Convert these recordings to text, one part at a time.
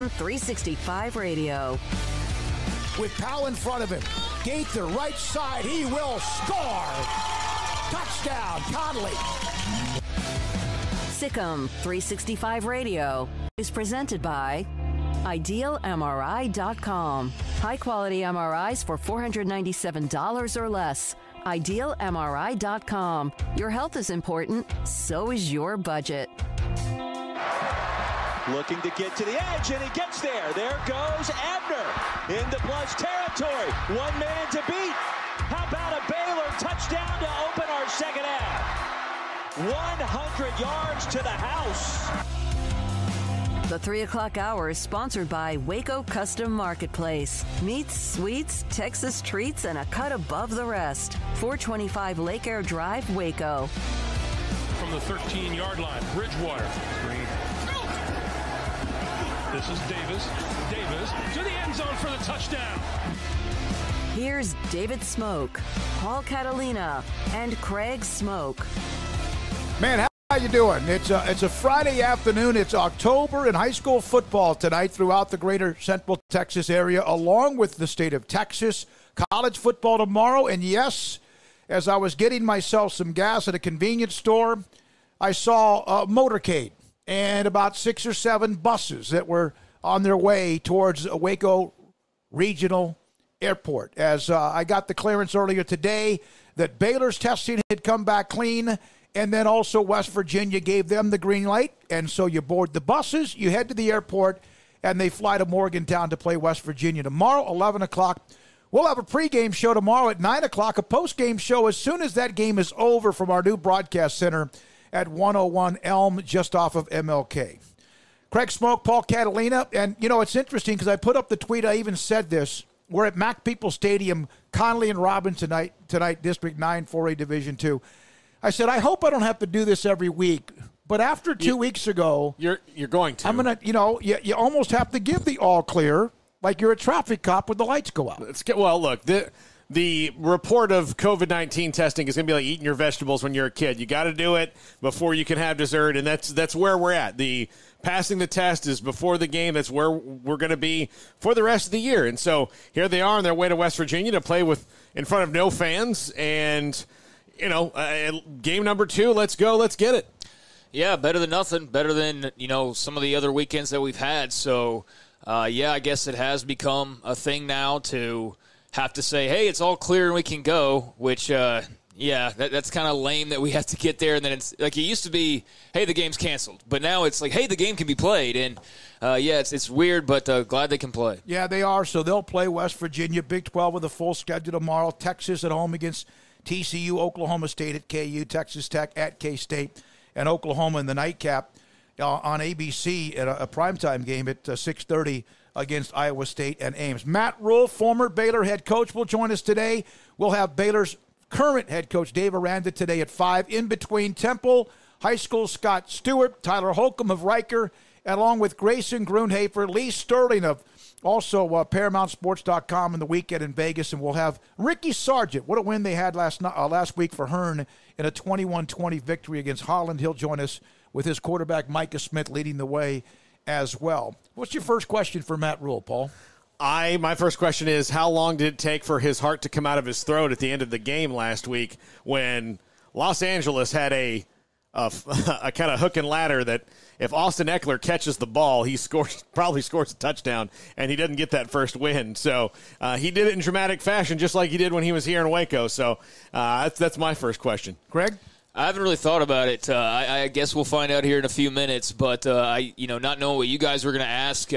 Sikkim 365 Radio. With Powell in front of him. Gaither, right side. He will score. Touchdown, Conley. Sikkim 365 Radio is presented by IdealMRI.com. High-quality MRIs for $497 or less. IdealMRI.com. Your health is important, so is your budget. Looking to get to the edge, and he gets there. There goes Abner into plus territory. One man to beat. How about a Baylor touchdown to open our second half? 100 yards to the house. The 3 o'clock hour is sponsored by Waco Custom Marketplace. Meats, sweets, Texas treats, and a cut above the rest. 425 Lake Air Drive, Waco. From the 13-yard line, Bridgewater. This is Davis. Davis to the end zone for the touchdown. Here's David Smoke, Paul Catalina, and Craig Smoke. Man, how you doing? It's a Friday afternoon. It's October in high school football tonight throughout the greater Central Texas area, along with the state of Texas. College football tomorrow. And yes, as I was getting myself some gas at a convenience store, I saw a motorcade and about 6 or 7 buses that were on their way towards Waco Regional Airport. As I got the clearance earlier today that Baylor's testing had come back clean, and then also West Virginia gave them the green light. And so you board the buses, you head to the airport, and they fly to Morgantown to play West Virginia tomorrow, 11 o'clock. We'll have a pregame show tomorrow at 9 o'clock, a postgame show as soon as that game is over from our new broadcast center at 101 Elm, just off of MLK. Craig Smoke, Paul Catalina, and, you know, it's interesting because I put up the tweet, I even said this. We're at Mac People Stadium, Conley and Robinson tonight, District 9, 4A Division 2. I said, I hope I don't have to do this every week, but after 2 weeks ago, you're going to. I'm going to, you almost have to give the all clear like you're a traffic cop when the lights go out. Well, look, the report of COVID-19 testing is going to be like eating your vegetables when you're a kid. You got to do it before you can have dessert, and that's where we're at. The passing the test is before the game. That's where we're going to be for the rest of the year. And so here they are on their way to West Virginia to play in front of no fans. And, game number 2, let's go, let's get it. Yeah, better than nothing, better than, some of the other weekends that we've had. So, I guess it has become a thing now to have to say, hey, it's all clear and we can go, which, that's kind of lame that we have to get there. And then it's like it used to be, hey, the game's canceled. But now it's like, hey, the game can be played. And, it's weird, but glad they can play. Yeah, they are. So they'll play West Virginia, Big 12 with a full schedule tomorrow. Texas at home against TCU, Oklahoma State at KU, Texas Tech at K-State, and Oklahoma in the nightcap on ABC at a primetime game at 6:30 against Iowa State and Ames. Matt Rhule, former Baylor head coach, will join us today. We'll have Baylor's current head coach, Dave Aranda, today at 5. In between, Temple High School Scott Stewart, Tyler Holcomb of Riker, and along with Grayson Grunhafer, Lee Sterling of also ParamountSports.com in the weekend in Vegas. And we'll have Ricky Sargent. What a win they had last week for Hearn in a 21-20 victory against Holland. He'll join us with his quarterback, Micah Smith, leading the way as well. What's your first question for Matt Rhule, Paul? My first question is, how long did it take for his heart to come out of his throat at the end of the game last week when Los Angeles had a kind of hook and ladder that if Austin Eckler catches the ball, he probably scores a touchdown, and he doesn't get that first win. So he did it in dramatic fashion, just like he did when he was here in Waco. So that's my first question. Greg? I haven't really thought about it. I guess we'll find out here in a few minutes. But not knowing what you guys were going to ask,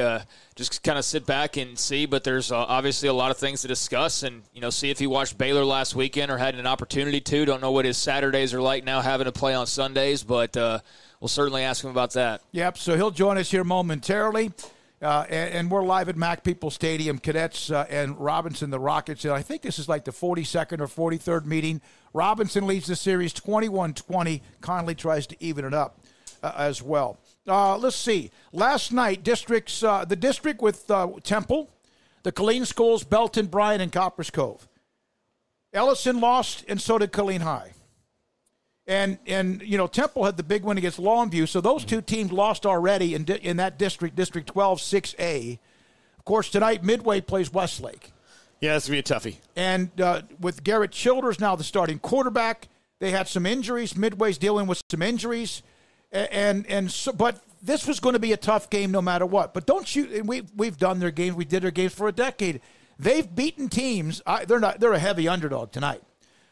just kind of sit back and see. But there's obviously a lot of things to discuss, and see if he watched Baylor last weekend or had an opportunity to. Don't know what his Saturdays are like now, having to play on Sundays, but we'll certainly ask him about that. Yep. So he'll join us here momentarily. And we're live at Mac People Stadium, Cadets and Robinson, the Rockets. And I think this is like the 42nd or 43rd meeting. Robinson leads the series 21-20. Conley tries to even it up as well. Let's see. Last night, the district with Temple, the Killeen schools, Belton, Bryan, and Copperas Cove. Ellison lost, and so did Killeen High. And Temple had the big win against Longview, so those two teams lost already in that district, District 12, 6A. Of course, tonight Midway plays Westlake. Yeah, this will be a toughie. And with Garrett Childers now the starting quarterback, they had some injuries. Midway's dealing with some injuries, but this was going to be a tough game no matter what. But we've done their games. We did their games for a decade. They've beaten teams. They're a heavy underdog tonight.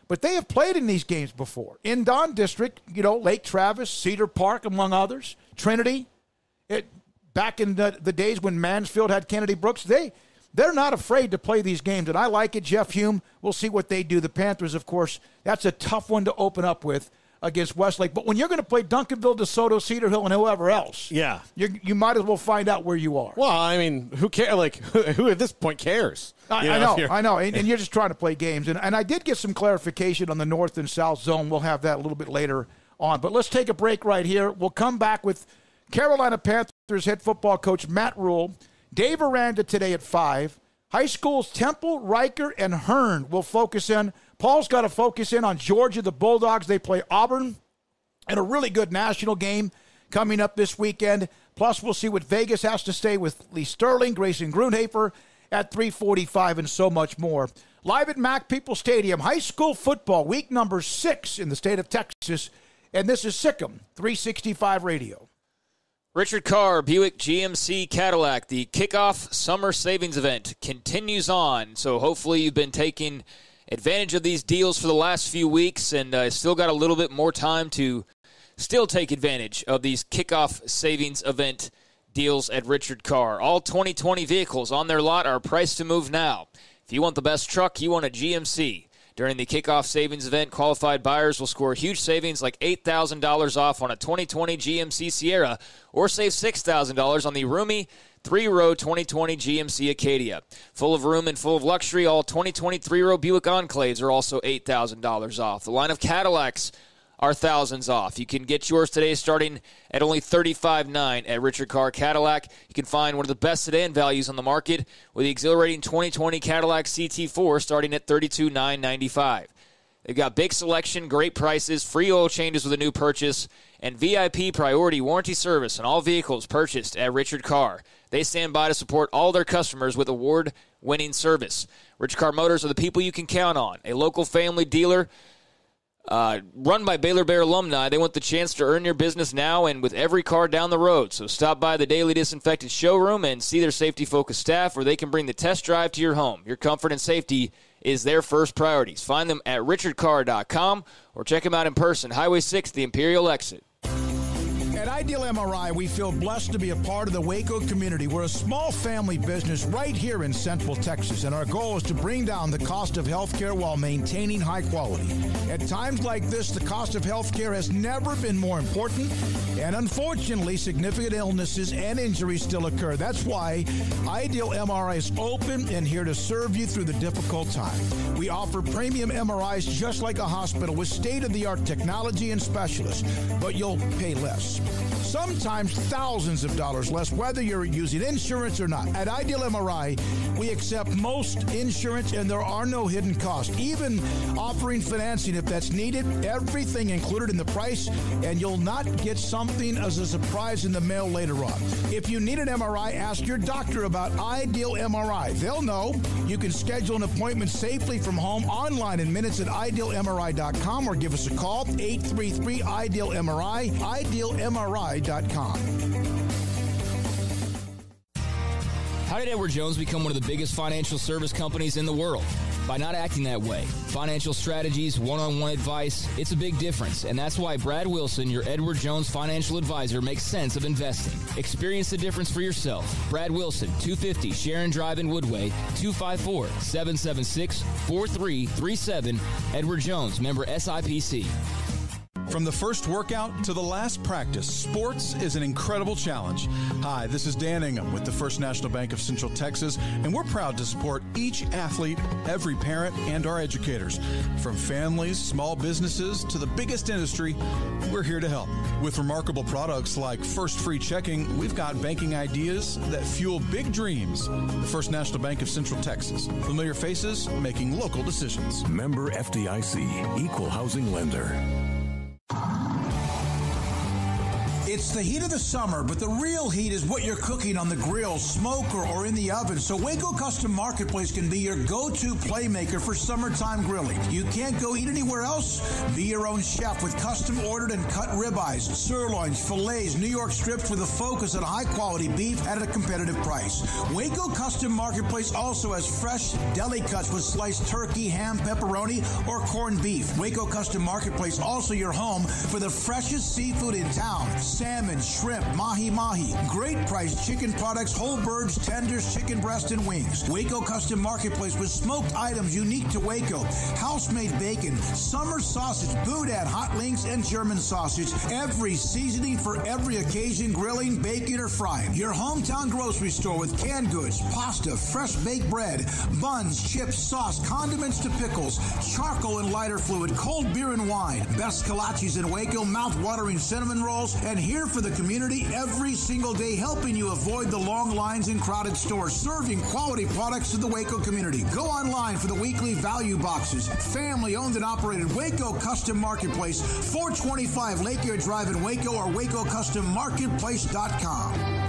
But they have played in these games before. In Don District, Lake Travis, Cedar Park, among others, Trinity. Back in the days when Mansfield had Kennedy Brooks, they're not afraid to play these games. And I like it. Jeff Hume, we'll see what they do. The Panthers, of course, that's a tough one to open up with against Westlake. But when you're going to play Duncanville, DeSoto, Cedar Hill, and whoever else, yeah, you might as well find out where you are. Well, I mean, who cares? Like, who at this point cares? I know. And you're just trying to play games. And I did get some clarification on the north and south zone. We'll have that a little bit later on. But let's take a break right here. We'll come back with Carolina Panthers head football coach Matt Rhule. Dave Aranda today at 5. High schools Temple, Riker, and Hearn will focus in. Paul's got to focus in on Georgia, the Bulldogs. They play Auburn in a really good national game coming up this weekend. Plus, we'll see what Vegas has to say with Lee Sterling, Grayson Grunhafer at 3:45, and so much more. Live at Mac People Stadium, high school football, week number 6 in the state of Texas. And this is Sikkim 365 Radio. Richard Carr, Buick GMC Cadillac, the kickoff summer savings event continues on. So hopefully you've been taking advantage of these deals for the last few weeks and still got a little bit more time to still take advantage of these kickoff savings event deals at Richard Carr. All 2020 vehicles on their lot are priced to move now. If you want the best truck, you want a GMC. During the kickoff savings event, qualified buyers will score huge savings like $8,000 off on a 2020 GMC Sierra or save $6,000 on the roomy 3-row 2020 GMC Acadia. Full of room and full of luxury, all 2020 3-row Buick Enclaves are also $8,000 off. The line of Cadillacs are thousands off. You can get yours today starting at only $35,900 at Richard Carr Cadillac. You can find one of the best sedan values on the market with the exhilarating 2020 Cadillac CT4 starting at $32,995. They've got big selection, great prices, free oil changes with a new purchase, and VIP priority warranty service on all vehicles purchased at Richard Carr. They stand by to support all their customers with award-winning service. Richard Carr Motors are the people you can count on, a local family dealer run by Baylor Bear alumni. They want the chance to earn your business now and with every car down the road. So stop by the Daily Disinfected showroom and see their safety-focused staff, or they can bring the test drive to your home. Your comfort and safety is their first priorities. Find them at richardcarr.com or check them out in person, Highway 6, the Imperial Exit. At Ideal MRI, we feel blessed to be a part of the Waco community. We're a small family business right here in Central Texas, and our goal is to bring down the cost of health care while maintaining high quality. At times like this, the cost of health care has never been more important, and unfortunately, significant illnesses and injuries still occur. That's why Ideal MRI is open and here to serve you through the difficult time. We offer premium MRIs just like a hospital with state-of-the-art technology and specialists, but you'll pay less. Sometimes thousands of dollars less, whether you're using insurance or not. At Ideal MRI, we accept most insurance and there are no hidden costs, even offering financing if that's needed. Everything included in the price, and you'll not get something as a surprise in the mail later on. If you need an MRI, ask your doctor about Ideal MRI. They'll know. You can schedule an appointment safely from home online in minutes at idealmri.com or give us a call, 833-IDEAL-MRI, idealmri.com. How did Edward Jones become one of the biggest financial service companies in the world? By not acting that way. Financial strategies, one-on-one advice, it's a big difference. And that's why Brad Wilson, your Edward Jones financial advisor, makes sense of investing. Experience the difference for yourself. Brad Wilson, 250 Sharon Drive in Woodway, 254-776-4337. Edward Jones, member SIPC. From the first workout to the last practice, sports is an incredible challenge. Hi, this is Dan Ingham with the First National Bank of Central Texas, and we're proud to support each athlete, every parent, and our educators. From families, small businesses, to the biggest industry, we're here to help. With remarkable products like First Free Checking, we've got banking ideas that fuel big dreams. The First National Bank of Central Texas. Familiar faces making local decisions. Member FDIC, Equal Housing Lender. It's the heat of the summer, but the real heat is what you're cooking on the grill, smoker, or in the oven. So Waco Custom Marketplace can be your go-to playmaker for summertime grilling. You can't go eat anywhere else? Be your own chef with custom ordered and cut ribeyes, sirloins, fillets, New York strips with a focus on high-quality beef at a competitive price. Waco Custom Marketplace also has fresh deli cuts with sliced turkey, ham, pepperoni, or corned beef. Waco Custom Marketplace also your home for the freshest seafood in town. Salmon, shrimp, mahi-mahi. Great priced chicken products, whole birds, tenders, chicken breast, and wings. Waco Custom Marketplace with smoked items unique to Waco. House-made bacon, summer sausage, boudin, hot links, and German sausage. Every seasoning for every occasion, grilling, baking, or frying. Your hometown grocery store with canned goods, pasta, fresh baked bread, buns, chips, sauce, condiments to pickles, charcoal and lighter fluid, cold beer and wine. Best kolaches in Waco, mouth-watering cinnamon rolls, and here for the community every single day, helping you avoid the long lines in crowded stores, serving quality products to the Waco community. Go online for the weekly value boxes. Family owned and operated Waco Custom Marketplace, 425 Lake Air Drive in Waco, or WacoCustomMarketplace.com.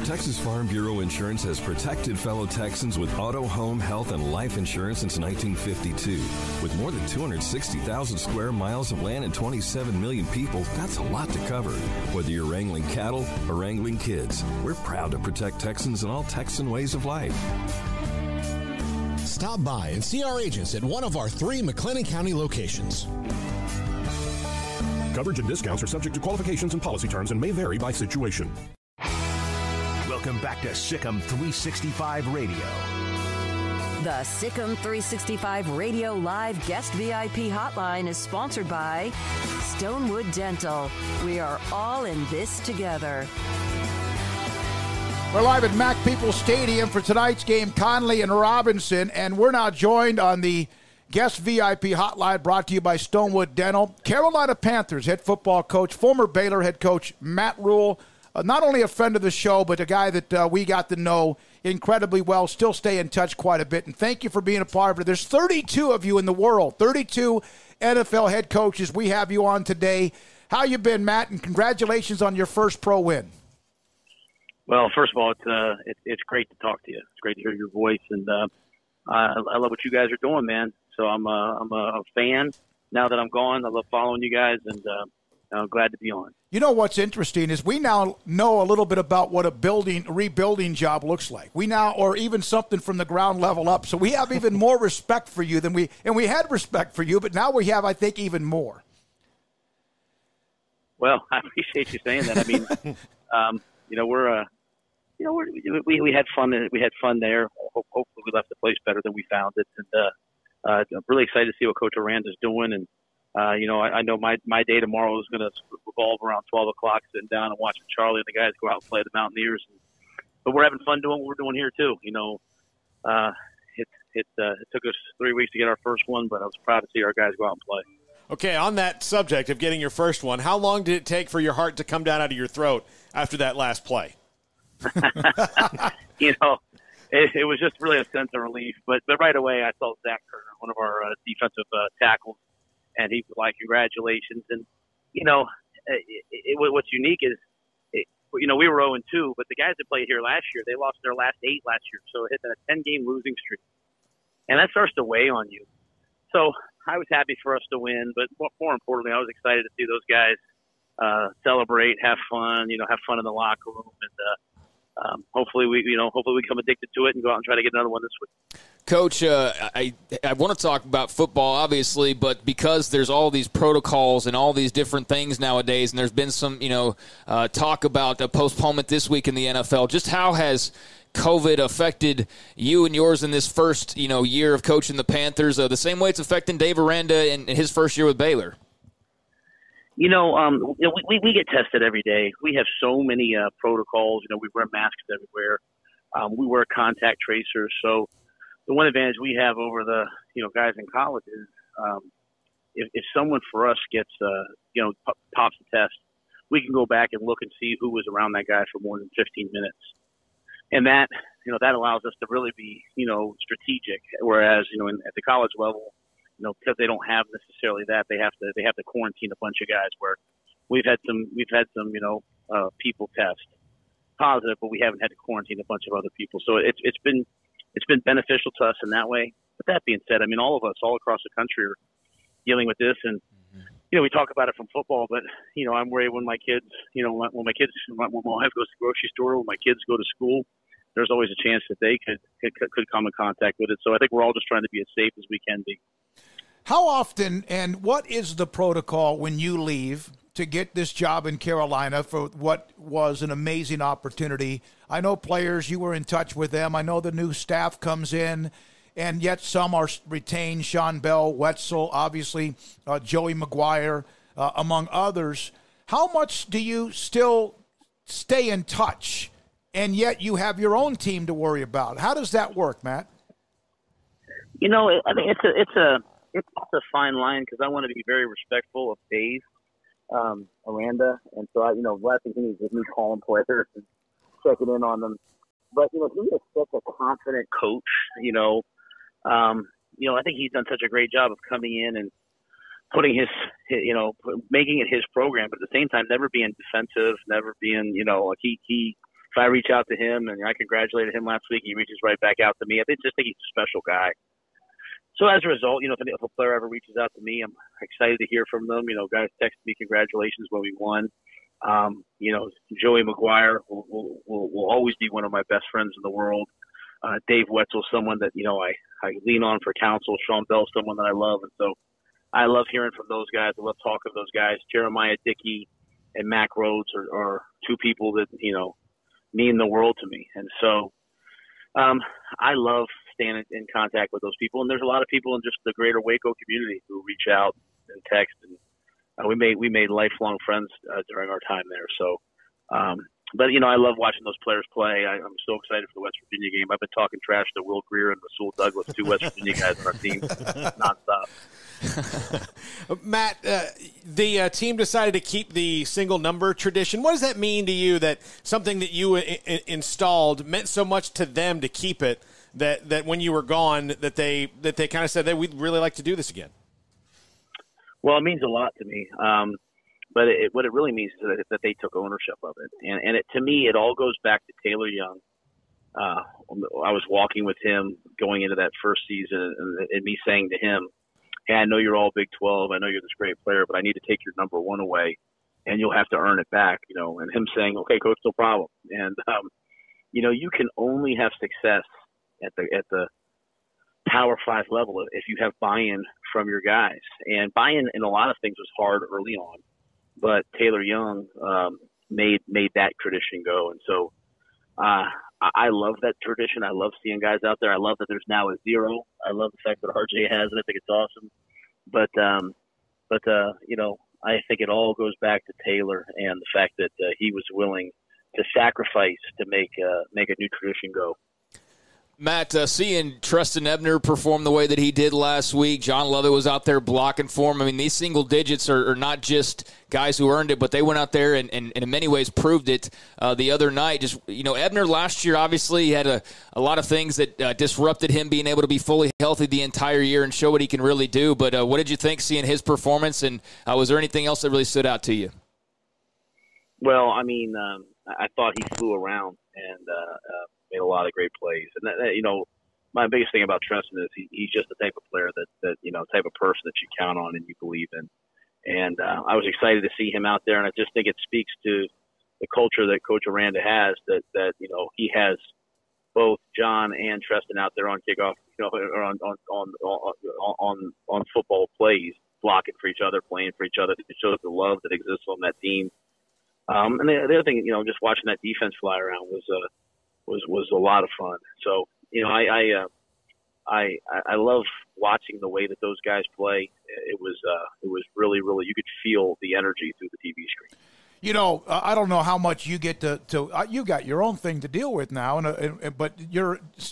Texas Farm Bureau Insurance has protected fellow Texans with auto, home, health, and life insurance since 1952. With more than 260,000 square miles of land and 27 million people, that's a lot to cover. Whether you're wrangling cattle or wrangling kids, we're proud to protect Texans in all Texan ways of life. Stop by and see our agents at one of our 3 McLennan County locations. Coverage and discounts are subject to qualifications and policy terms and may vary by situation. Welcome back to Sikkim 365 Radio. The Sikkim 365 Radio Live Guest VIP Hotline is sponsored by Stonewood Dental. We are all in this together. We're live at Mac Peoples Stadium for tonight's game, Conley and Robinson, and we're now joined on the Guest VIP Hotline brought to you by Stonewood Dental. Carolina Panthers head football coach, former Baylor head coach Matt Rhule. Not only a friend of the show, but a guy that we got to know incredibly well, still stay in touch quite a bit. And thank you for being a part of it. There's 32 of you in the world, 32 NFL head coaches. We have you on today. How you been, Matt? And congratulations on your first pro win. Well, first of all, it's great to talk to you. It's great to hear your voice, and I love what you guys are doing, man. So I'm a fan. Now that I'm gone, I love following you guys, and I'm glad to be on. You know what's interesting is we now know a little bit about what a rebuilding job looks like. We now, or even something from the ground level up. So we have even more respect for you than we had respect for you, but now we have, I think, even more. Well, I appreciate you saying that. I mean, we had fun. We had fun there. Hopefully, we left the place better than we found it. And I'm really excited to see what Coach Aranda's doing. And I know my day tomorrow is going to revolve around 12 o'clock, sitting down and watching Charlie and the guys go out and play the Mountaineers. But we're having fun doing what we're doing here too. It took us 3 weeks to get our first one, but I was proud to see our guys go out and play. Okay, on that subject of getting your first one, how long did it take for your heart to come down out of your throat after that last play? It was just really a sense of relief. But right away, I saw Zach Turner, one of our defensive tackles, and he was like, "Congratulations!" And what's unique is, we were 0-2, but the guys that played here last year, they lost their last 8 last year, so it hit a 10-game losing streak, and that starts to weigh on you. So I was happy for us to win, but more importantly, I was excited to see those guys celebrate, have fun, have fun in the locker room, and hopefully we become addicted to it and go out and try to get another one this week. Coach, I want to talk about football, obviously, but because there's all these protocols and all these different things nowadays, and there's been some, talk about a postponement this week in the NFL, just how has COVID affected you and yours in this first, year of coaching the Panthers, the same way it's affecting Dave Aranda in his first year with Baylor? We get tested every day. We have so many protocols. We wear masks everywhere. We wear contact tracers. So the one advantage we have over the guys in college is if someone for us gets pops the test, we can go back and look and see who was around that guy for more than 15 minutes, and that allows us to really be strategic. Whereas at the college level, because they don't have necessarily that, they have to quarantine a bunch of guys. Where we've had some people test positive, but we haven't had to quarantine a bunch of other people. So it's been beneficial to us in that way. But that being said, I mean, all of us all across the country are dealing with this, and we talk about it from football, but I'm worried when my kids, when my wife goes to the grocery store, when my kids go to school, there's always a chance that they could come in contact with it. So I think we're all just trying to be as safe as we can be. How often and what is the protocol when you leave to get this job in Carolina for what was an amazing opportunity? I know players, you were in touch with them. I know the new staff comes in, and yet some are retained. Sean Bell, Wetzel, obviously Joey McGuire, among others. How much do you still stay in touch, and yet you have your own team to worry about? How does that work, Matt? I think it's a fine line, because I want to be very respectful of Dave Aranda, and so I think he needs to be calling players and checking in on them. But he is such a confident coach. I think he's done such a great job of coming in and putting his making it his program, but at the same time, never being defensive, never being, he if I reach out to him, and I congratulated him last week, he reaches right back out to me. I think he's a special guy. So as a result, if a player ever reaches out to me, I'm excited to hear from them. Guys text me congratulations when we won. Joey McGuire will always be one of my best friends in the world. Dave Wetzel, someone that, I lean on for counsel. Sean Bell, someone that I love. And so I love hearing from those guys. I love talking to those guys. Jeremiah Dickey and Mac Rhodes are two people that, mean the world to me. And so I love staying in contact with those people. And there's a lot of people in just the greater Waco community who reach out and text. And we made lifelong friends during our time there. So, but I love watching those players play. I'm so excited for the West Virginia game. I've been talking trash to Will Greer and Rasul Douglas, two West Virginia guys on our team, nonstop. Matt, the team decided to keep the single number tradition. What does that mean to you, that something that you installed meant so much to them to keep it, that when you were gone, that they kind of said that we'd really like to do this again? Well, it means a lot to me. But what it really means is that they took ownership of it. And to me, it all goes back to Taylor Young. I was walking with him going into that first season, and me saying to him, hey, I know you're all Big 12. I know you're this great player, but I need to take your number one away, and you'll have to earn it back, and him saying, okay, coach, no problem. And, you can only have success at the Power 5 level if you have buy-in from your guys. And buy-in in a lot of things was hard early on, but Taylor Young made that tradition go. And so I love that tradition. I love seeing guys out there. I love that there's now a 0. I love the fact that RJ has it. I think it's awesome. But I think it all goes back to Taylor and the fact that he was willing to sacrifice to make a new tradition go. Matt, seeing Treston Ebner perform the way that he did last week, John Lovett was out there blocking for him. I mean, these single digits are not just guys who earned it, but they went out there and in many ways proved it the other night. Just, Ebner last year, obviously, he had a lot of things that disrupted him being able to be fully healthy the entire year and show what he can really do. But what did you think seeing his performance, and was there anything else that really stood out to you? Well, I mean, I thought he flew around and made a lot of great plays. And my biggest thing about Treston is he's just the type of player that type of person that you count on and you believe in. And I was excited to see him out there, and I just think it speaks to the culture that Coach Aranda has, that he has both John and Treston out there on kickoff, or on football plays, blocking for each other, playing for each other. It shows the love that exists on that team. And the other thing, just watching that defense fly around was a lot of fun. So, I love watching the way that those guys play. It was really, really, you could feel the energy through the TV screen. I don't know how much you get to you got your own thing to deal with now, but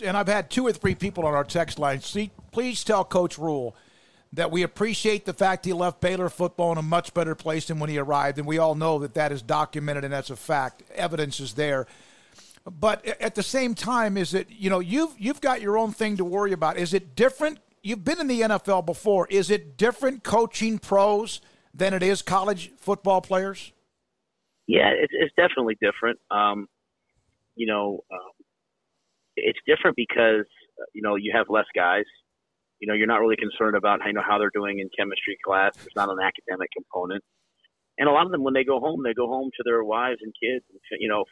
I've had 2 or 3 people on our text line. Please tell Coach Rhule that we appreciate the fact he left Baylor football in a much better place than when he arrived, and we all know that is documented and that's a fact. Evidence is there. But at the same time, is it, you've got your own thing to worry about. Is it different you've been in the NFL before. Is it different coaching pros than it is college football players? Yeah, it's definitely different. It's different because, you have less guys. You're not really concerned about how they're doing in chemistry class. There's not an academic component. And a lot of them, when they go home to their wives and kids and,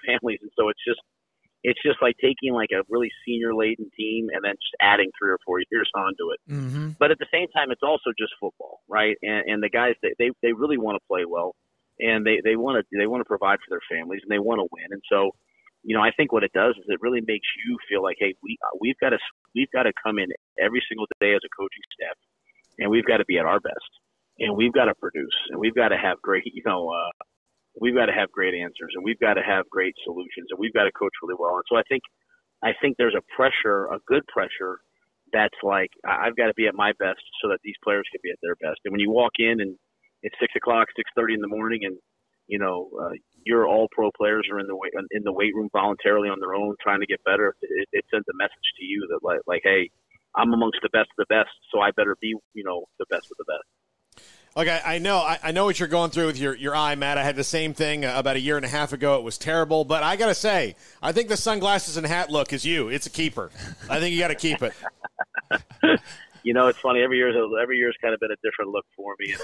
families. And so it's just like taking like a really senior laden team and then just adding 3 or 4 years onto it. Mm-hmm. But at the same time, it's also just football, right? And the guys, they really want to play well, and they want to provide for their families, and they want to win. And so, I think what it does is it really makes you feel like, hey, we've got to come in every single day as a coaching staff, and we've got to be at our best, and we've got to produce, and we've got to have great, we've got to have great answers, and we've got to have great solutions, and we've got to coach really well. And so I think there's a good pressure that's like, I've got to be at my best so that these players can be at their best. And when you walk in and it's 6:30 in the morning, and your all pro players are in the weight room voluntarily on their own trying to get better, it sends a message to you that like, hey, I'm amongst the best of the best, so I better be the best of the best. Okay, I know what you're going through with your eye, Matt. I had the same thing about a year and a half ago. It was terrible, but I got to say, I think the sunglasses and hat look is you. It's a keeper. I think you got to keep it. It's funny. Every year's kind of been a different look for me.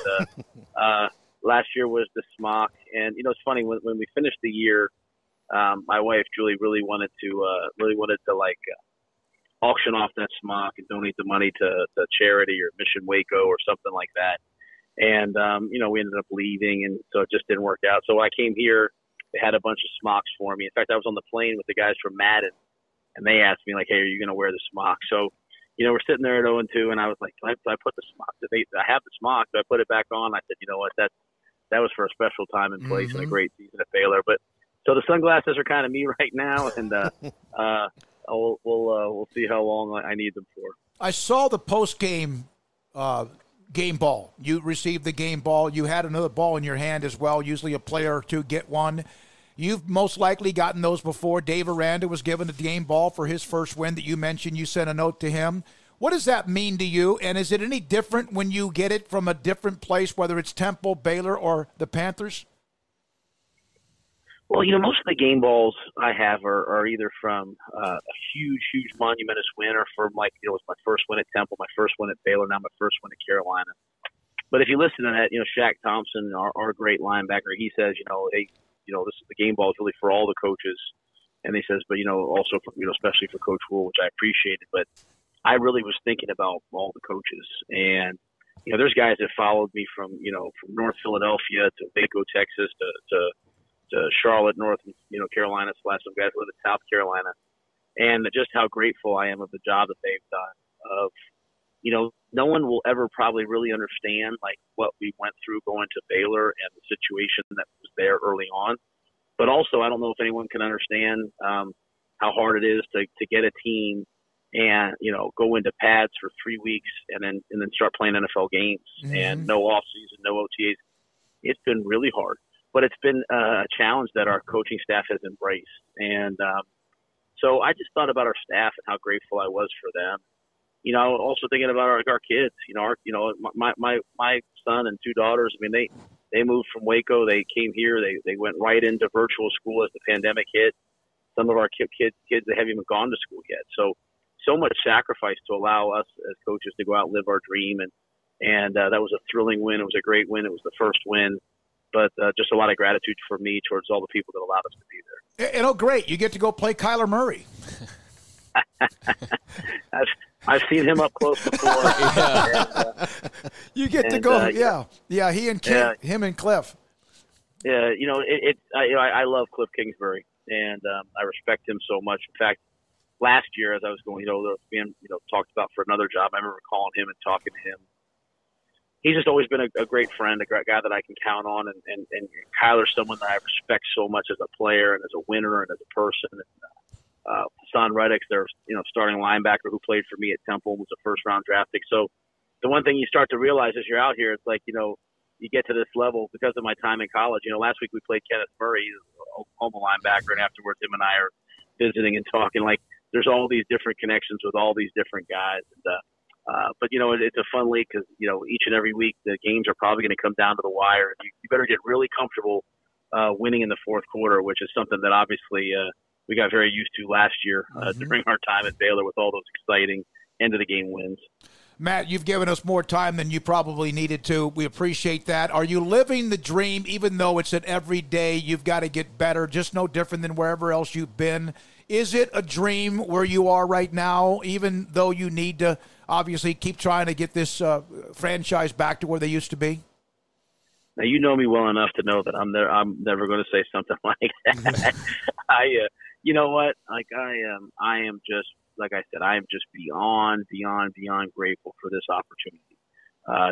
And, last year was the smock, and it's funny when we finished the year, my wife Julie really wanted to auction off that smock and donate the money to charity or Mission Waco or something like that. And, we ended up leaving, and so it just didn't work out. So when I came here, they had a bunch of smocks for me. In fact, I was on the plane with the guys from Madden, and they asked me, like, hey, are you going to wear the smock? So, we're sitting there at 0-2, and I was like, do I put the smock? I have the smock. Do I put it back on? I said, you know what, that was for a special time and place and a great season at Baylor. But so the sunglasses are kind of me right now, and we'll see how long I need them for. I saw the post-game game ball. You received the game ball. You had another ball in your hand as well. Usually a player or two get one. You've most likely gotten those before. Dave Aranda was given a game ball for his first win that you mentioned. You sent a note to him. What does that mean to you? And is it any different when you get it from a different place, whether it's Temple, Baylor, or the Panthers? Well, most of the game balls I have are either from a huge monumentous win, or from it was my first win at Temple, my first win at Baylor, now my first win at Carolina. But if you listen to that, Shaq Thompson, our great linebacker, he says, hey, this is the game ball is really for all the coaches. And he says, but, also for, especially for Coach Rhule, which I appreciated. But I really was thinking about all the coaches. And, there's guys that followed me from North Philadelphia to Waco, Texas, to Charlotte, North, Carolina, slash some guys live in South Carolina. And just how grateful I am of the job that they've done. No one will ever probably really understand what we went through going to Baylor and the situation that was there early on. But also, I don't know if anyone can understand how hard it is to get a team and go into pads for 3 weeks and then start playing NFL games and no off season, no OTAs. It's been really hard, but it's been a challenge that our coaching staff has embraced. And so I just thought about our staff and how grateful I was for them. Also thinking about our kids. My son and 2 daughters. I mean, they moved from Waco. They came here. They went right into virtual school as the pandemic hit. Some of our kids they haven't even gone to school yet. So much sacrifice to allow us as coaches to go out and live our dream. And that was a thrilling win. It was a great win. It was the first win. But just a lot of gratitude for me towards all the people that allowed us to be there. Great. You get to go play Kyler Murray. I've seen him up close before. You get to go, yeah. He and him and Cliff. Yeah, I love Cliff Kingsbury, and I respect him so much. In fact, last year as I was going, being talked about for another job, I remember calling him and talking to him. He's just always been a great friend, a great guy that I can count on, and Kyler's someone that I respect so much as a player and as a winner and as a person. And, Hassan Reddick, their starting linebacker who played for me at Temple, was a first-round draft pick. So the one thing you start to realize as you're out here, it's like, you get to this level because of my time in college. Last week we played Kenneth Murray, Oklahoma linebacker, and afterwards him and I are visiting and talking. There's all these different connections with all these different guys. And But, it's a fun league because, each and every week the games are probably going to come down to the wire. You better get really comfortable winning in the fourth quarter, which is something that obviously we got very used to last year during our time at Baylor with all those exciting end-of-the-game wins. Matt, you've given us more time than you probably needed to. We appreciate that. Are you living the dream, even though it's an every day, you've got to get better, just no different than wherever else you've been? Is it a dream where you are right now, even though you need to obviously keep trying to get this franchise back to where they used to be? Now, you know me well enough to know that I'm never going to say something like that. You know what? I am just, like I said, I am just beyond grateful for this opportunity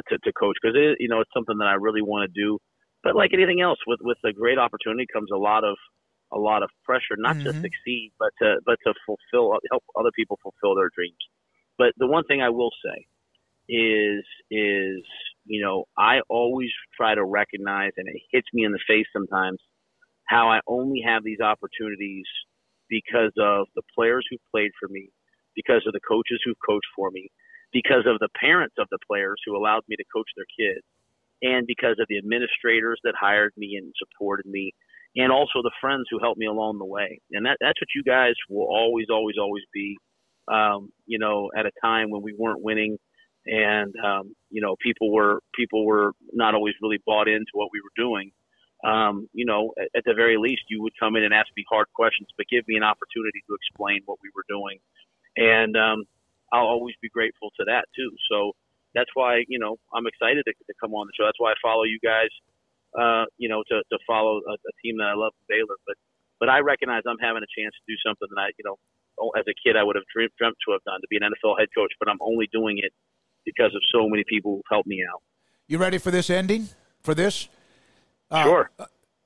to coach, because it's something that I really want to do. But like anything else, with a great opportunity comes a lot of pressure, not to succeed, but to help other people fulfill their dreams. But the one thing I will say is I always try to recognize, and it hits me in the face sometimes, how I only have these opportunities because of the players who played for me, because of the coaches who've coached for me, because of the parents of the players who allowed me to coach their kids, and because of the administrators that hired me and supported me, and also the friends who helped me along the way. And that's what you guys will always be, at a time when we weren't winning, and people were not always really bought into what we were doing. At the very least, you would come in and ask me hard questions, but give me an opportunity to explain what we were doing. And I'll always be grateful to that too. So that's why, I'm excited to come on the show. That's why I follow you guys, to follow a team that I love, Baylor. But I recognize I'm having a chance to do something that as a kid I would have dreamt to have done, to be an NFL head coach, but I'm only doing it because of so many people who've helped me out. You ready for this ending? For this? Sure.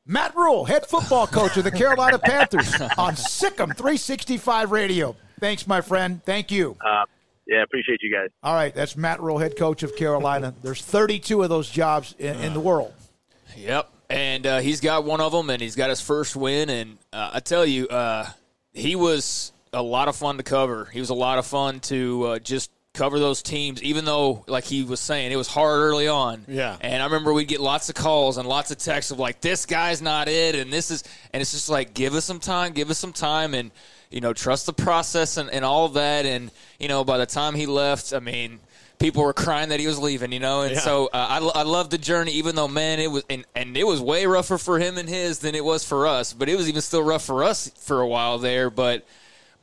Matt Rhule, head football coach of the Carolina Panthers on Sikkim 365 Radio. Thanks, my friend. Thank you. Yeah, appreciate you guys. All right, that's Matt Rhule, head coach of Carolina. There's 32 of those jobs in the world. Yep, and he's got one of them, and he's got his first win. And I tell you, he was a lot of fun to cover. He was a lot of fun to just cover those teams, even though, like he was saying, it was hard early on. Yeah. And I remember we'd get lots of calls and lots of texts of like, this guy's not it, and it's just like, give us some time, and, trust the process and all of that. And, by the time he left, I mean, people were crying that he was leaving, and so I love the journey, even though, man, it was, and it was way rougher for him and his than it was for us, but it was even still rough for us for a while there, but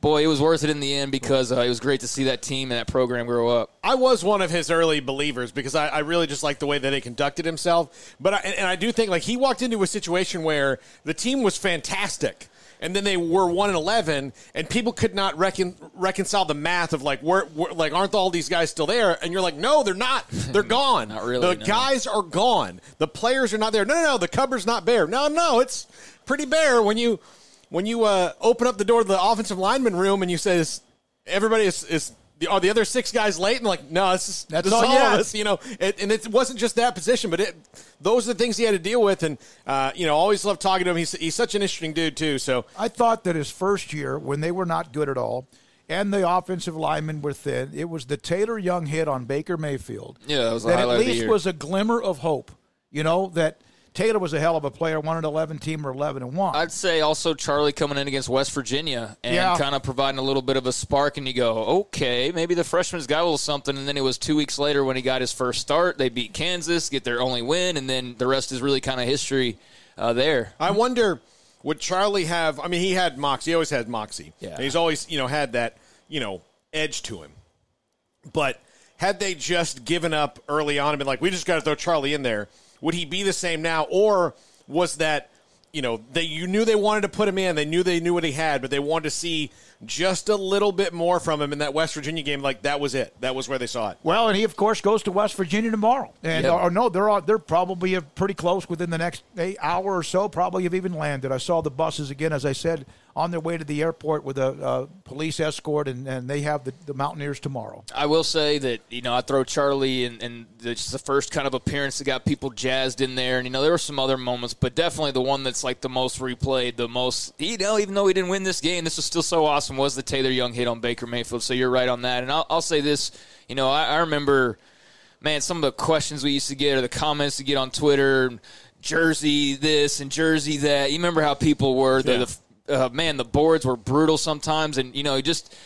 boy, it was worth it in the end, because it was great to see that team and that program grow up. I was one of his early believers, because I really just liked the way that he conducted himself. But I do think, like, he walked into a situation where the team was fantastic, and then they were 1-11, and people could not reconcile the math of like, aren't all these guys still there? And you're like, no, they're not. They're gone. Not really. The guys are gone. The players are not there. No, the cupboard's not bare. No, it's pretty bare when you open up the door to the offensive lineman room and you say, everybody are the other six guys late? And like, no, that's all of us, and it wasn't just that position, but those are the things he had to deal with. And, always loved talking to him. He's such an interesting dude too. So I thought that his first year, when they were not good at all and the offensive linemen were thin, it was the Taylor Young hit on Baker Mayfield. Yeah, that was the highlight of the year. At least was a glimmer of hope, that Taylor was a hell of a player, 1-11 team or 11-1. I'd say also Charlie coming in against West Virginia and kind of providing a little bit of a spark, and you go, okay, maybe the freshman's got a little something, and then it was 2 weeks later when he got his first start. They beat Kansas, get their only win, and then the rest is really kind of history there. I wonder, would Charlie have – I mean, he had moxie. He always had moxie. Yeah. And he's always, had that, edge to him. But had they just given up early on and been like, we just got to throw Charlie in there, would he be the same now, or was that, you knew they wanted to put him in, they knew what he had, but they wanted to see just a little bit more from him in that West Virginia game? Like, that was it. That was where they saw it. Well, and he, of course, goes to West Virginia tomorrow. And they're probably pretty close within the next hour or so, probably have even landed. I saw the buses again, as I said, on their way to the airport with a police escort, and they have the Mountaineers tomorrow. I will say that, I throw Charlie and it's the first kind of appearance that got people jazzed in there. And, there were some other moments, but definitely the one that's like the most replayed, the most, even though he didn't win this game, this was still so awesome, was the Taylor Young hit on Baker Mayfield. So you're right on that. And I'll say this, I remember, man, some of the questions we used to get or the comments to get on Twitter, jersey this and jersey that. You remember how people were, the boards were brutal sometimes, and, just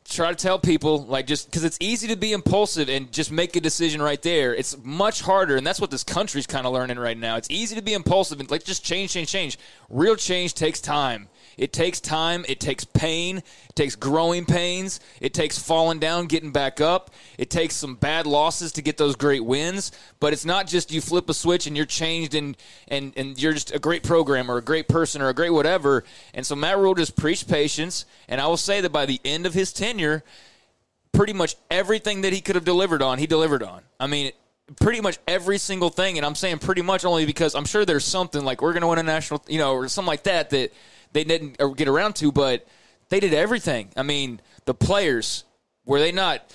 try to tell people, just because it's easy to be impulsive and just make a decision right there. It's much harder, and that's what this country's kind of learning right now. It's easy to be impulsive and, just change. Real change takes time. It takes time. It takes pain. It takes growing pains. It takes falling down, getting back up. It takes some bad losses to get those great wins. But it's not just you flip a switch and you're changed and you're just a great programmer, a great person, or a great whatever. And so Matt Rhule just preached patience. And I will say that by the end of his tenure, pretty much everything that he could have delivered on, he delivered on. I mean, pretty much every single thing. And I'm saying pretty much only because I'm sure there's something like we're going to win a national, or something like that they didn't get around to, but they did everything. I mean, the players, were they not,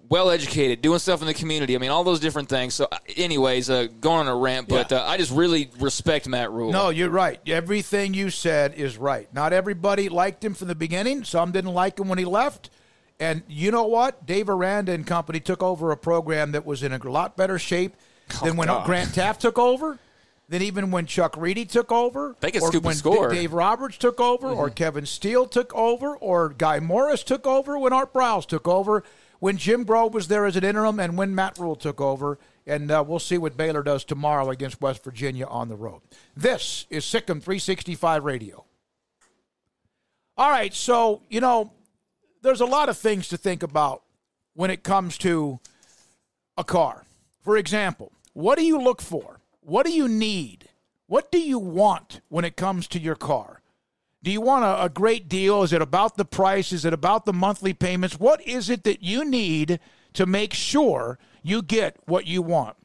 well-educated, doing stuff in the community? I mean, all those different things. So, anyways, going on a rant, but I just really respect Matt Rhule. No, you're right. Everything you said is right. Not everybody liked him from the beginning. Some didn't like him when he left. And you know what? Dave Aranda and company took over a program that was in a lot better shape than when Grant Taft took over. Than even when Chuck Reedy took over, they could or scoop when and score. Dave Roberts took over, or Kevin Steele took over, or Guy Morris took over, when Art Browse took over, when Jim Grove was there as an interim, and when Matt Rhule took over. And we'll see what Baylor does tomorrow against West Virginia on the road. This is Sikkim 365 Radio. All right, so, there's a lot of things to think about when it comes to a car. For example, what do you look for? What do you need? What do you want when it comes to your car? Do you want a great deal? Is it about the price? Is it about the monthly payments? What is it that you need to make sure you get what you want?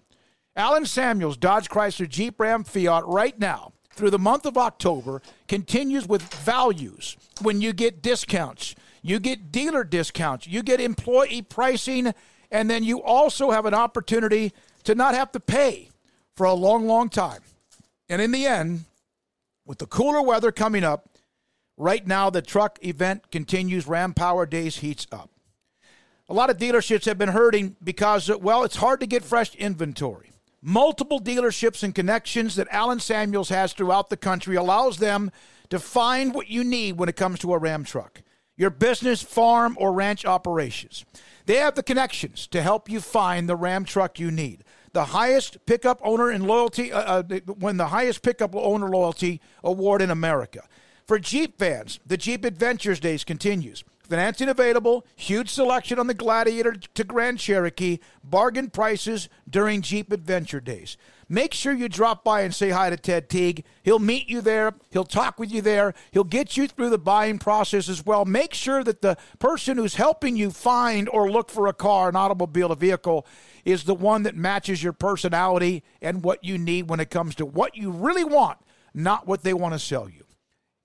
Alan Samuels, Dodge Chrysler Jeep Ram Fiat, right now, through the month of October, continues with values. When you get discounts, you get dealer discounts, you get employee pricing, and then you also have an opportunity to not have to pay for a long, long time. And in the end, with the cooler weather coming up, right now the truck event continues. Ram Power Days heats up. A lot of dealerships have been hurting because, it's hard to get fresh inventory. Multiple dealerships and connections that Alan Samuels has throughout the country allows them to find what you need when it comes to a Ram truck. Your business, farm, or ranch operations. They have the connections to help you find the Ram truck you need. The highest pickup owner in loyalty, won the highest pickup owner loyalty award in America. For Jeep fans, the Jeep Adventures Days continues. Financing available, huge selection on the Gladiator to Grand Cherokee, bargain prices during Jeep Adventure Days. Make sure you drop by and say hi to Ted Teague. He'll meet you there. He'll talk with you there. He'll get you through the buying process as well. Make sure that the person who's helping you find or look for a car, an automobile, a vehicle, is the one that matches your personality and what you need when it comes to what you really want, not what they want to sell you.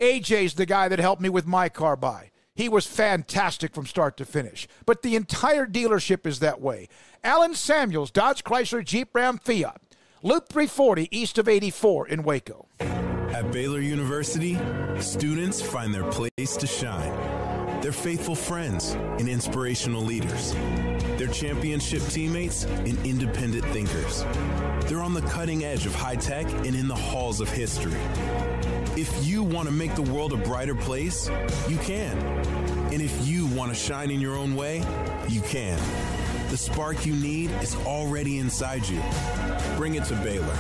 AJ's the guy that helped me with my car buy. He was fantastic from start to finish. But the entire dealership is that way. Alan Samuels, Dodge Chrysler Jeep Ram Fiat. Loop 340 east of 84 in Waco. At Baylor University, students find their place to shine. They're faithful friends and inspirational leaders. They're championship teammates and independent thinkers. They're on the cutting edge of high tech and in the halls of history. If you want to make the world a brighter place, you can. And if you want to shine in your own way, you can. The spark you need is already inside you. Bring it to Baylor,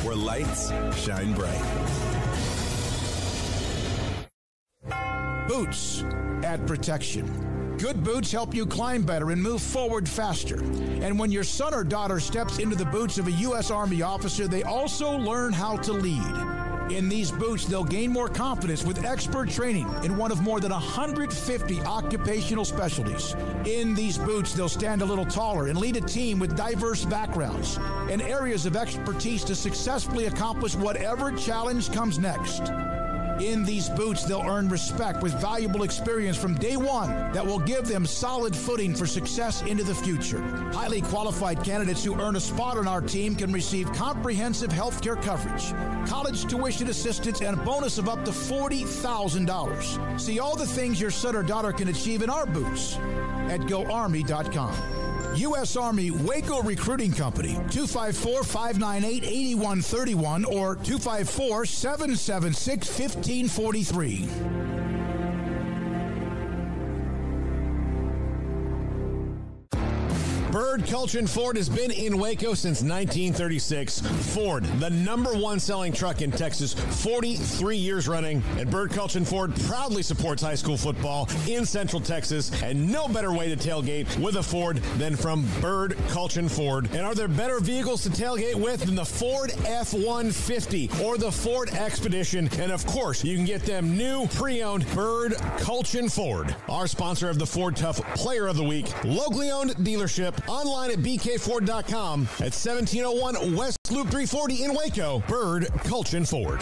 where lights shine bright. Boots add protection. Good boots help you climb better and move forward faster. And when your son or daughter steps into the boots of a U.S. Army officer, they also learn how to lead. In these boots, they'll gain more confidence with expert training in one of more than 150 occupational specialties. In these boots, they'll stand a little taller and lead a team with diverse backgrounds and areas of expertise to successfully accomplish whatever challenge comes next. In these boots, they'll earn respect with valuable experience from day one that will give them solid footing for success into the future. Highly qualified candidates who earn a spot on our team can receive comprehensive health care coverage, college tuition assistance, and a bonus of up to $40,000. See all the things your son or daughter can achieve in our boots at GoArmy.com. U.S. Army Waco Recruiting Company, 254-598-8131 or 254-776-1543. Bird Culture Ford has been in Waco since 1936. Ford, the #1 selling truck in Texas, 43 years running. And Bird Culture Ford proudly supports high school football in Central Texas. And no better way to tailgate with a Ford than from Bird Culture Ford. And are there better vehicles to tailgate with than the Ford F-150 or the Ford Expedition? And of course, you can get them new, pre-owned Bird Culture Ford. Our sponsor of the Ford Tough Player of the Week, locally owned dealership. Online at bkford.com at 1701 West Loop 340 in Waco. Bird Culture Ford.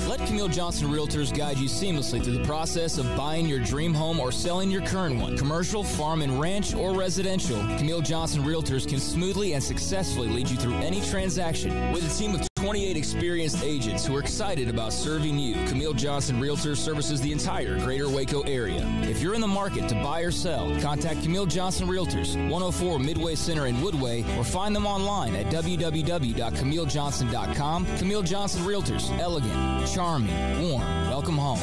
Let Camille Johnson Realtors guide you seamlessly through the process of buying your dream home or selling your current one. Commercial, farm and ranch, or residential, Camille Johnson Realtors can smoothly and successfully lead you through any transaction. With a team of 28 experienced agents who are excited about serving you, Camille Johnson Realtors services the entire greater Waco area. If you're in the market to buy or sell, contact Camille Johnson Realtors, 104 Midway Center in Woodway, or find them online at www.camillejohnson.com. Camille Johnson Realtors, elegant, charming, warm, welcome home.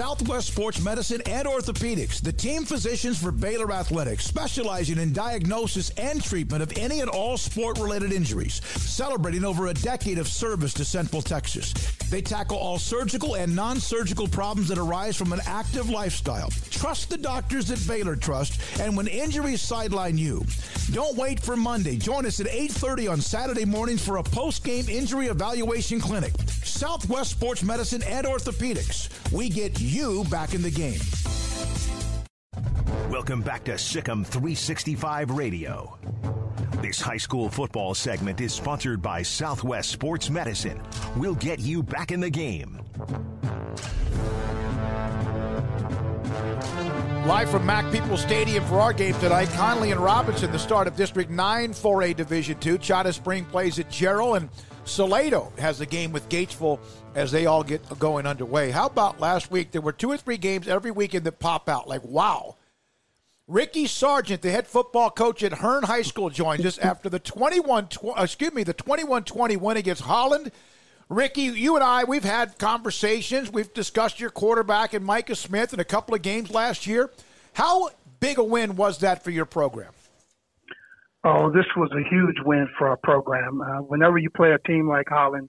Southwest Sports Medicine and Orthopedics, the team physicians for Baylor Athletics, specializing in diagnosis and treatment of any and all sport-related injuries, celebrating over a decade of service to Central Texas. They tackle all surgical and non-surgical problems that arise from an active lifestyle. Trust the doctors that Baylor trust, and when injuries sideline you, don't wait for Monday. Join us at 8:30 on Saturday mornings for a post-game injury evaluation clinic. Southwest Sports Medicine and Orthopedics. We get you back in the game. Welcome back to Sikkim 365 Radio. This high school football segment is sponsored by Southwest Sports Medicine. We'll get you back in the game. Live from Mac Peoples Stadium for our game tonight, Conley and Robinson, the start of District 9 4A Division II. China Spring plays at Gerald, and Salado has the game with Gatesville as they all get going underway. How about last week? There were 2 or 3 games every weekend that pop out. Like, wow. Ricky Sargent, the head football coach at Hearn High School, joins us after the 21-20 win against Holland. Ricky, you and I, we've had conversations. We've discussed your quarterback and Micah Smith in a couple of games last year. How big a win was that for your program? Oh, this was a huge win for our program. Whenever you play a team like Holland,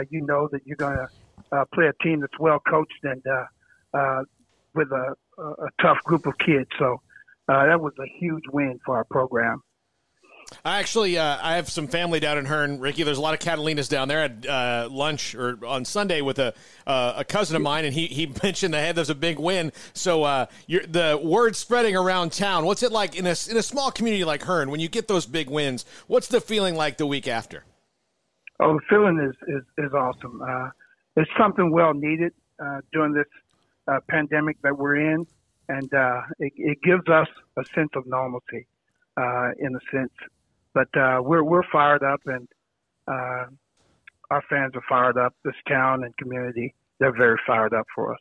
you know that you're going to play a team that's well coached and with a tough group of kids. So that was a huge win for our program. I have some family down in Hearn, Ricky. There's a lot of Catalinas down there. I had lunch or on Sunday with a cousin of mine, and he mentioned that there's a big win. So the word spreading around town. What's it like in a small community like Hearn when you get those big wins? What's the feeling like the week after? Oh, the feeling is awesome. It's something well needed during this pandemic that we're in, and it gives us a sense of normalcy in a sense. But we're fired up, and our fans are fired up. This town and community, they're very fired up for us.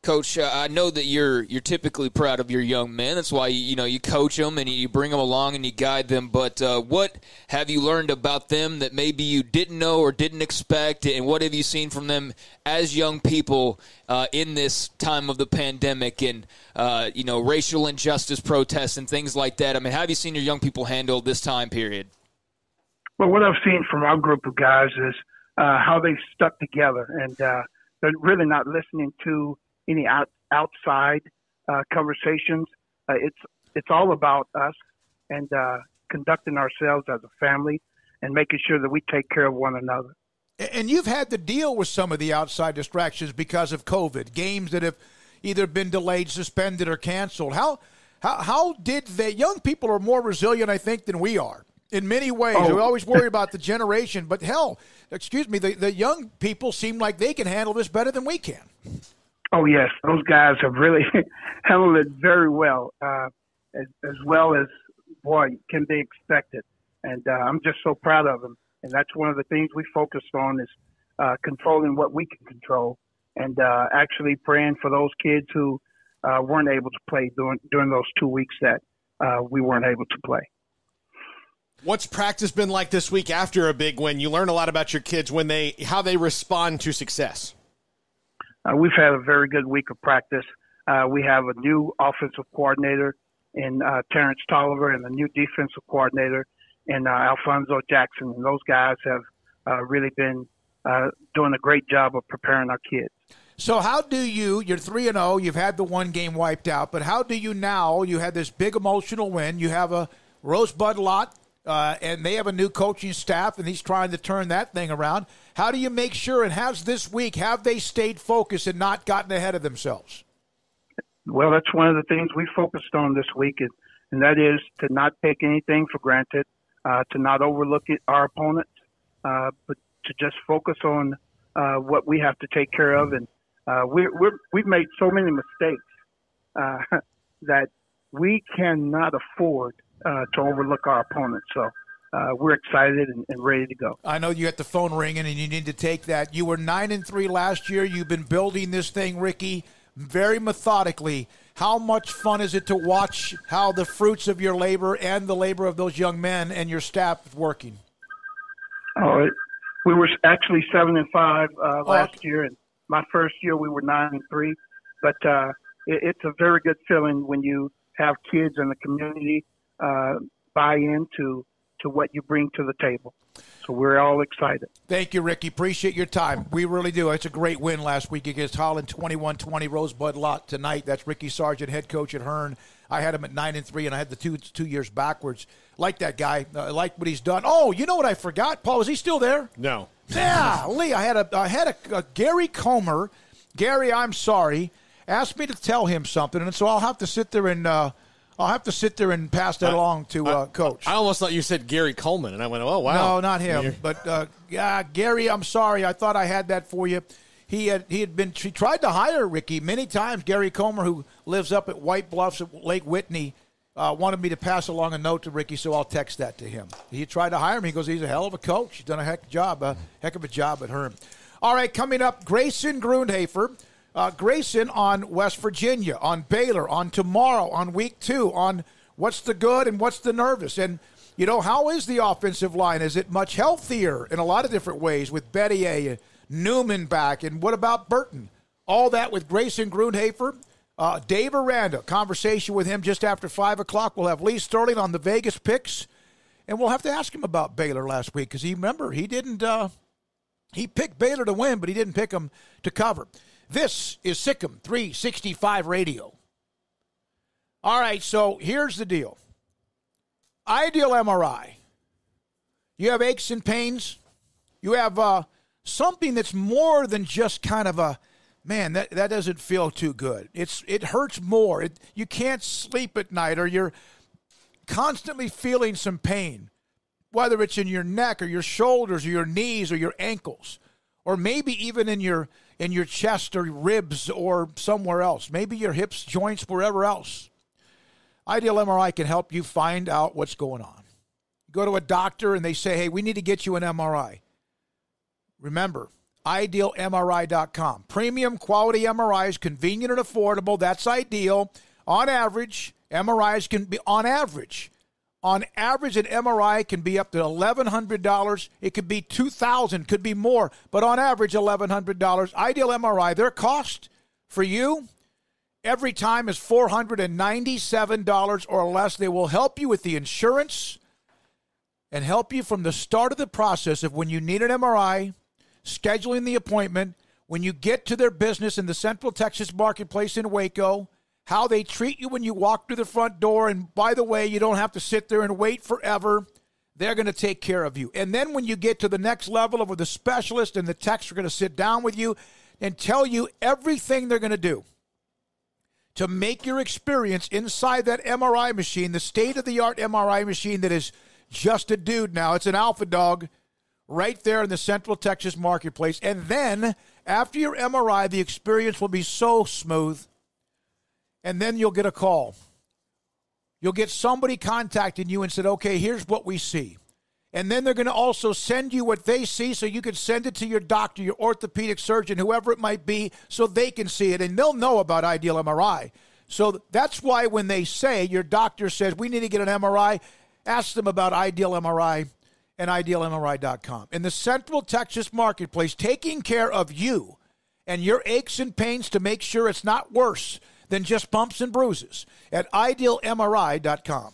Coach, I know that you're typically proud of your young men. That's why you coach them and you bring them along and you guide them. But what have you learned about them that maybe you didn't know or didn't expect, and what have you seen from them as young people in this time of the pandemic and racial injustice protests and things like that? I mean, how have you seen your young people handle this time period? Well, what I've seen from our group of guys is how they've stuck together, and they're really not listening to any outside conversations. It's all about us and conducting ourselves as a family and making sure that we take care of one another. And you've had to deal with some of the outside distractions because of COVID, games that have either been delayed, suspended, or canceled. How did young people are more resilient, I think, than we are. In many ways. We always worry about the generation, but hell, the young people seem like they can handle this better than we can. Oh, yes. Those guys have really handled it very well, as well as, boy, can be expected. And I'm just so proud of them. And that's one of the things we focused on is controlling what we can control and actually praying for those kids who weren't able to play during those 2 weeks that we weren't able to play. What's practice been like this week after a big win? You learn a lot about your kids how they respond to success. We've had a very good week of practice. We have a new offensive coordinator in Terrence Tolliver and a new defensive coordinator in Alfonso Jackson. And those guys have really been doing a great job of preparing our kids. So how do you're 3-0, you've had the one game wiped out, but how do you now, you had this big emotional win, you have a Rosebud lot, and they have a new coaching staff, and he's trying to turn that thing around. How do you make sure, and have they stayed focused and not gotten ahead of themselves? Well, that's one of the things we focused on this week, and that is to not take anything for granted, to not overlook our opponents, but to just focus on what we have to take care of. And we've made so many mistakes that we cannot afford to overlook our opponents. So we're excited and ready to go. I know you got the phone ringing and you need to take that. You were 9-3 last year. You've been building this thing, Ricky, very methodically. How much fun is it to watch how the fruits of your labor and the labor of those young men and your staff is working? We were actually 7-5 last year, and my first year we were 9-3. But it's a very good feeling when you have kids in the community buy into what you bring to the table. So we're all excited. Thank you, Ricky. Appreciate your time. We really do. It's a great win last week against Holland, 21-20 Rosebud lot tonight. That's Ricky Sargent, head coach at Hearn. I had him at 9-3, and I had the two years backwards. Like that guy. I like what he's done. Oh, you know what I forgot? Paul, is he still there? No. Yeah, Lee, I had a Gary Comer. Gary, I'm sorry, asked me to tell him something, and so I'll have to sit there and pass that along to Coach. I almost thought you said Gary Coleman, and I went, oh, wow. No, not him. But, Gary, I'm sorry. I thought I had that for you. He tried to hire Ricky many times. Gary Comer, who lives up at White Bluffs at Lake Whitney, wanted me to pass along a note to Ricky, so I'll text that to him. He tried to hire me. He goes, he's a hell of a coach. He's done a heck of a job at Hearn. All right, coming up, Grayson Grundhafer. Grayson on West Virginia, on Baylor, on tomorrow, on week 2, on what's the good and what's the nervous. And, how is the offensive line? Is it much healthier in a lot of different ways with Bettier and Newman back? And what about Burton? All that with Grayson Grundhafer. Dave Aranda, conversation with him just after 5 o'clock. We'll have Lee Sterling on the Vegas picks. And we'll have to ask him about Baylor last week because he didn't he picked Baylor to win, but he didn't pick them to cover. This is Sikkim 365 Radio. All right, so here's the deal. Ideal MRI. You have aches and pains. You have something that's more than just kind of a, man, that doesn't feel too good. It hurts more. You can't sleep at night, or you're constantly feeling some pain, whether it's in your neck or your shoulders or your knees or your ankles, or maybe even in your chest or ribs or somewhere else, maybe your hips, joints, wherever else. Ideal MRI can help you find out what's going on. You go to a doctor and they say, hey, we need to get you an MRI. Remember, idealmri.com. Premium quality MRIs, convenient and affordable. That's ideal. On average, MRIs can be, on average, an MRI can be up to $1,100. It could be $2,000, could be more, but on average, $1,100. Ideal MRI, their cost for you every time is $497 or less. They will help you with the insurance and help you from the start of the process of when you need an MRI, scheduling the appointment, when you get to their business in the Central Texas Marketplace in Waco, how they treat you when you walk through the front door. And by the way, you don't have to sit there and wait forever. They're going to take care of you. And then when you get to the next level of where the specialist and the techs are going to sit down with you and tell you everything they're going to do to make your experience inside that MRI machine, the state-of-the-art MRI machine that is just a dude now. It's an alpha dog right there in the Central Texas marketplace. And then after your MRI, the experience will be so smooth. And then you'll get a call. You'll get somebody contacting you and said, okay, here's what we see. And then they're going to also send you what they see so you can send it to your doctor, your orthopedic surgeon, whoever it might be, so they can see it. And they'll know about Ideal MRI. So that's why when they say, your doctor says, we need to get an MRI, ask them about Ideal MRI and IdealMRI.com. In the Central Texas marketplace, taking care of you and your aches and pains to make sure it's not worse than just bumps and bruises at IdealMRI.com.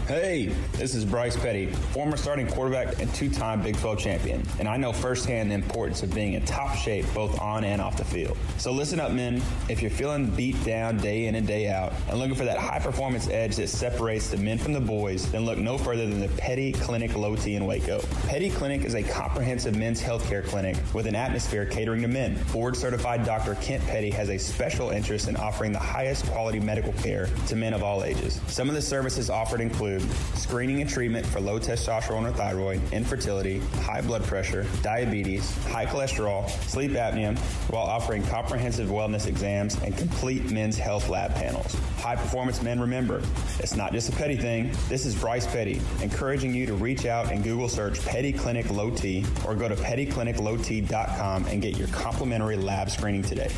Hey, this is Bryce Petty, former starting quarterback and two-time Big 12 champion, and I know firsthand the importance of being in top shape both on and off the field. So listen up, men. If you're feeling beat down day in and day out and looking for that high-performance edge that separates the men from the boys, then look no further than the Petty Clinic Low T in Waco. Petty Clinic is a comprehensive men's healthcare clinic with an atmosphere catering to men. Board-certified Dr. Kent Petty has a special interest in offering the highest quality medical care to men of all ages. Some of the services offered include screening and treatment for low testosterone or thyroid, infertility, high blood pressure, diabetes, high cholesterol, sleep apnea, while offering comprehensive wellness exams and complete men's health lab panels. High performance men, remember, it's not just a Petty thing. This is Bryce Petty, encouraging you to reach out and Google search Petty Clinic Low T or go to pettycliniclowt.com and get your complimentary lab screening today.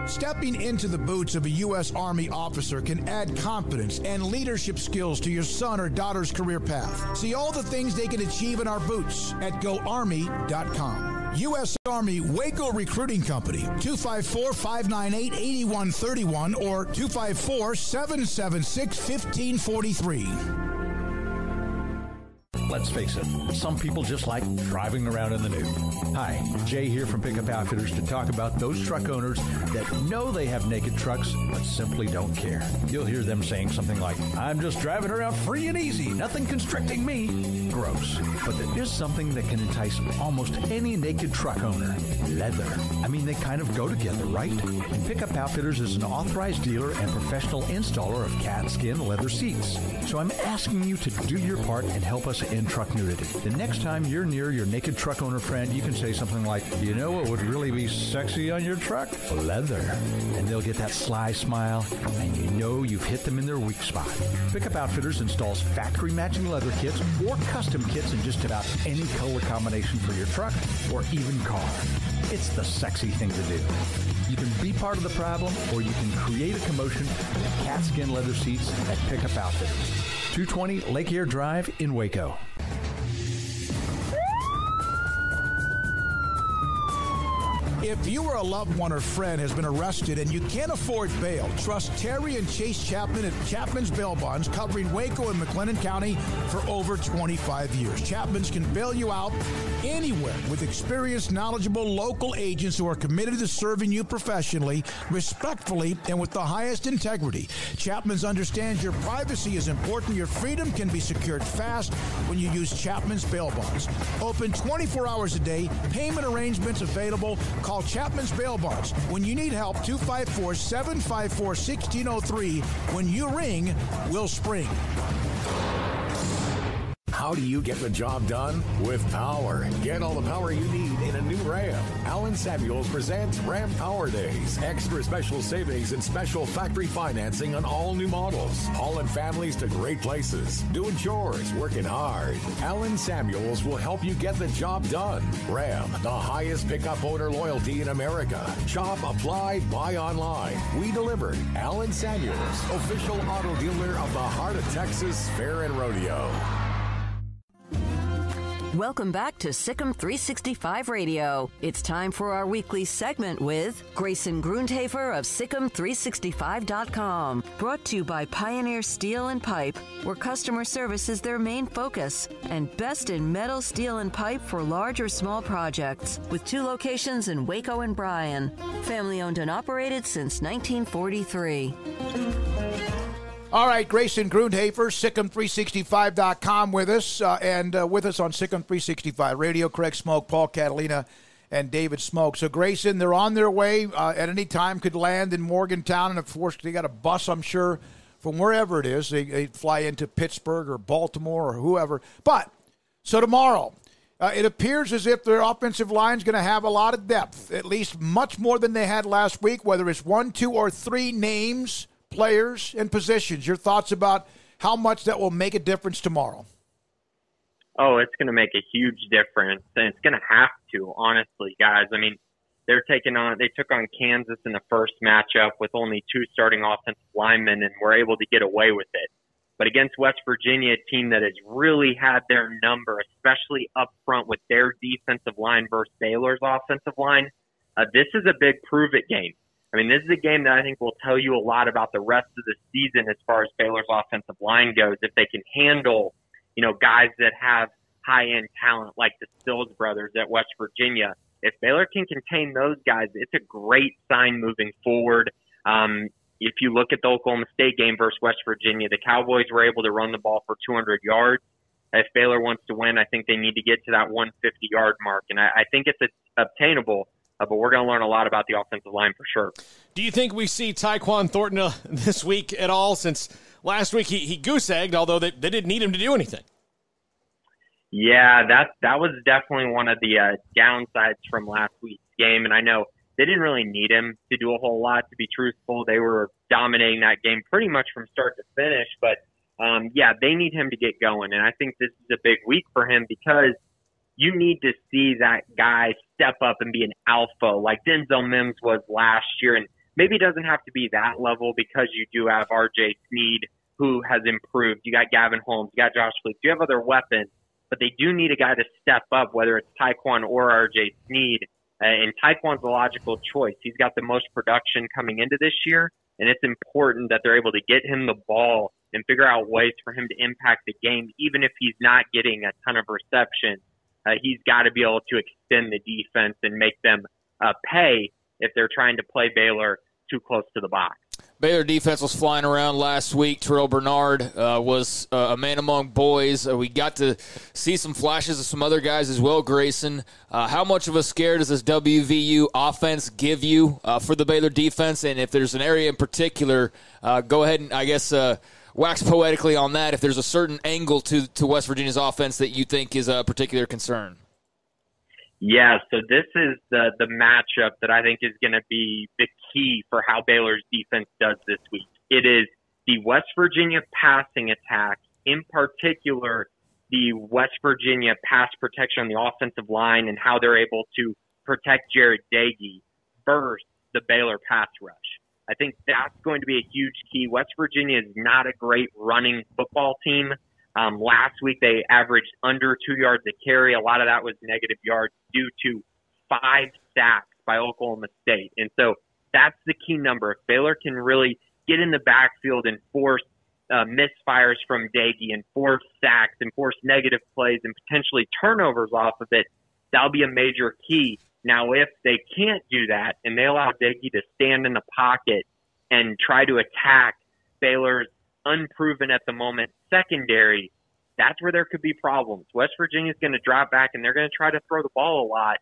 Stepping into the boots of a U.S. Army officer can add confidence and leadership skills to your son or daughter's career path. See all the things they can achieve in our boots at GoArmy.com. U.S. Army Waco Recruiting Company, 254-598-8131 or 254-776-1543. Let's face it, some people just like driving around in the nude. Hi, Jay here from Pickup Outfitters to talk about those truck owners that know they have naked trucks but simply don't care. You'll hear them saying something like, I'm just driving around free and easy, nothing constricting me. Gross. But there is something that can entice almost any naked truck owner. Leather. I mean, they kind of go together, right? And Pickup Outfitters is an authorized dealer and professional installer of cat skin leather seats. So I'm asking you to do your part and help us end truck nudity. The next time you're near your naked truck owner friend, you can say something like, you know what would really be sexy on your truck? Leather. And they'll get that sly smile, and you know you've hit them in their weak spot. Pickup Outfitters installs factory matching leather kits or custom kits in just about any color combination for your truck or even car. It's the sexy thing to do. You can be part of the problem, or you can create a commotion with cat skin leather seats at Pickup Outfitters. 220 Lake Air Drive in Waco. If you or a loved one or friend has been arrested and you can't afford bail, trust Terry and Chase Chapman at Chapman's Bail Bonds, covering Waco and McLennan County for over 25 years. Chapman's can bail you out anywhere with experienced, knowledgeable local agents who are committed to serving you professionally, respectfully, and with the highest integrity. Chapman's understands your privacy is important. Your freedom can be secured fast when you use Chapman's Bail Bonds. Open 24 hours a day. Payment arrangements available. Call Chapman's Bail Bonds. When you need help, 254-754-1603. When you ring, we'll spring. How do you get the job done? With power. Get all the power you need in a new Ram. Alan Samuels presents Ram Power Days. Extra special savings and special factory financing on all new models. Hauling families to great places. Doing chores, working hard. Alan Samuels will help you get the job done. Ram, the highest pickup owner loyalty in America. Shop, apply, buy online. We deliver. Alan Samuels, official auto dealer of the Heart of Texas Fair and Rodeo. Welcome back to Sikkim 365 Radio. It's time for our weekly segment with Grayson Grundhafer of Sikkim365.com. Brought to you by Pioneer Steel and Pipe, where customer service is their main focus, and best in metal, steel, and pipe for large or small projects, with 2 locations in Waco and Bryan. Family owned and operated since 1943. All right, Grayson Grundhafer, Sikkim365.com with us, and with us on Sikkim 365 Radio, Craig Smoke, Paul Catalina, and David Smoke. So, Grayson, they're on their way at any time, could land in Morgantown, and, of course, they got a bus, I'm sure, from wherever it is. They fly into Pittsburgh or Baltimore or whoever. But, so tomorrow, it appears as if their offensive line is going to have a lot of depth, at least much more than they had last week, whether it's 1, 2, or 3 names, players, and positions. Your thoughts about how much that will make a difference tomorrow? Oh, it's going to make a huge difference, and it's going to have to, honestly, guys. I mean, they took on Kansas in the first matchup with only 2 starting offensive linemen and were able to get away with it. But against West Virginia, a team that has really had their number, especially up front with their defensive line versus Baylor's offensive line, this is a big prove-it game. I mean, this is a game that I think will tell you a lot about the rest of the season as far as Baylor's offensive line goes. If they can handle, guys that have high-end talent like the Stills brothers at West Virginia, if Baylor can contain those guys, it's a great sign moving forward. If you look at the Oklahoma State game versus West Virginia, the Cowboys were able to run the ball for 200 yards. If Baylor wants to win, I think they need to get to that 150-yard mark, and I think it's obtainable. But we're going to learn a lot about the offensive line for sure. Do you think we see Tyquan Thornton this week at all? Since last week he goose-egged, although they didn't need him to do anything. Yeah, that was definitely one of the downsides from last week's game. And I know they didn't really need him to do a whole lot, to be truthful. They were dominating that game pretty much from start to finish. But, they need him to get going. And I think this is a big week for him because you need to see that guy step up and be an alpha like Denzel Mims was last year. And maybe it doesn't have to be that level because you do have R.J. Sneed, who has improved. You got Gavin Holmes. You got Josh Fleet. You have other weapons. But they do need a guy to step up, whether it's Tyquan or R.J. Sneed. And Tyquan's a logical choice. He's got the most production coming into this year, and it's important that they're able to get him the ball and figure out ways for him to impact the game, even if he's not getting a ton of reception. He's got to be able to extend the defense and make them pay if they're trying to play Baylor too close to the box. Baylor defense was flying around last week. Terrell Bernard was a man among boys. We got to see some flashes of some other guys as well, Grayson. How much of a scare does this WVU offense give you for the Baylor defense? And if there's an area in particular, go ahead and, I guess, wax poetically on that. If there's a certain angle to West Virginia's offense that you think is a particular concern. Yeah, so this is the matchup that I think is going to be the key for how Baylor's defense does this week. It is the West Virginia passing attack, in particular the West Virginia pass protection on the offensive line and how they're able to protect Jared Dagey versus the Baylor pass rush. I think that's going to be a huge key. West Virginia is not a great running football team. Last week they averaged under 2 yards a carry. A lot of that was negative yards due to 5 sacks by Oklahoma State. And so that's the key number. If Baylor can really get in the backfield and force misfires from Dagey and force sacks and force negative plays and potentially turnovers off of it, that'll be a major key. Now, if they can't do that and they allow Dagey to stand in the pocket and try to attack Baylor's unproven at the moment secondary, that's where there could be problems. West Virginia's going to drop back and they're going to try to throw the ball a lot,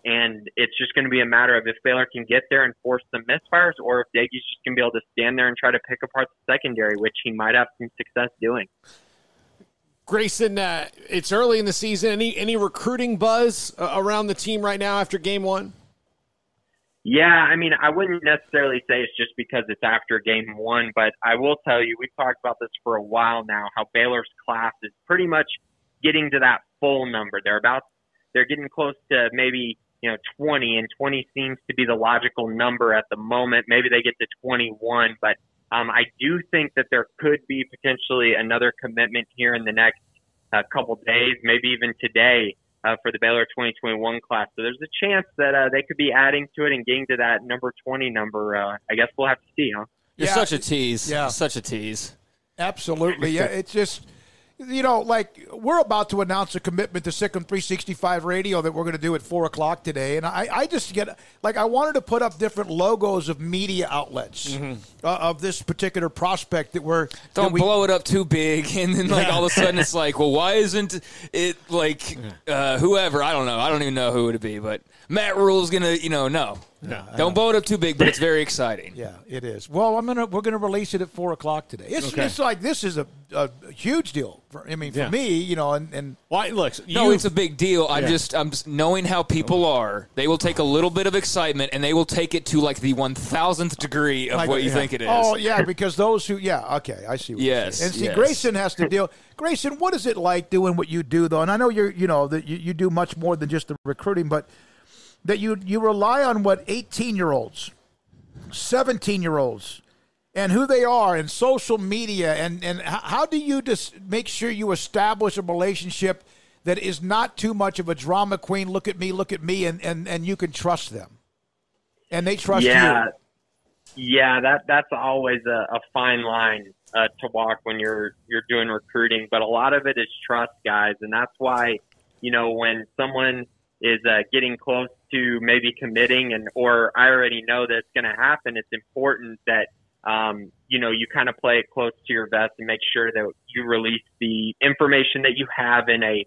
and it's just going to be a matter of if Baylor can get there and force some misfires, or if Dagey's just going to be able to stand there and try to pick apart the secondary, which he might have some success doing. Grayson, it's early in the season. Any recruiting buzz around the team right now after game one? Yeah, I mean, I wouldn't necessarily say it's just because it's after game one, but I will tell you, we've talked about this for a while now, how Baylor's class is pretty much getting to that full number. They're getting close to maybe, 20, and 20 seems to be the logical number at the moment. Maybe they get to 21, but I do think that there could be potentially another commitment here in the next couple days, maybe even today, for the Baylor 2021 class. So there's a chance that they could be adding to it and getting to that number 20 number. I guess we'll have to see, huh? You're such a tease. Yeah. Such a tease. Absolutely. Yeah, it's just, we're about to announce a commitment to Sikkim 365 Radio that we're going to do at 4 o'clock today. And I just I wanted to put up different logos of media outlets of this particular prospect that we're. Don't blow it up too big. And then all of a sudden it's like, well, why isn't it whoever? I don't know. I don't even know who it would be. But Matt Rhule is going to, no. Yeah, Don't blow it up too big, but it's very exciting. Yeah, it is. Well, we're gonna release it at 4:00 today. It's like this is a huge deal. For me, and why? Look, it's a big deal. I'm just knowing how people are. They will take a little bit of excitement and they will take it to like the 1,000th degree of what you think it is. Oh yeah, because those who okay, I see. What you're saying. And see, Grayson has to deal. Grayson, what is it like doing what you do though? And I know that you do much more than just the recruiting, but that you rely on 18-year-olds, 17-year-olds, and who they are, and social media, and how do you just make sure you establish a relationship that is not too much of a drama queen, look at me, and you can trust them, and they trust you. Yeah, that's always a fine line to walk when you're doing recruiting, but a lot of it is trust, guys, and that's why when someone is getting close to maybe committing or I already know that it's going to happen, it's important that, you kind of play it close to your vest and make sure that you release the information that you have in a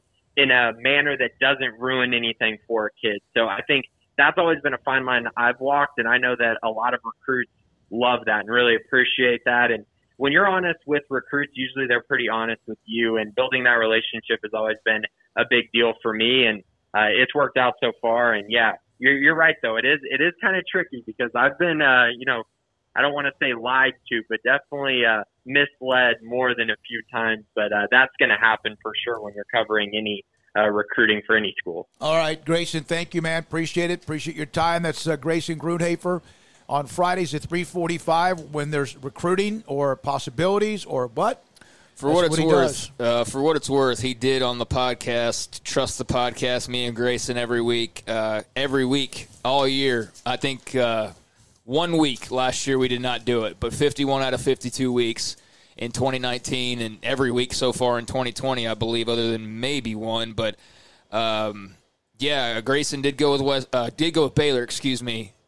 manner that doesn't ruin anything for a kid. So I think that's always been a fine line I've walked, and I know that a lot of recruits love that and really appreciate that. And when you're honest with recruits, usually they're pretty honest with you, and building that relationship has always been a big deal for me. And it's worked out so far, and you're right though. It is kind of tricky because I've been, I don't want to say lied to, but definitely misled more than a few times. But that's going to happen for sure when you're covering any recruiting for any school. All right, Grayson, thank you, man. Appreciate it. Appreciate your time. That's Grayson Grunhafer on Fridays at 3:45 when there's recruiting or possibilities or what. For what it's worth, he did on the podcast, Trust the Podcast, me and Grayson every week, all year. I think 1 week last year we did not do it, but 51 out of 52 weeks in 2019 and every week so far in 2020, I believe, other than maybe one. But, Grayson did go with Baylor,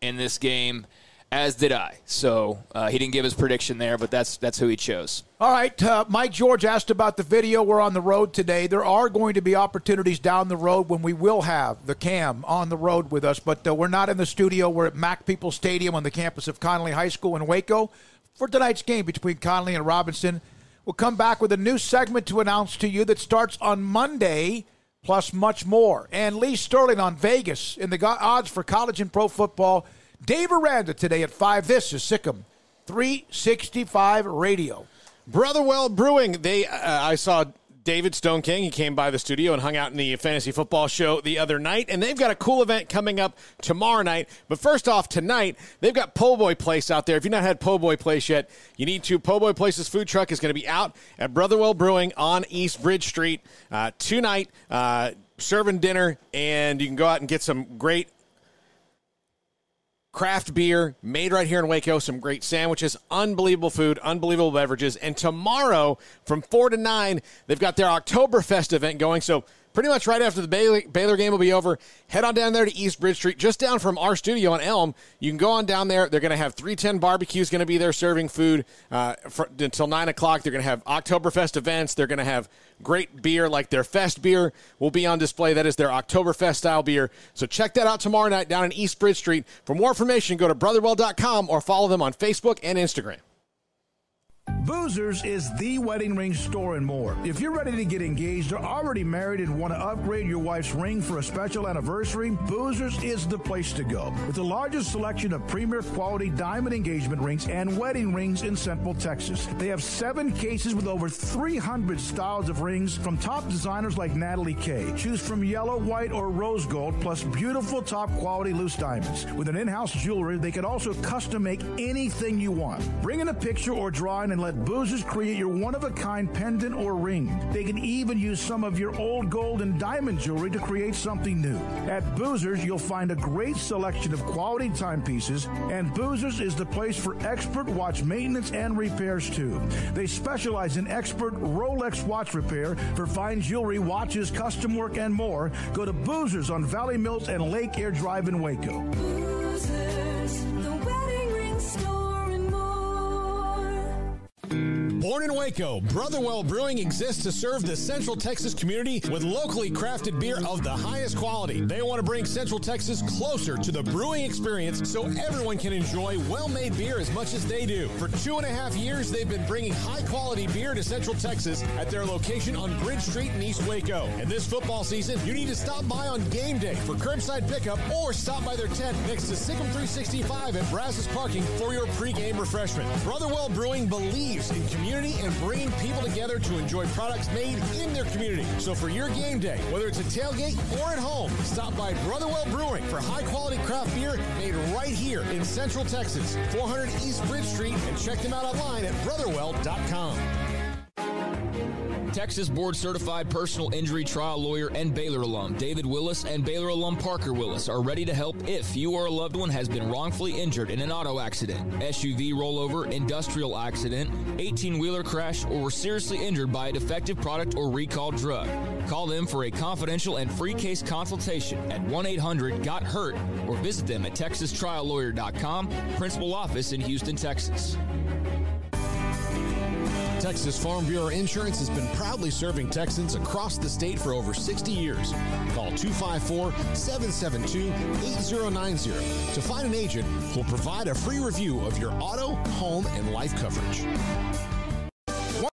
in this game, as did I. So he didn't give his prediction there, but that's who he chose. All right, Mike George asked about the video. We're on the road today. There are going to be opportunities down the road when we will have the Cam on the road with us, but we're not in the studio. We're at Mac People Stadium on the campus of Connolly High School in Waco for tonight's game between Connolly and Robinson. We'll come back with a new segment to announce to you that starts on Monday, plus much more. And Lee Sterling on Vegas in the odds for college and pro football. Dave Aranda today at 5. This is Sikkim 365 Radio. Brotherwell Brewing. I saw David Stone King. He came by the studio and hung out in the fantasy football show the other night, and they've got a cool event coming up tomorrow night. But first off, tonight, they've got Po' Boy Place out there. If you've not had Po' Boy Place yet, you need to. Po' Boy Place's food truck is going to be out at Brotherwell Brewing on East Bridge Street tonight, serving dinner, and you can go out and get some great craft beer made right here in Waco, some great sandwiches, unbelievable food, unbelievable beverages. And tomorrow from 4 to 9, they've got their Oktoberfest event going. So pretty much right after the Baylor game will be over, head on down there to East Bridge Street, just down from our studio on Elm. You can go on down there. They're going to have 310 Barbecue's going to be there serving food until 9 o'clock. They're going to have Oktoberfest events. They're going to have great beer, like their Fest beer will be on display. That is their Oktoberfest-style beer. So check that out tomorrow night down in East Bridge Street. For more information, go to brotherwell.com or follow them on Facebook and Instagram. Boozers is the wedding ring store and more. If you're ready to get engaged or already married and want to upgrade your wife's ring for a special anniversary, Boozers is the place to go. With the largest selection of premier quality diamond engagement rings and wedding rings in Central Texas. They have 7 cases with over 300 styles of rings from top designers like Natalie Kay. Choose from yellow, white, or rose gold, plus beautiful top quality loose diamonds. With an in-house jewelry, they can also custom make anything you want. Bring in a picture or drawing and let Boozers create your one-of-a-kind pendant or ring. They can even use some of your old gold and diamond jewelry to create something new. At Boozers, you'll find a great selection of quality timepieces, and Boozers is the place for expert watch maintenance and repairs, too. They specialize in expert Rolex watch repair for fine jewelry, watches, custom work, and more. Go to Boozers on Valley Mills and Lake Air Drive in Waco. Boozers, the wedding ring store and more. Born in Waco, Brotherwell Brewing exists to serve the Central Texas community with locally crafted beer of the highest quality. They want to bring Central Texas closer to the brewing experience so everyone can enjoy well-made beer as much as they do. For 2.5 years, they've been bringing high-quality beer to Central Texas at their location on Bridge Street in East Waco. And this football season, you need to stop by on game day for curbside pickup or stop by their tent next to Sikkim 365 at Brazos Parking for your pregame refreshment. Brotherwell Brewing believes in community and bringing people together to enjoy products made in their community. So for your game day, whether it's a tailgate or at home, stop by Brotherwell Brewing for high-quality craft beer made right here in Central Texas, 400 East Bridge Street, and check them out online at brotherwell.com. Texas Board Certified Personal Injury Trial Lawyer and Baylor alum David Willis and Baylor alum Parker Willis are ready to help if you or a loved one has been wrongfully injured in an auto accident, SUV rollover, industrial accident, 18-wheeler crash, or were seriously injured by a defective product or recalled drug. Call them for a confidential and free case consultation at 1-800-GOT-HURT or visit them at texastriallawyer.com, principal office in Houston, Texas. Texas Farm Bureau Insurance has been proudly serving Texans across the state for over 60 years. Call 254-772-8090 to find an agent who will provide a free review of your auto, home, and life coverage.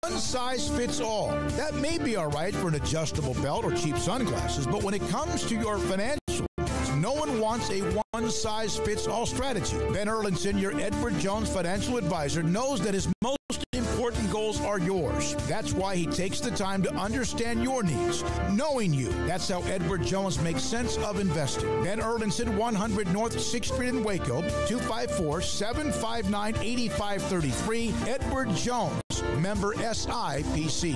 One size fits all. That may be all right for an adjustable belt or cheap sunglasses, but when it comes to your financial, no one wants a one-size-fits-all strategy. Ben Erlinson, your Edward Jones financial advisor, knows that his most important goals are yours. That's why he takes the time to understand your needs, knowing you. That's how Edward Jones makes sense of investing. Ben Erlinson, 100 North 6th Street in Waco, 254-759-8533. Edward Jones, member SIPC.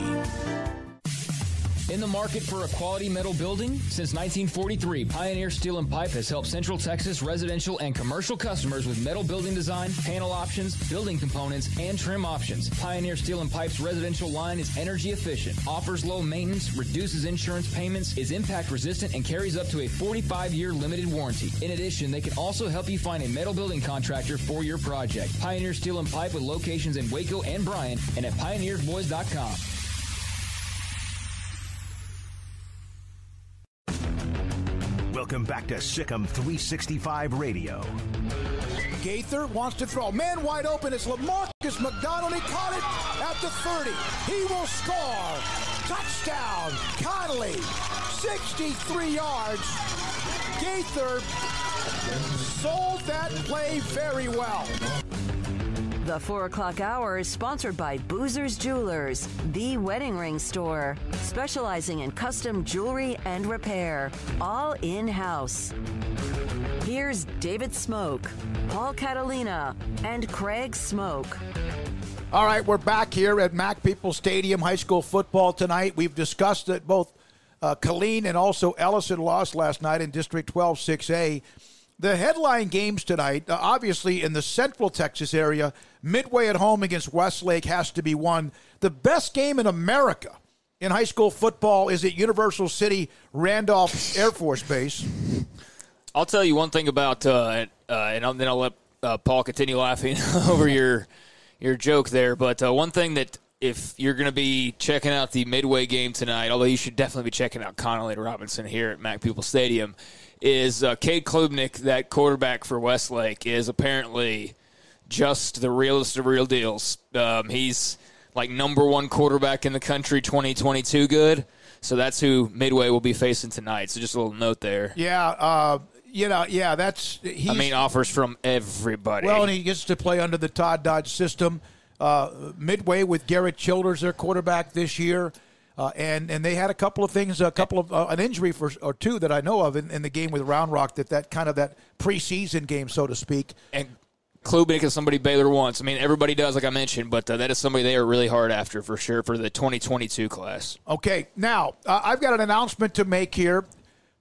In the market for a quality metal building? Since 1943, Pioneer Steel and Pipe has helped Central Texas residential and commercial customers with metal building design, panel options, building components, and trim options. Pioneer Steel and Pipe's residential line is energy efficient, offers low maintenance, reduces insurance payments, is impact resistant, and carries up to a 45-year limited warranty. In addition, they can also help you find a metal building contractor for your project. Pioneer Steel and Pipe with locations in Waco and Bryan and at pioneersboys.com. Welcome back to Sikkim 365 Radio. Gaither wants to throw. Man wide open. It's LaMarcus McDonald. He caught it at the 30. He will score. Touchdown. Connolly. 63 yards. Gaither sold that play very well. The 4 o'clock hour is sponsored by Boozer's Jewelers, the wedding ring store, specializing in custom jewelry and repair, all in-house. Here's David Smoke, Paul Catalina, and Craig Smoke. All right, we're back here at Mac Peoples Stadium, high school football tonight. We've discussed that both Killeen and also Ellison lost last night in District 12 6A. The headline games tonight, obviously in the Central Texas area, Midway at home against Westlake has to be won. The best game in America in high school football is at Universal City Randolph Air Force Base. I'll tell you one thing about, and then I'll let Paul continue laughing over your joke there. But one thing that if you're going to be checking out the Midway game tonight, although you should definitely be checking out Connolly and Robinson here at Mac Peoples Stadium, is Cade Klubnik, that quarterback for Westlake, is apparently just the realest of real deals. He's like number one quarterback in the country, 2022 good. So that's who Midway will be facing tonight. So just a little note there. Yeah, offers from everybody. Well, and he gets to play under the Todd Dodge system. Midway with Garrett Childers, their quarterback this year. And they had a couple of things, an injury or two that I know of in the game with Round Rock, that kind of that preseason game, so to speak. And Klubnik is somebody Baylor wants. I mean, everybody does, like I mentioned, but that is somebody they are really hard after for sure for the 2022 class. Okay, now I've got an announcement to make here.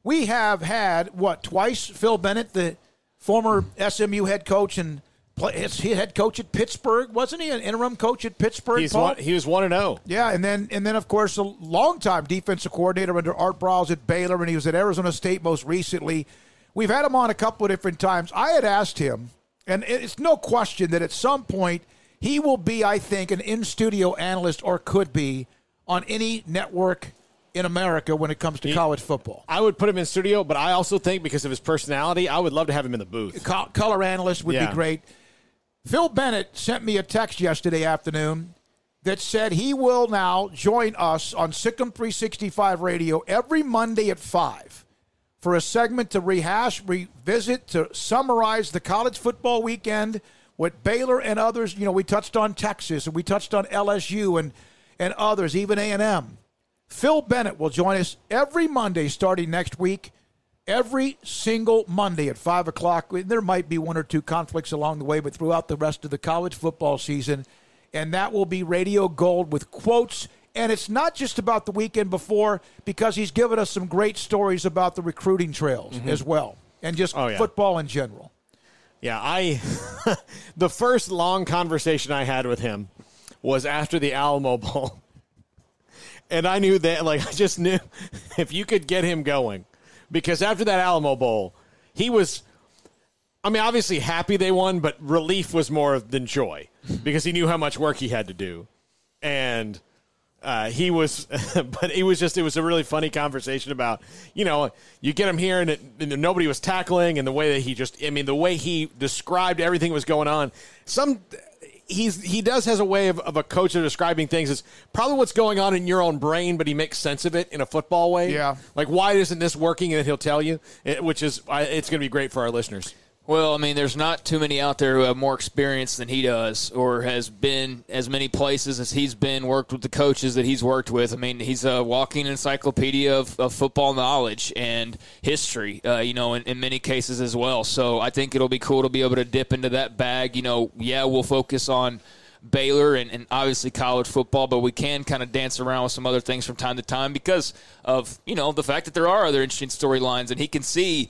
We have had, twice Phil Bennett, the former SMU head coach and head coach at Pittsburgh, wasn't he? An interim coach at Pittsburgh. He was 1-0. Yeah, and then of course a longtime defensive coordinator under Art Browse at Baylor, and he was at Arizona State most recently. We've had him on a couple of different times. I had asked him, and it's no question that at some point he will be, I think, an in-studio analyst, or could be, on any network in America when it comes to college football. I would put him in studio, but I also think because of his personality, I would love to have him in the booth. Color analyst would be great. Phil Bennett sent me a text yesterday afternoon that said he will now join us on Sikkim 365 Radio every Monday at 5 for a segment to revisit, to summarize the college football weekend with Baylor and others. You know, we touched on Texas, and we touched on LSU and others, even A&M. Phil Bennett will join us every Monday starting next week, every single Monday at 5 o'clock. There might be one or two conflicts along the way, but throughout the rest of the college football season, and that will be Radio Gold with quotes. And it's not just about the weekend before, because he's given us some great stories about the recruiting trails as well, and just football in general. Yeah, the first long conversation I had with him was after the Alamo Bowl. And I knew that, I just knew if you could get him going. Because after that Alamo Bowl, he was, obviously happy they won, but relief was more than joy. Because he knew how much work he had to do. And he was, but it was a really funny conversation about, you get him here and nobody was tackling, and the way that he the way he described everything that was going on. He has a way of a coach of describing things. It's probably what's going on in your own brain, but he makes sense of it in a football way. Yeah. Like, why isn't this working? And he'll tell you, which is, it's going to be great for our listeners. Well, there's not too many out there who have more experience than he does, or has been as many places as he's been, worked with the coaches that he's worked with. He's a walking encyclopedia of football knowledge and history, in many cases as well. So I think it'll be cool to be able to dip into that bag. We'll focus on Baylor and obviously college football, but we can kind of dance around with some other things from time to time because of, the fact that there are other interesting storylines, and he can see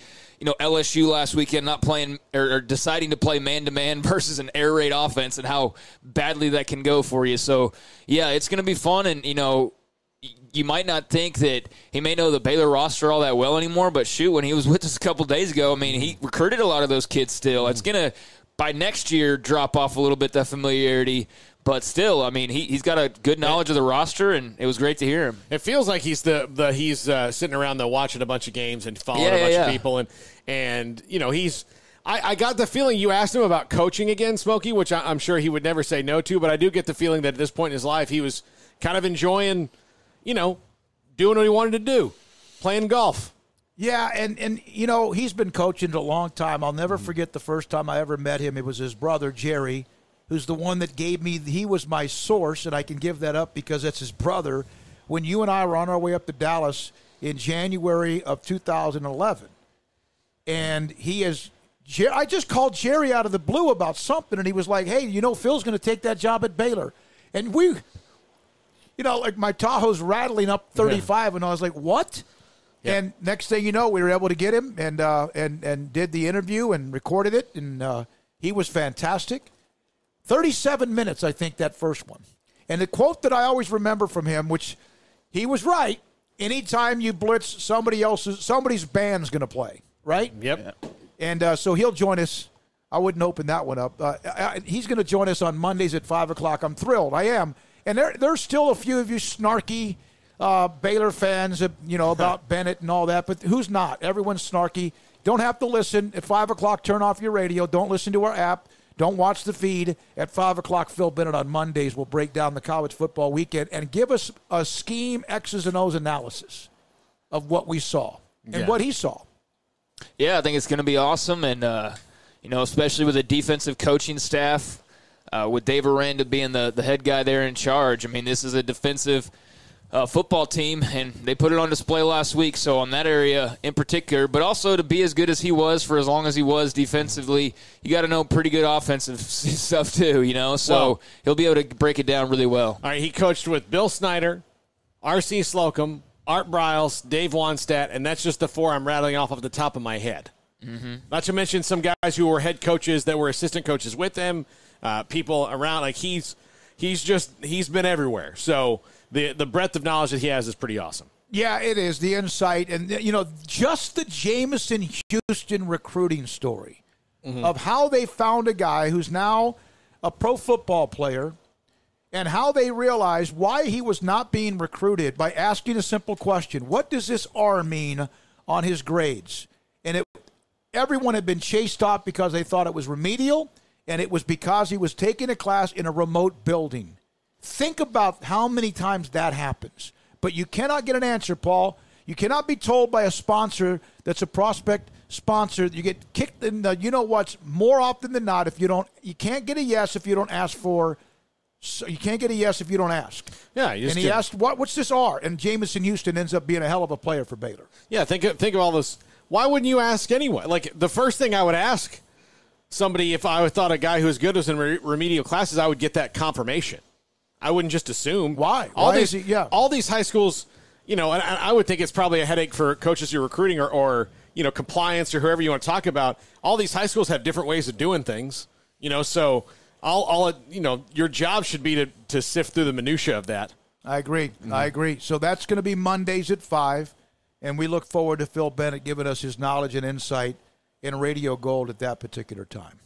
LSU last weekend not playing or deciding to play man-to-man versus an air raid offense, and how badly that can go for you. So, yeah, it's going to be fun. And, you might not think that he may know the Baylor roster all that well anymore, but shoot, when he was with us a couple days ago, he recruited a lot of those kids still. It's going to, by next year, drop off a little bit, that familiarity. But still, he's got a good knowledge of the roster, and it was great to hear him. It feels like he's he's sitting around there watching a bunch of games and following a bunch of people, and he's. I got the feeling you asked him about coaching again, Smokey, which I'm sure he would never say no to, but I do get the feeling that at this point in his life he was kind of enjoying, doing what he wanted to do, playing golf. Yeah, and he's been coaching a long time. I'll never forget the first time I ever met him. It was his brother, Jerry, who's the one that he was my source, and I can give that up because that's his brother, when you and I were on our way up to Dallas in January of 2011. And I just called Jerry out of the blue about something, and he was like, hey, Phil's going to take that job at Baylor. And we, my Tahoe's rattling up 35, and I was like, what? Yeah. And next thing you know, we were able to get him and did the interview and recorded it, and he was fantastic. 37 minutes, I think, that first one. And the quote that I always remember from him, which he was right, anytime you blitz, somebody's band's going to play, right? Yep. And so he'll join us. I wouldn't open that one up. He's going to join us on Mondays at 5 o'clock. I'm thrilled. I am. And there's still a few of you snarky Baylor fans, about Bennett and all that, but who's not? Everyone's snarky. Don't have to listen. At 5 o'clock, turn off your radio. Don't listen to our app. Don't watch the feed. At 5 o'clock, Phil Bennett on Mondays will break down the college football weekend and give us a scheme, X's and O's analysis of what we saw and what he saw. Yeah, I think it's going to be awesome. And, especially with the defensive coaching staff, with Dave Aranda being the head guy there in charge. This is a defensive football team, and they put it on display last week. So on that area in particular, but also to be as good as he was for as long as he was defensively, you got to know pretty good offensive stuff too, So he'll be able to break it down really well. All right, he coached with Bill Snyder, R.C. Slocum, Art Briles, Dave Wannstedt, and that's just the four I'm rattling off the top of my head. Mm-hmm. Not to mention some guys who were head coaches that were assistant coaches with him, people around. Like he's been everywhere. So the breadth of knowledge that he has is pretty awesome. Yeah, it is, the insight. And, just the Jamison Houston recruiting story of how they found a guy who's now a pro football player and how they realized why he was not being recruited by asking a simple question. What does this R mean on his grades? And everyone had been chased off because they thought it was remedial, and it was because he was taking a class in a remote building. Think about how many times that happens. But you cannot get an answer, Paul. You cannot be told by a sponsor that's a prospect sponsor. You get kicked in the, you know what's, more often than not, you can't get a yes if you don't ask for. So you can't get a yes if you don't ask. Yeah, and he asked, what's this R? And Jamison Houston ends up being a hell of a player for Baylor. Yeah, think of all this. Why wouldn't you ask anyway? Like, the first thing I would ask somebody, if I thought a guy who was good was in remedial classes, I would get that confirmation. I wouldn't just assume. Why? All these high schools, and I would think it's probably a headache for coaches you're recruiting or compliance or whoever you want to talk about. All these high schools have different ways of doing things, so your job should be to sift through the minutia of that. I agree. I agree. So that's going to be Mondays at 5, and we look forward to Phil Bennett giving us his knowledge and insight in Radio Gold at that particular time.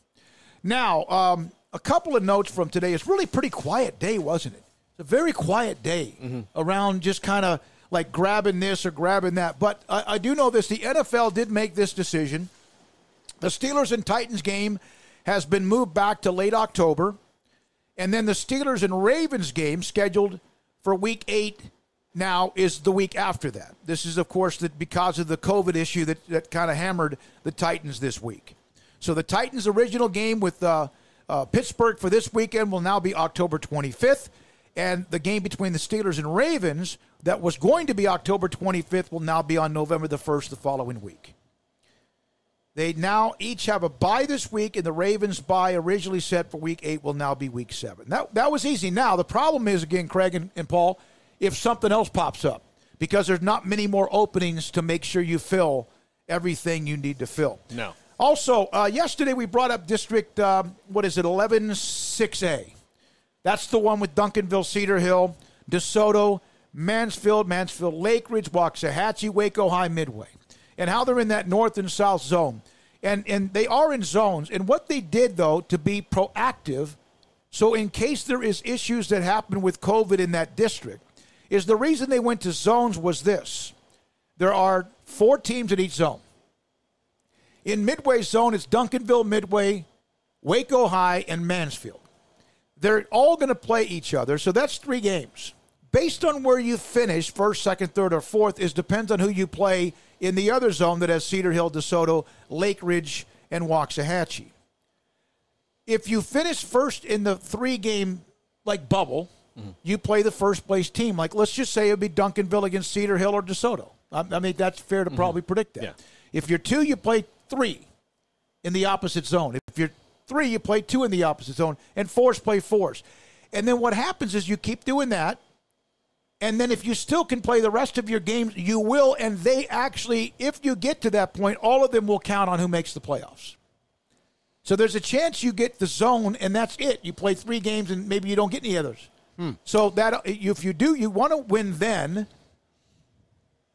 Now, a couple of notes from today. It's really a pretty quiet day, wasn't it? It's a very quiet day around just kind of like grabbing this or grabbing that. But I do know this. The NFL did make this decision. The Steelers and Titans game has been moved back to late October. And then the Steelers and Ravens game scheduled for Week 8 now is the week after that. This is, of course, because of the COVID issue that kind of hammered the Titans this week. So the Titans' original game with Pittsburgh for this weekend will now be October 25th. And the game between the Steelers and Ravens that was going to be October 25th will now be on November the 1st the following week. They now each have a bye this week, and the Ravens' bye originally set for Week 8 will now be Week 7. That was easy. Now, the problem is, again, Craig and Paul, if something else pops up, because there's not many more openings to make sure you fill everything you need to fill. No. Also, yesterday we brought up District, 11-6A. That's the one with Duncanville, Cedar Hill, DeSoto, Mansfield, Lake Ridge, Waxahachie, Waco High, Midway, and how they're in that north and south zone. And they are in zones. And what they did, though, to be proactive, so in case there is issues that happen with COVID in that district, is the reason they went to zones was this. There are 4 teams in each zone. In Midway's zone, it's Duncanville, Midway, Waco High, and Mansfield. They're all going to play each other, so that's 3 games. Based on where you finish, first, second, third, or fourth, depends on who you play in the other zone that has Cedar Hill, DeSoto, Lake Ridge, and Waxahachie. If you finish first in the 3-game bubble, you play the first-place team. Let's just say it would be Duncanville against Cedar Hill or DeSoto. I mean, that's fair to probably predict that. Yeah. If you're 2, you play 3 in the opposite zone. If you're 3, you play 2 in the opposite zone, and 4s play 4s. And then what happens is you keep doing that, and then if you still can play the rest of your games, you will, and they actually, if you get to that point, all of them will count on who makes the playoffs. So there's a chance you get the zone, and that's it. You play 3 games, and maybe you don't get any others. So that if you do, you want to win then.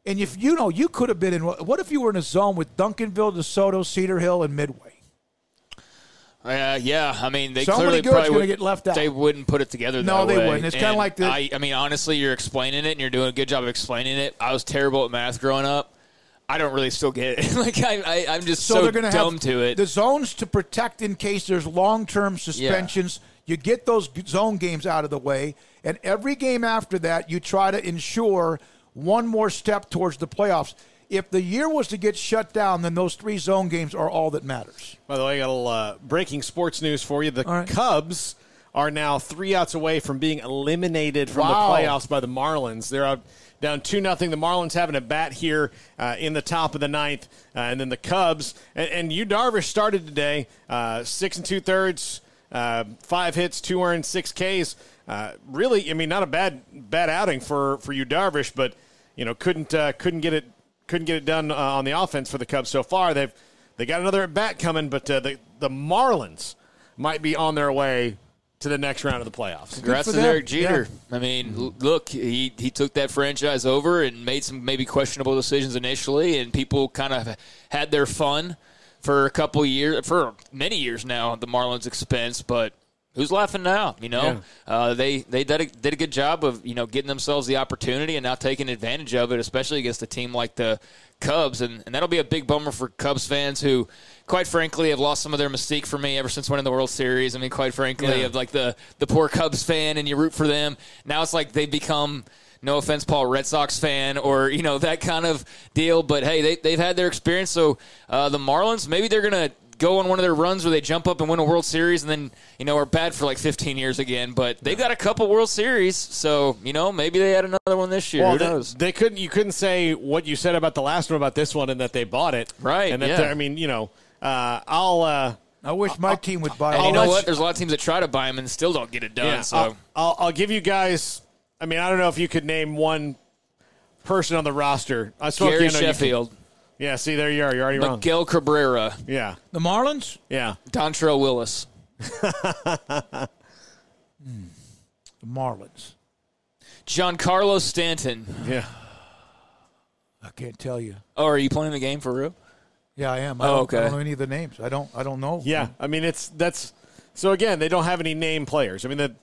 And if you could have been in, what if you were in a zone with Duncanville, DeSoto, Cedar Hill, and Midway? Yeah, I mean, they Somebody clearly probably would get left out. They wouldn't put it together that way. No, they wouldn't. It's kind of like this. I mean, honestly, you're explaining it, and you're doing a good job of explaining it. I was terrible at math growing up. I don't really still get it. I'm just so they're gonna dumb have to it. The zones to protect in case there's long-term suspensions. Yeah. You get those zone games out of the way, and every game after that, you try to ensure one more step towards the playoffs. If the year was to get shut down, then those 3 zone games are all that matters. By the way, I got a little breaking sports news for you. The Cubs are now 3 outs away from being eliminated from the playoffs by the Marlins. They're out down 2-0. The Marlins having a bat here in the top of the 9th. And then the Cubs. And Yu Darvish started today, 6 2/3, 5 hits, 2 earned, 6 Ks. Really, I mean, not a bad outing for Yu Darvish, but couldn't get it done on the offense for the Cubs so far. They got another at bat coming, but the Marlins might be on their way to the next round of the playoffs. Congrats to Derek Jeter. Yeah. I mean, look, he took that franchise over and made some maybe questionable decisions initially, and people kind of had their fun for a couple years, for many years now, at the Marlins' expense. But Who's laughing now? They did a good job of getting themselves the opportunity and now taking advantage of it, especially against a team like the Cubs, and that'll be a big bummer for Cubs fans who, quite frankly, have lost some of their mystique for me ever since winning the World Series. I mean, quite frankly, of like the poor Cubs fan, and you root for them. Now it's like they become, no offense, Paul, Red Sox fan or that kind of deal. But hey, they've had their experience. So the Marlins, maybe they're gonna go on one of their runs where they jump up and win a World Series and then, are bad for like 15 years again. But they've got a couple World Series, so, maybe they had another one this year. Well, who knows? You couldn't say what you said about the last one about this one and that they bought it. Right, and that I wish my team would buy it. And you know what? There's a lot of teams that try to buy them and still don't get it done. Yeah, so I'll give you guys, I don't know if you could name one person on the roster. Gary Sheffield. Yeah, see, there you are. You're already wrong. Miguel Cabrera. Yeah. The Marlins? Yeah. Dontrell Willis. The Marlins. Giancarlo Stanton. Yeah. I can't tell you. Oh, are you playing the game for real? Yeah, I am. Okay. I don't know any of the names. I don't know. Yeah. So again, they don't have any name players. The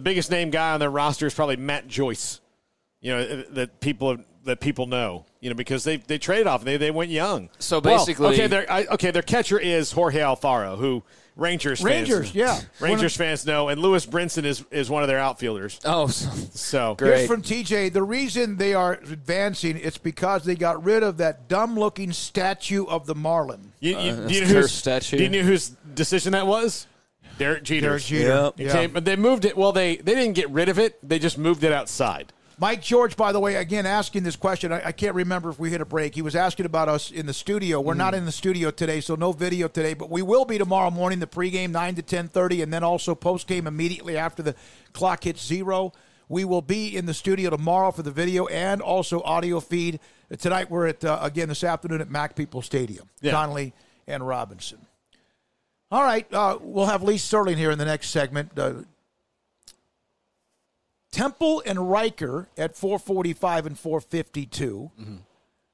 biggest name guy on their roster is probably Matt Joyce. That people know, because they traded off and they went young. So basically, their catcher is Jorge Alfaro, who Rangers fans know, and Lewis Brinson is one of their outfielders. Oh, so great. Here's from TJ. The reason they are advancing, it's because they got rid of that dumb-looking statue of the Marlin. Do you know whose decision that was? Derek Jeter. Yep. But they moved it. Well, they didn't get rid of it. They just moved it outside. Mike George, by the way, again, asking this question. I can't remember if we hit a break. He was asking about us in the studio. We're not in the studio today, so no video today, but we will be tomorrow morning, the pregame, 9 to 10:30, and then also postgame immediately after the clock hits 0. We will be in the studio tomorrow for the video and also audio feed. Tonight we're at, again, this afternoon at Mac People Stadium, Connolly and Robinson. All right, we'll have Lee Sterling here in the next segment. Temple and Riker at 445 and 452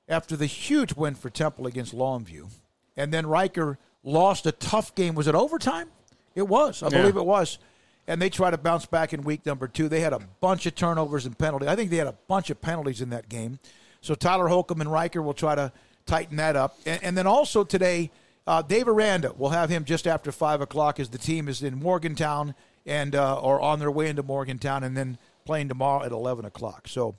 after the huge win for Temple against Longview. And then Riker lost a tough game. Was it overtime? It was. I believe it was. And they try to bounce back in week number 2. They had a bunch of turnovers and penalties. I think they had a bunch of penalties in that game. So Tyler Holcomb and Riker will try to tighten that up. And then also today, Dave Aranda, we'll have him just after 5 o'clock as the team is in Morgantown and or on their way into Morgantown, and then playing tomorrow at 11 o'clock. So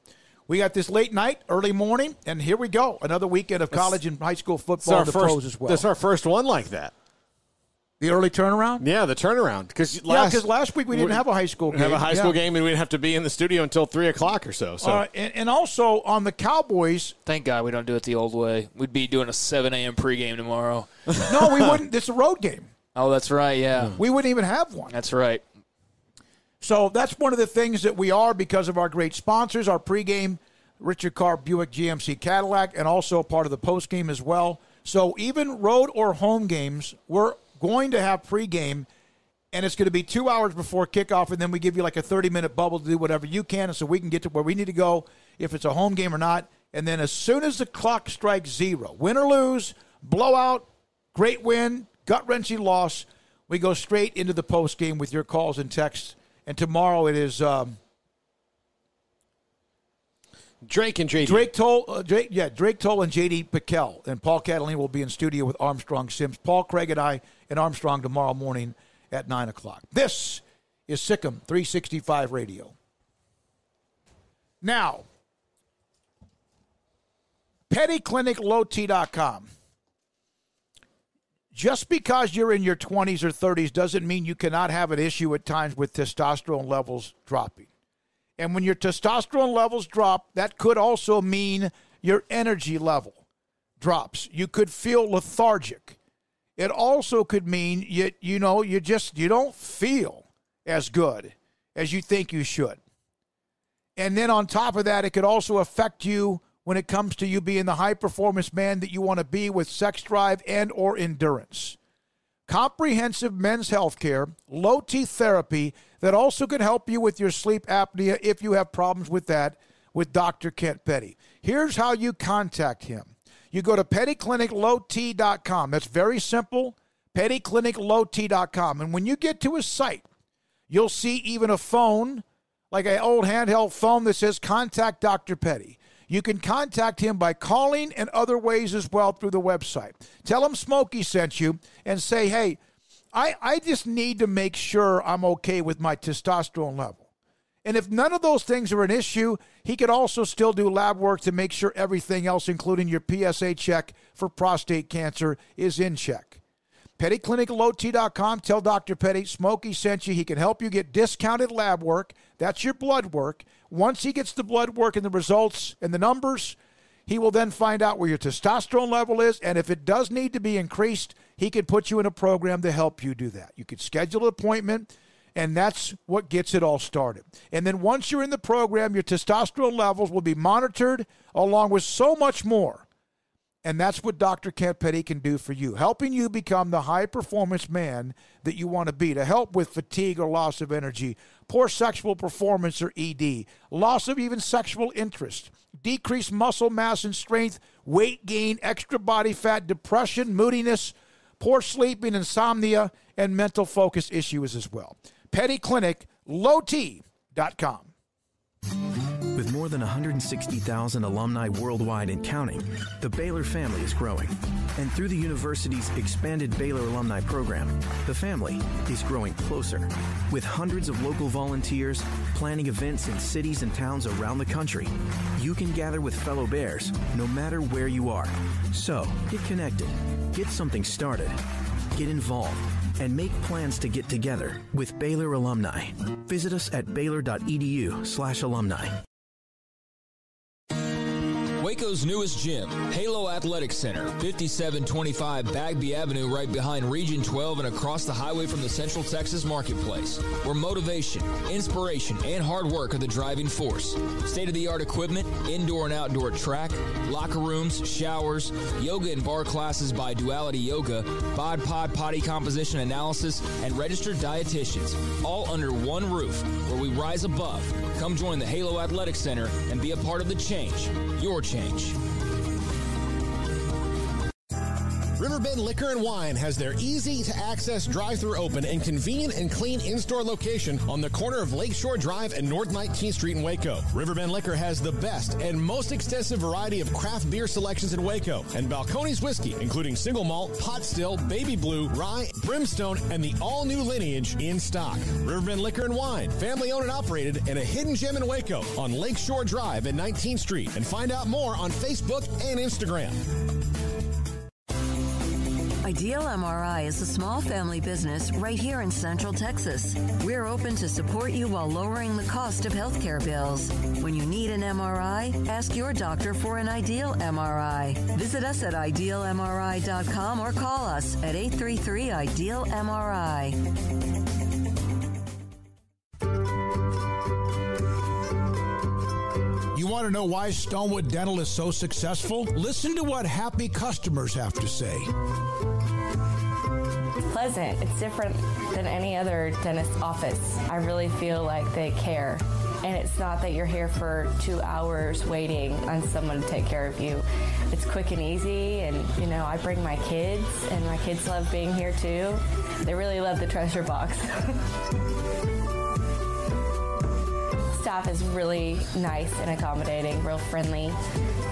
we got this late night, early morning, and here we go. Another weekend of college and high school football and the pros as well. That's our first one like that. The early turnaround? Yeah, the turnaround. Because last week we didn't have a high school game. Have a high school game, and we didn't have to be in the studio until 3 o'clock or so. And also on the Cowboys. Thank God we don't do it the old way. We'd be doing a 7 a.m. pregame tomorrow. No, we wouldn't. It's a road game. Oh, that's right, yeah. We wouldn't even have one. That's right. So that's one of the things that we are because of our great sponsors, our pregame, Richard Carr Buick GMC Cadillac, and also part of the postgame as well. So even road or home games, we're going to have pregame, and it's going to be 2 hours before kickoff, and then we give you like a 30-minute bubble to do whatever you can, and so we can get to where we need to go if it's a home game or not. And then as soon as the clock strikes 0, win or lose, blowout, great win, gut-wrenching loss, we go straight into the postgame with your calls and texts. And tomorrow it is Drake and JD. Drake Toll and JD Piquel. And Paul Catalina will be in studio with Armstrong Sims. Paul, Craig, and I and Armstrong tomorrow morning at 9 o'clock. This is Sikkim 365 Radio. Now, pettycliniclowt.com. Just because you're in your 20s or 30s doesn't mean you cannot have an issue at times with testosterone levels dropping. And when your testosterone levels drop, that could also mean your energy level drops. You could feel lethargic. It also could mean you don't feel as good as you think you should. And then on top of that, it could also affect you when it comes to you being the high-performance man that you want to be with sex drive and or endurance. Comprehensive men's health care, low T therapy that also can help you with your sleep apnea if you have problems with that with Dr. Kent Petty. Here's how you contact him. You go to pettycliniclowt.com. That's very simple, pettycliniclowt.com. And when you get to his site, you'll see even a phone, like an old handheld phone that says Contact Dr. Petty. You can contact him by calling and other ways as well through the website. Tell him Smokey sent you and say, hey, I just need to make sure I'm okay with my testosterone level. And if none of those things are an issue, he could also still do lab work to make sure everything else, including your PSA check for prostate cancer, is in check. PettyClinicalOT.com. Tell Dr. Petty Smokey sent you. He can help you get discounted lab work. That's your blood work. Once he gets the blood work and the results and the numbers, he will then find out where your testosterone level is, and if it does need to be increased, he can put you in a program to help you do that. You could schedule an appointment, and that's what gets it all started. And then once you're in the program, your testosterone levels will be monitored along with so much more. And that's what Dr. Kent Petty can do for you, helping you become the high-performance man that you want to be, to help with fatigue or loss of energy, poor sexual performance or ED, loss of even sexual interest, decreased muscle mass and strength, weight gain, extra body fat, depression, moodiness, poor sleeping, insomnia, and mental focus issues as well. PettyClinicLowT.com. With more than 160,000 alumni worldwide and counting, the Baylor family is growing. And through the university's expanded Baylor alumni program, the family is growing closer. With hundreds of local volunteers planning events in cities and towns around the country, you can gather with fellow Bears no matter where you are. So, get connected, get something started, get involved, and make plans to get together with Baylor alumni. Visit us at baylor.edu/alumni. Waco's newest gym, Halo Athletic Center, 5725 Bagby Avenue, right behind Region 12 and across the highway from the Central Texas Marketplace, where motivation, inspiration, and hard work are the driving force. State-of-the-art equipment, indoor and outdoor track, locker rooms, showers, yoga and bar classes by Duality Yoga, Bod Pod potty composition analysis, and registered dietitians, all under one roof, where we rise above. Come join the Halo Athletic Center and be a part of the change. Your change. Riverbend Liquor and Wine has their easy-to-access drive-thru open and convenient and clean in-store location on the corner of Lakeshore Drive and North 19th Street in Waco. Riverbend Liquor has the best and most extensive variety of craft beer selections in Waco, and Balcones whiskey, including single malt, pot still, baby blue, rye, brimstone, and the all-new lineage in stock. Riverbend Liquor and Wine, family-owned and operated, and a hidden gem in Waco on Lakeshore Drive and 19th Street. And find out more on Facebook and Instagram. Ideal MRI is a small family business right here in Central Texas. We're open to support you while lowering the cost of healthcare bills. When you need an MRI, ask your doctor for an Ideal MRI. Visit us at idealmri.com or call us at 833-IDEAL-MRI. You want to know why Stonewood Dental is so successful? Listen to what happy customers have to say. Pleasant. It's different than any other dentist office. I really feel like they care. And it's not that you're here for 2 hours waiting on someone to take care of you. It's quick and easy, and I bring my kids, and my kids love being here too. They really love the treasure box. Staff is really nice and accommodating, real friendly.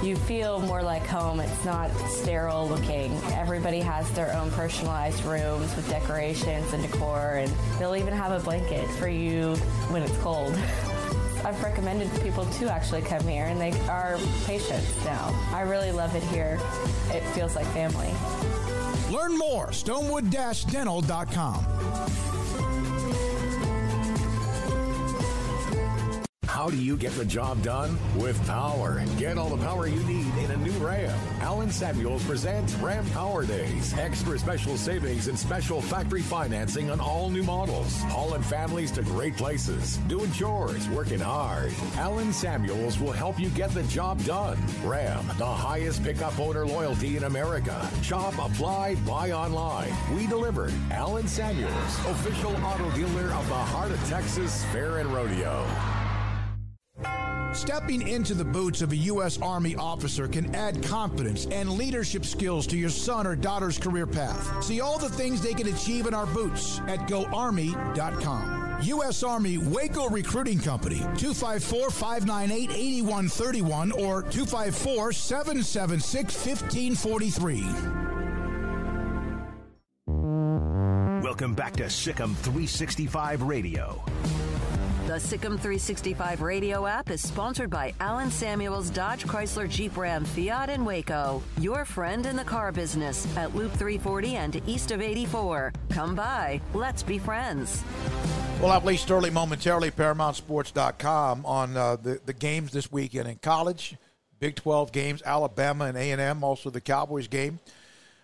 You feel more like home. It's not sterile looking. Everybody has their own personalized rooms with decorations and decor, and they'll even have a blanket for you when it's cold. I've recommended people to actually come here, and they are patients now. I really love it here. It feels like family. Learn more, stonewood-dental.com. How do you get the job done? With power. Get all the power you need in a new Ram. Allen Samuels presents Ram Power Days. Extra special savings and special factory financing on all new models. Hauling families to great places. Doing chores, working hard. Allen Samuels will help you get the job done. Ram, the highest pickup owner loyalty in America. Shop, apply, buy online. We delivered. Allen Samuels, official auto dealer of the Heart of Texas Fair and Rodeo. Stepping into the boots of a U.S. Army officer can add confidence and leadership skills to your son or daughter's career path. See all the things they can achieve in our boots at GoArmy.com. U.S. Army Waco Recruiting Company, 254-598-8131 or 254-776-1543. Welcome back to Sikkim 365 Radio. The Sikkim 365 Radio app is sponsored by Alan Samuels Dodge Chrysler Jeep Ram Fiat in Waco. Your friend in the car business at Loop 340 and east of 84. Come by. Let's be friends. We'll have Lee Sterling momentarily, ParamountSports.com, on the games this weekend in college. Big 12 games, Alabama and A&M, also the Cowboys game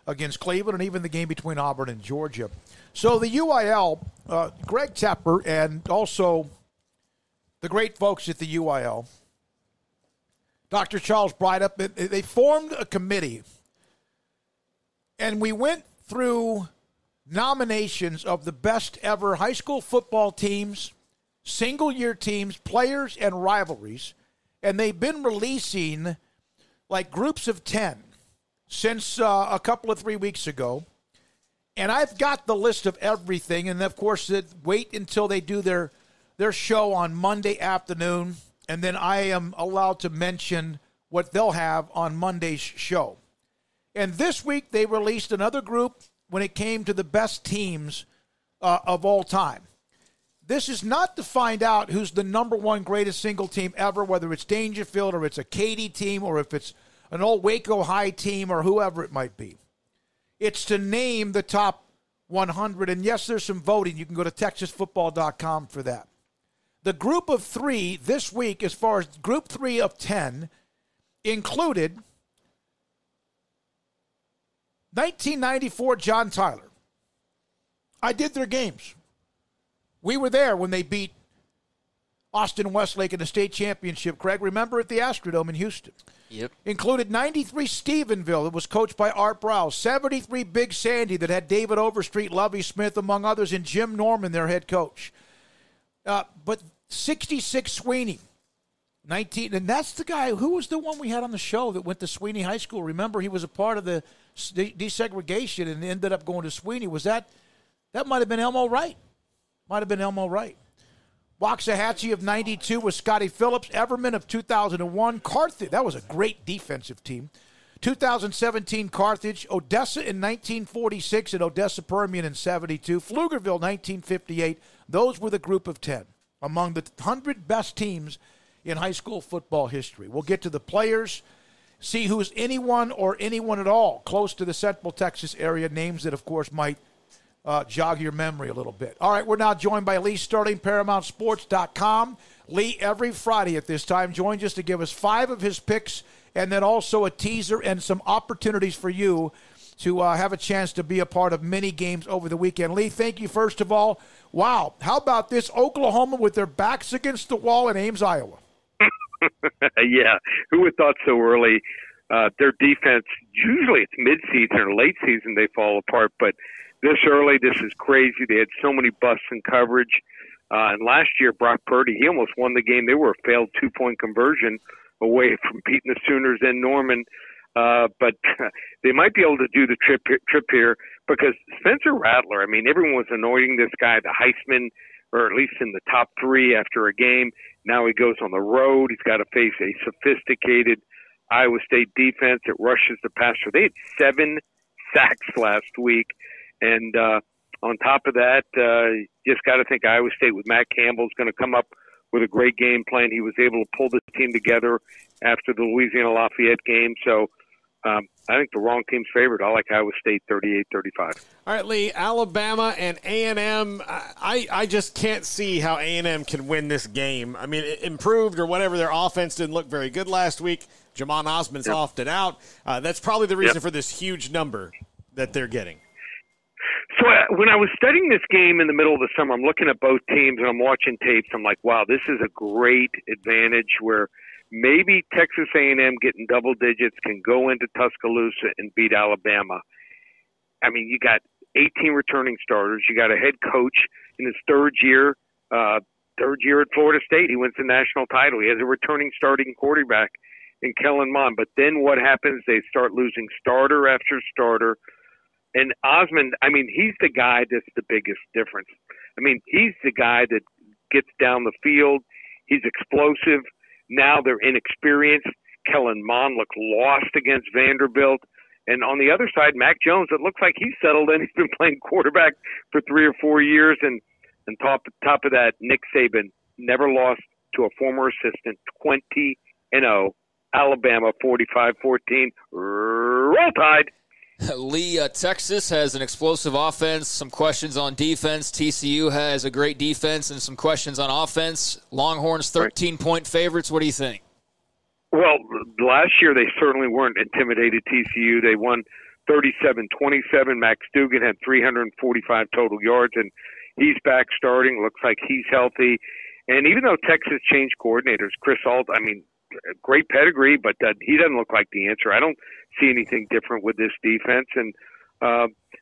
against Cleveland, and even the game between Auburn and Georgia. So the UIL, Greg Tepper, and also the great folks at the UIL, Dr. Charles Brydup, they formed a committee, and we went through nominations of the best ever high school football teams, single-year teams, players, and rivalries, and they've been releasing like groups of 10 since a couple of 3 weeks ago. And I've got the list of everything, and of course, wait until they do their show on Monday afternoon, and then I am allowed to mention what they'll have on Monday's show. And this week, they released another group when it came to the best teams of all time. This is not to find out who's the number one greatest single team ever, whether it's Dangerfield or it's a Katy team or if it's an old Waco High team or whoever it might be. It's to name the top 100. And yes, there's some voting. You can go to TexasFootball.com for that. The group of three this week, as far as group 3 of 10, included 1994 John Tyler. I did their games. We were there when they beat Austin Westlake in the state championship. Craig, remember at the Astrodome in Houston? Yep. Included 93 Stephenville that was coached by Art Browse, 73 Big Sandy that had David Overstreet, Lovey Smith, among others, and Jim Norman, their head coach. But 66 Sweeney, 19, and that's the guy, who was the one we had on the show that went to Sweeney High School? Remember, he was a part of the desegregation and ended up going to Sweeney. Was that might have been Elmo Wright. Might have been Elmo Wright. Waxahachie of 92 was Scotty Phillips. Everman of 2001. Carthage, that was a great defensive team. 2017 Carthage. Odessa in 1946 and Odessa Permian in 72. Pflugerville 1958. Those were the group of 10 among the 100 best teams in high school football history. We'll get to the players, see who's anyone or anyone at all close to the Central Texas area, names that, of course, might jog your memory a little bit. All right, we're now joined by Lee Sterling, ParamountSports.com. Lee, every Friday at this time, joins us to give us 5 of his picks and then also a teaser and some opportunities for you to have a chance to be a part of many games over the weekend. Lee, thank you, first of all. Wow, how about this? Oklahoma with their backs against the wall in Ames, Iowa. Yeah, who would have thought so early? Their defense, usually it's mid-season or late season they fall apart, but this early, this is crazy. They had so many busts in coverage. And last year, Brock Purdy, he almost won the game. They were a failed 2-point conversion away from beating the Sooners and Norman. But they might be able to do the trip here because Spencer Rattler, I mean, everyone was anointing this guy the Heisman, or at least in the top 3 after a game. Now he goes on the road. He's got to face a sophisticated Iowa State defense that rushes the passer. They had 7 sacks last week. And on top of that, just got to think Iowa State with Matt Campbell is going to come up with a great game plan. He was able to pull this team together after the Louisiana Lafayette game. So I think the wrong team's favored. I like Iowa State 38-35. All right, Lee, Alabama and A&M, I just can't see how A&M can win this game. I mean, it improved or whatever. Their offense didn't look very good last week. Jamon Osmond's opted out. That's probably the reason for this huge number that they're getting. So when I was studying this game in the middle of the summer, I'm looking at both teams and I'm watching tapes. I'm like, wow, this is a great advantage where maybe Texas A&M getting double digits can go into Tuscaloosa and beat Alabama. I mean, you got 18 returning starters. You got a head coach in his 3rd year. third year at Florida State. He wins the national title. He has a returning starting quarterback in Kellen Mond. But then what happens? They start losing starter after starter. And Osmond, I mean, he's the guy that's the biggest difference. I mean, he's the guy that gets down the field. He's explosive. Now they're inexperienced. Kellen Mond looked lost against Vanderbilt. And on the other side, Mac Jones, it looks like he's settled in. He's been playing quarterback for 3 or 4 years. And top of that, Nick Saban never lost to a former assistant, 20-0. Alabama 45-14. Roll Tide. Lee, Texas has an explosive offense, some questions on defense. TCU has a great defense and some questions on offense. Longhorns 13-point favorites. What do you think? Well, last year they certainly weren't intimidated, TCU. They won 37-27. Max Duggan had 345 total yards, and he's back starting. Looks like he's healthy. And even though Texas changed coordinators, Chris Ault, I mean, great pedigree, but he doesn't look like the answer. I don't see anything different with this defense. And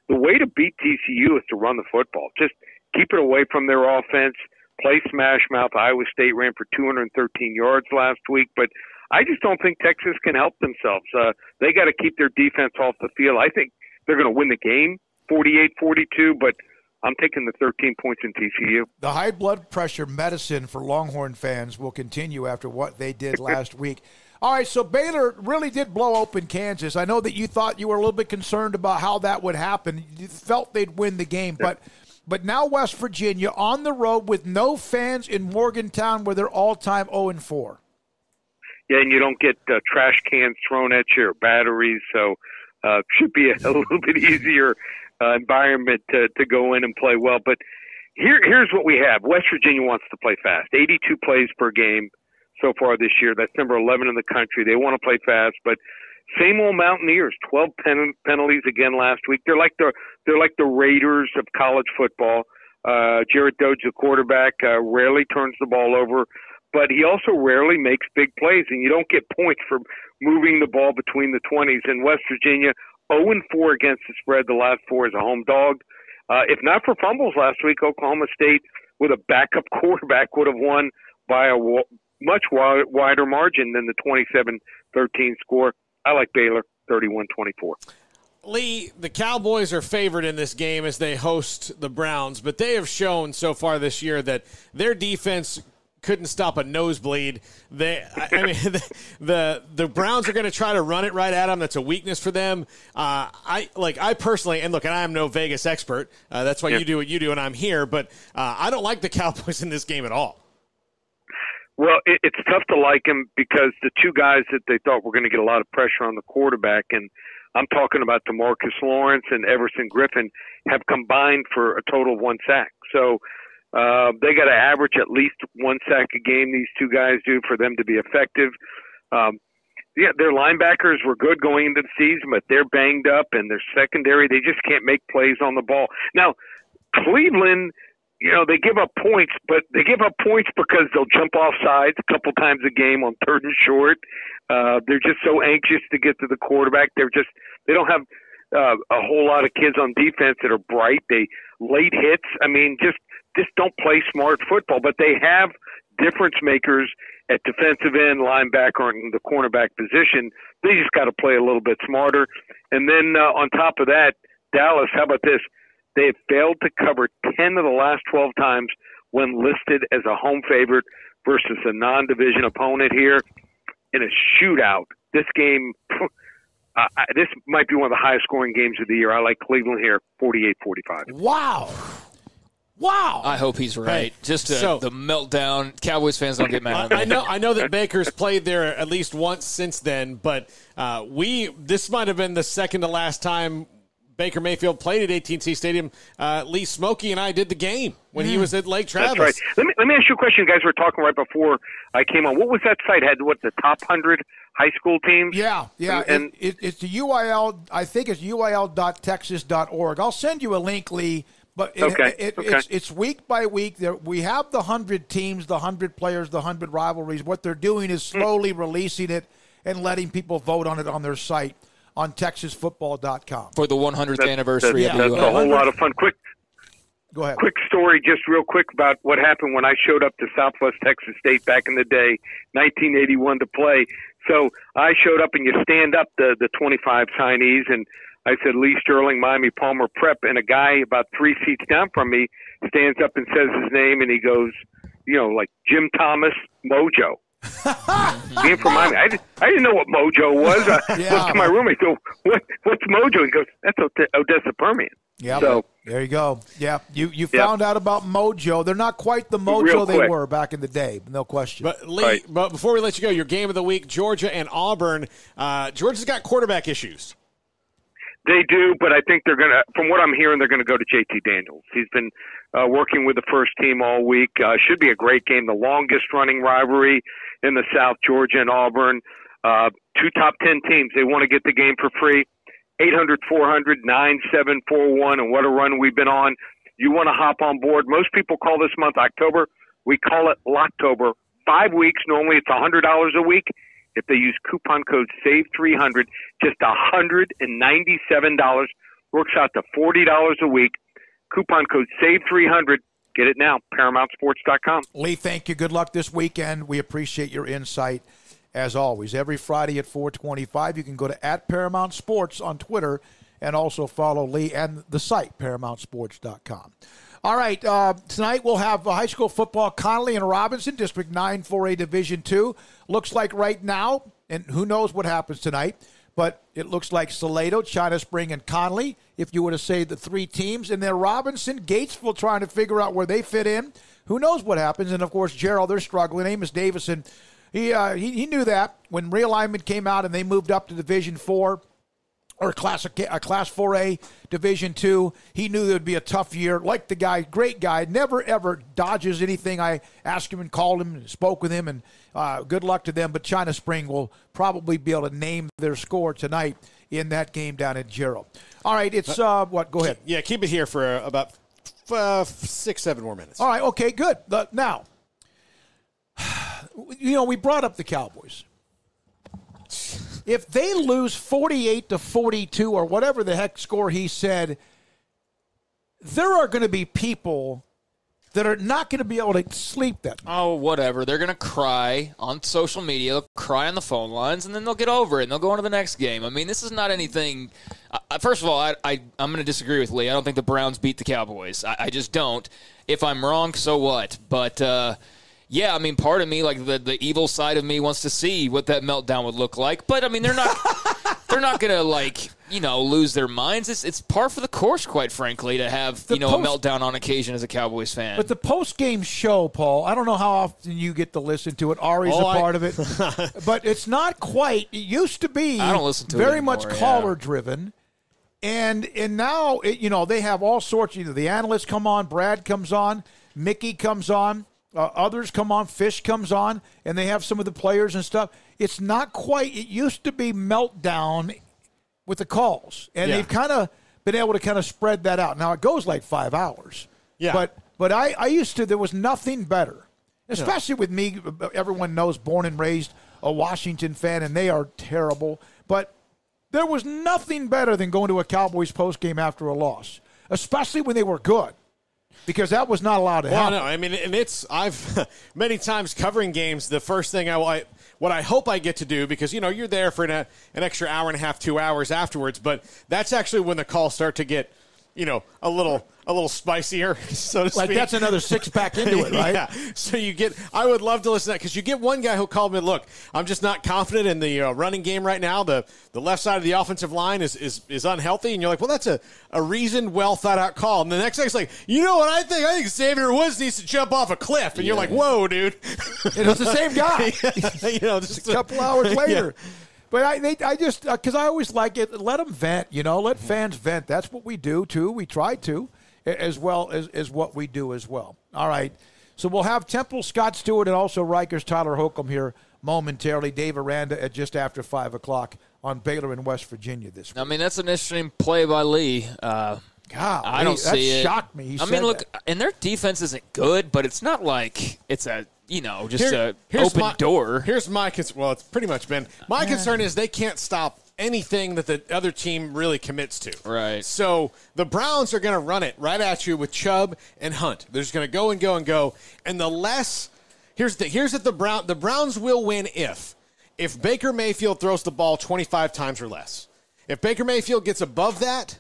the way to beat TCU is to run the football. Just keep it away from their offense. Play smash mouth. Iowa State ran for 213 yards last week, but I just don't think Texas can help themselves. They got to keep their defense off the field. I think they're going to win the game 48-42, but I'm taking the 13 points in TCU. The high blood pressure medicine for Longhorn fans will continue after what they did last week. All right, so Baylor really did blow open Kansas. I know that you thought you were a little bit concerned about how that would happen. You felt they'd win the game, but now West Virginia on the road with no fans in Morgantown where they're all-time 0-4. Yeah, and you don't get trash cans thrown at you or batteries, so should be a little bit easier environment to go in and play well. But here's what we have. West Virginia wants to play fast. 82 plays per game so far this year. That's number 11 in the country. They want to play fast, but same old Mountaineers. 12 penalties again last week. They're like the Raiders of college football. Jared Dodge, the quarterback, rarely turns the ball over, but he also rarely makes big plays, and you don't get points for moving the ball between the 20s. And West Virginia 0-4 against the spread, the last 4 as a home dog. If not for fumbles last week, Oklahoma State with a backup quarterback would have won by a much wider margin than the 27-13 score. I like Baylor 31-24. Lee, the Cowboys are favored in this game as they host the Browns, but they have shown so far this year that their defense couldn't stop a nosebleed. The Browns are going to try to run it right at them. That's a weakness for them. I personally, and look, and I am no Vegas expert. That's why you do what you do, and I'm here. But I don't like the Cowboys in this game at all. Well, it's tough to like them because the two guys that they thought were going to get a lot of pressure on the quarterback, and I'm talking about DeMarcus Lawrence and Everson Griffin, have combined for a total of 1 sack. So they got to average at least 1 sack a game, these two guys do, for them to be effective. Their linebackers were good going into the season, but they're banged up, and their secondary, they just can't make plays on the ball. Now, Cleveland, they give up points, but they give up points because they'll jump off sides a couple times a game on 3rd and short. They're just so anxious to get to the quarterback. They don't have a whole lot of kids on defense that are bright. They late hits. I mean, just don't play smart football, but they have difference makers at defensive end, linebacker, and the cornerback position. They just got to play a little bit smarter. And then on top of that, Dallas, how about this? They have failed to cover 10 of the last 12 times when listed as a home favorite versus a non-division opponent here in a shootout. This game, this might be one of the highest scoring games of the year. I like Cleveland here, 48-45. Wow. I hope he's right. The meltdown. Cowboys fans don't get mad at me. I know that Baker's played there at least once since then, but this might have been the second to last time Baker Mayfield played at AT&T Stadium. Lee Smokey and I did the game when he was at Lake Travis. That's right. Let me ask you a question. You guys were talking right before I came on. What was that site? Had the top 100 high school teams? Yeah. And it's the UIL. I think it's UIL.texas.org. I'll send you a link, Lee. But it's week by week. We have the 100 teams, the 100 players, the 100 rivalries. What they're doing is slowly releasing it and letting people vote on it on their site on TexasFootball.com. For the 100th anniversary of the UIL. That's a whole lot of fun. Go ahead. Quick story, just real quick, about what happened when I showed up to Southwest Texas State back in the day, 1981, to play. So I showed up, and you stand up the 25 signees, and I said Lee Sterling, Miami Palmer Prep, and a guy about 3 seats down from me stands up and says his name, and he goes, like Jim Thomas Mojo. Being from Miami, I didn't know what Mojo was. I looked to my roommate, go, what's Mojo? He goes, that's Odessa Permian. Yeah, so there you go. Yeah, you found out about Mojo. They're not quite the Mojo they were back in the day, no question. But Lee, but before we let you go, your game of the week, Georgia and Auburn. Georgia's got quarterback issues. They do, but I think they're going to, from what I'm hearing, they're going to go to JT Daniels. He's been working with the first team all week. Should be a great game. The longest running rivalry in the South, Georgia and Auburn. 2 top 10 teams. They want to get the game for free. 800-400-9741, and what a run we've been on. You want to hop on board. Most people call this month October. We call it Locktober. 5 weeks. Normally it's $100 a week. If they use coupon code SAVE300, just $197. Works out to $40 a week. Coupon code SAVE300. Get it now, ParamountSports.com. Lee, thank you. Good luck this weekend. We appreciate your insight, as always. Every Friday at 4:25, you can go to @ParamountSports on Twitter and also follow Lee and the site, ParamountSports.com. All right, tonight we'll have high school football, Connolly and Robinson, District 9 4A Division II. Looks like right now, and who knows what happens tonight, but it looks like Salado, China Spring, and Connolly, if you were to say the 3 teams. And then Robinson, Gatesville trying to figure out where they fit in. Who knows what happens? And, of course, Gerald, they're struggling. Amos Davison, he knew that when realignment came out and they moved up to Division 4. Or Class 4A, Division 2. He knew there would be a tough year. Like the guy, great guy, never, ever dodges anything. I asked him and called him and spoke with him, and good luck to them. But China Spring will probably be able to name their score tonight in that game down at Gerald. All right, it's what? Go ahead. Yeah, keep it here for about 6-7 more minutes. All right, okay, good. Now, we brought up the Cowboys. If they lose 48-42 or whatever the heck score he said, there are going to be people that are not going to be able to sleep that night. Oh, whatever. They're going to cry on social media, they'll cry on the phone lines, and then they'll get over it, and they'll go on to the next game. I mean, this is not anything. First of all, I'm going to disagree with Lee. I don't think the Browns beat the Cowboys. I just don't. If I'm wrong, so what? But, yeah, I mean, part of me, like the evil side of me, wants to see what that meltdown would look like. But I mean, they're not going to lose their minds. It's par for the course, quite frankly, to have a meltdown on occasion as a Cowboys fan. But the post game show, Paul, I don't know how often you get to listen to it. Ari's a part of it, but it's not quite. It used to be. I don't listen to very it anymore, much caller driven, and now they have all sorts. The analysts come on, Brad comes on, Mickey comes on. Others come on, Fish comes on, and they have some of the players and stuff. It's not quite. It used to be meltdown with the calls, and they've kind of been able to kind of spread that out. Now it goes like 5 hours. Yeah. But I used to. There was nothing better, especially with me. Everyone knows, born and raised a Washington fan, and they are terrible. But there was nothing better than going to a Cowboys post game after a loss, especially when they were good. Because that was not allowed to happen. Well, no, I mean, and I've many times covering games, the first thing what I hope I get to do, because, you're there for an extra hour and a half, 2 hours afterwards, but that's actually when the calls start to get, a little spicier, so to speak. Like that's another 6-pack into it, right? Yeah. So I would love to listen to that, because you get one guy who called me, look, I'm just not confident in the running game right now. The left side of the offensive line is unhealthy. And you're like, well, that's a reasoned, well thought out call. And the next guy's like, you know what I think? I think Xavier Woods needs to jump off a cliff. And you're like, whoa, dude. It was the same guy. Just a couple hours later. Yeah. But I just, because I always like it, let them vent, let fans vent. That's what we do, too. We try to, as well as what we do as well. All right. So we'll have Temple, Scott Stewart, and also Rikers, Tyler Holcomb here momentarily. Dave Aranda at just after 5 o'clock on Baylor in West Virginia this week. I mean, that's an interesting play by Lee. God, I don't see it. That shocked me. Look, and their defense isn't good, but it's not like it's a open door. Here's my concern. Well, it's pretty much been. My concern is they can't stop anything that the other team really commits to. Right. So the Browns are going to run it right at you with Chubb and Hunt. They're just going to go and go and go. And the less here's that the Browns will win if Baker Mayfield throws the ball 25 times or less. If Baker Mayfield gets above that,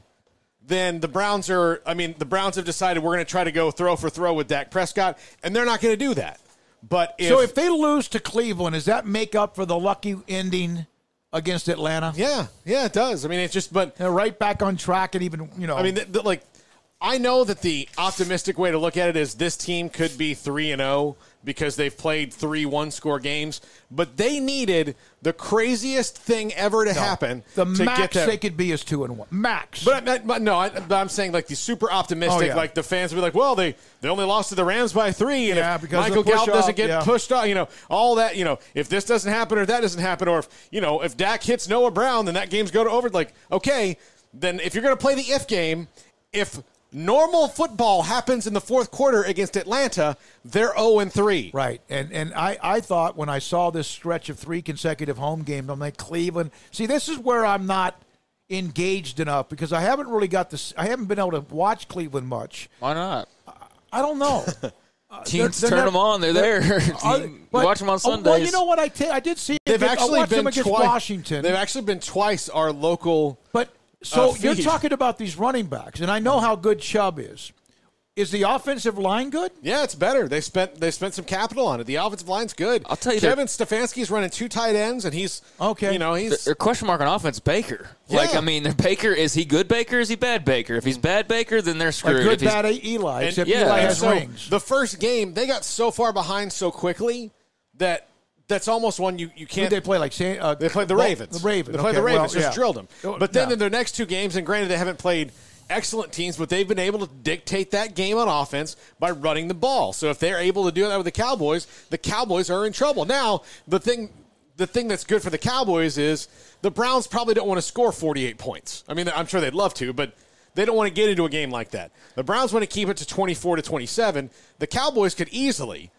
then the Browns have decided we're going to try to go throw for throw with Dak Prescott, and they're not going to do that. But if they lose to Cleveland, does that make up for the lucky ending against Atlanta? Yeah, it does. I mean, it's just, but they're right back on track, and even, I mean, I know that the optimistic way to look at it is this team could be 3-0 because they've played 3 one-score games, but they needed the craziest thing ever to happen. The to max get they could be is 2-1. Max. But I'm saying like the super optimistic, like the fans will be like, well, they only lost to the Rams by 3, and if Michael Gallup doesn't get pushed off, all that, if this doesn't happen or that doesn't happen, or if Dak hits Noah Brown, then that game's go to over. Like, okay, then if you're going to play the if game, if normal football happens in the fourth quarter against Atlanta, they're 0-3. Right. And I thought when I saw this stretch of 3 consecutive home games, I'm like, Cleveland. See, this is where I'm not engaged enough because I haven't really I haven't been able to watch Cleveland much. Why not? I don't know. Teams turn them on. They're there. Watch them on Sundays. Well, you know what? I did see it. They've actually been against Washington. They've actually been twice our local. But so you're talking about these running backs, and I know how good Chubb is. Is the offensive line good? Yeah, it's better. They spent some capital on it. The offensive line's good. I'll tell you, Kevin Stefanski's running 2 tight ends, and he's okay. He's their question mark on offense. Baker, Yeah. Baker, is he good Baker? Is he bad Baker? If he's bad Baker, then they're screwed. Like good bad Eli, except Eli has rings. The first game they got so far behind so quickly that. That's almost one you can't. Who they play like they played the Ravens. The Ravens. They played the Ravens. Just drilled them. But then in their next 2 games, and granted they haven't played excellent teams, but they've been able to dictate that game on offense by running the ball. So if they're able to do that with the Cowboys are in trouble. Now the thing that's good for the Cowboys is the Browns probably don't want to score 48 points. I mean, I'm sure they'd love to, but they don't want to get into a game like that. The Browns want to keep it to 24-27. The Cowboys could easily,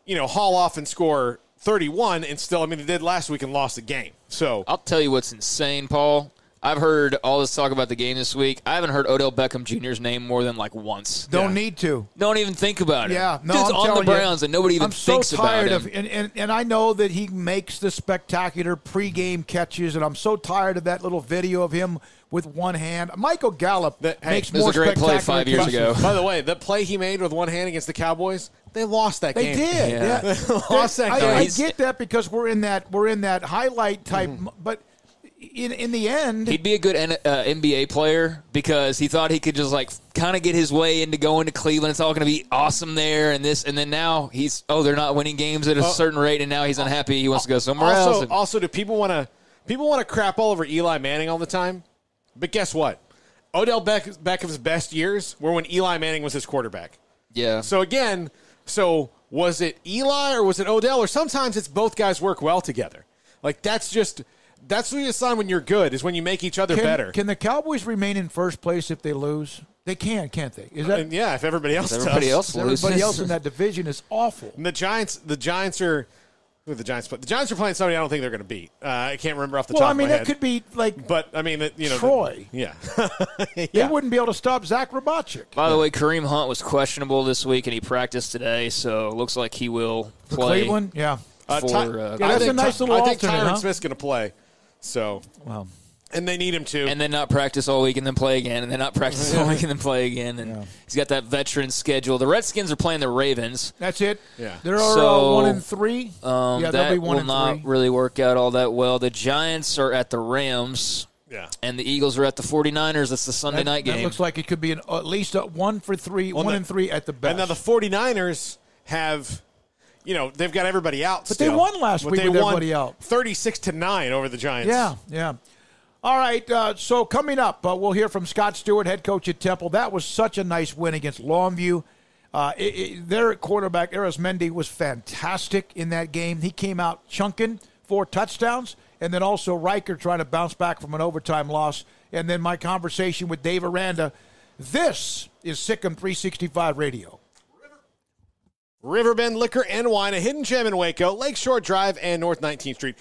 haul off and score 31 and still, they did last week and lost the game. So I'll tell you what's insane, Paul. I've heard all this talk about the game this week. I haven't heard Odell Beckham Jr.'s name more than once. Don't need to. Don't even think about it. Yeah, no, it's I'm on the Browns you, and nobody even thinks about it. I'm so tired of, and I know that he makes the spectacular pregame catches, and I'm so tired of that little video of him with one hand. Michael Gallup makes more spectacular catches. It was a great play 5 years ago. By the way, that play he made with one hand against the Cowboys, they lost that game. They did. Yeah. They lost that game. I get that because we're in that highlight type, but in the end, he'd be a good NBA player because he thought he could just kind of get his way into going to Cleveland. It's all going to be awesome there, and then now they're not winning games at a certain rate, and now he's unhappy. He wants to go somewhere else. Also, do people want to crap all over Eli Manning all the time? But guess what? Odell Beckham's best years were when Eli Manning was his quarterback. Yeah. So again, was it Eli or was it Odell? Or sometimes it's both guys work well together. That's what you sign when you're good, is when you make each other better. Can the Cowboys remain in first place if they lose? They can, can't they? Is that if everybody else does. Everybody else loses. Everybody else in that division is awful. And the Giants are who the Giants play. The Giants are playing somebody I don't think they're going to beat. I can't remember off the top of my head. That could be Troy. Yeah. They wouldn't be able to stop Zach Robochik. By the way, Kareem Hunt was questionable this week, and he practiced today, so it looks like he will play. Cleveland, yeah. That's a nice little I think alternate, Tyron Smith's going to play. So, and they need him to. And then not practice all week and then play again, and then not practice all week and then play again. And he's got that veteran schedule. The Redskins are playing the Ravens. That's it. Yeah. They're 1-3. That they'll be 1-3. will not really work out all that well. The Giants are at the Rams. Yeah. And the Eagles are at the 49ers. That's the Sunday night game. That looks like it could be at least a 1-3, 1-3 at the best. And now the 49ers have. They've got everybody out. But they won last week with everybody out. 36-9 over the Giants. Yeah. All right, so coming up, we'll hear from Scott Stewart, head coach at Temple. That was such a nice win against Longview. Their quarterback, Arizmendi, was fantastic in that game. He came out chunking 4 touchdowns, and then also Riker trying to bounce back from an overtime loss. And then my conversation with Dave Aranda. This is Sikkim 365 Radio. Riverbend Liquor and Wine, a hidden gem in Waco, Lakeshore Drive, and North 19th Street.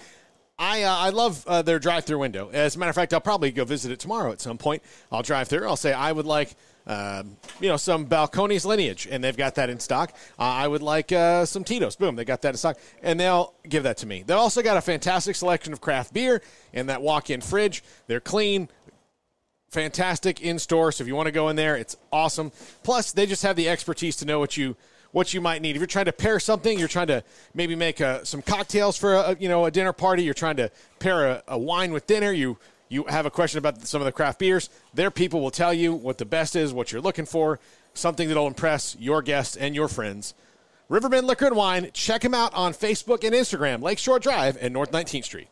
I love their drive-through window. As a matter of fact, I'll probably go visit it tomorrow at some point. I'll drive through. I'll say I would like, some Balcones Lineage, and they've got that in stock. I would like some Tito's. Boom, they got that in stock, and they'll give that to me. They've also got a fantastic selection of craft beer in that walk-in fridge. They're clean, fantastic in-store, so if you want to go in there, it's awesome. Plus, they just have the expertise to know what you might need. If you're trying to pair something, you're trying to maybe make some cocktails for a dinner party, you're trying to pair a wine with dinner, you have a question about some of the craft beers, their people will tell you what the best is, what you're looking for, something that'll impress your guests and your friends. Riverbend Liquor and Wine. Check them out on Facebook and Instagram, Lakeshore Drive and North 19th Street.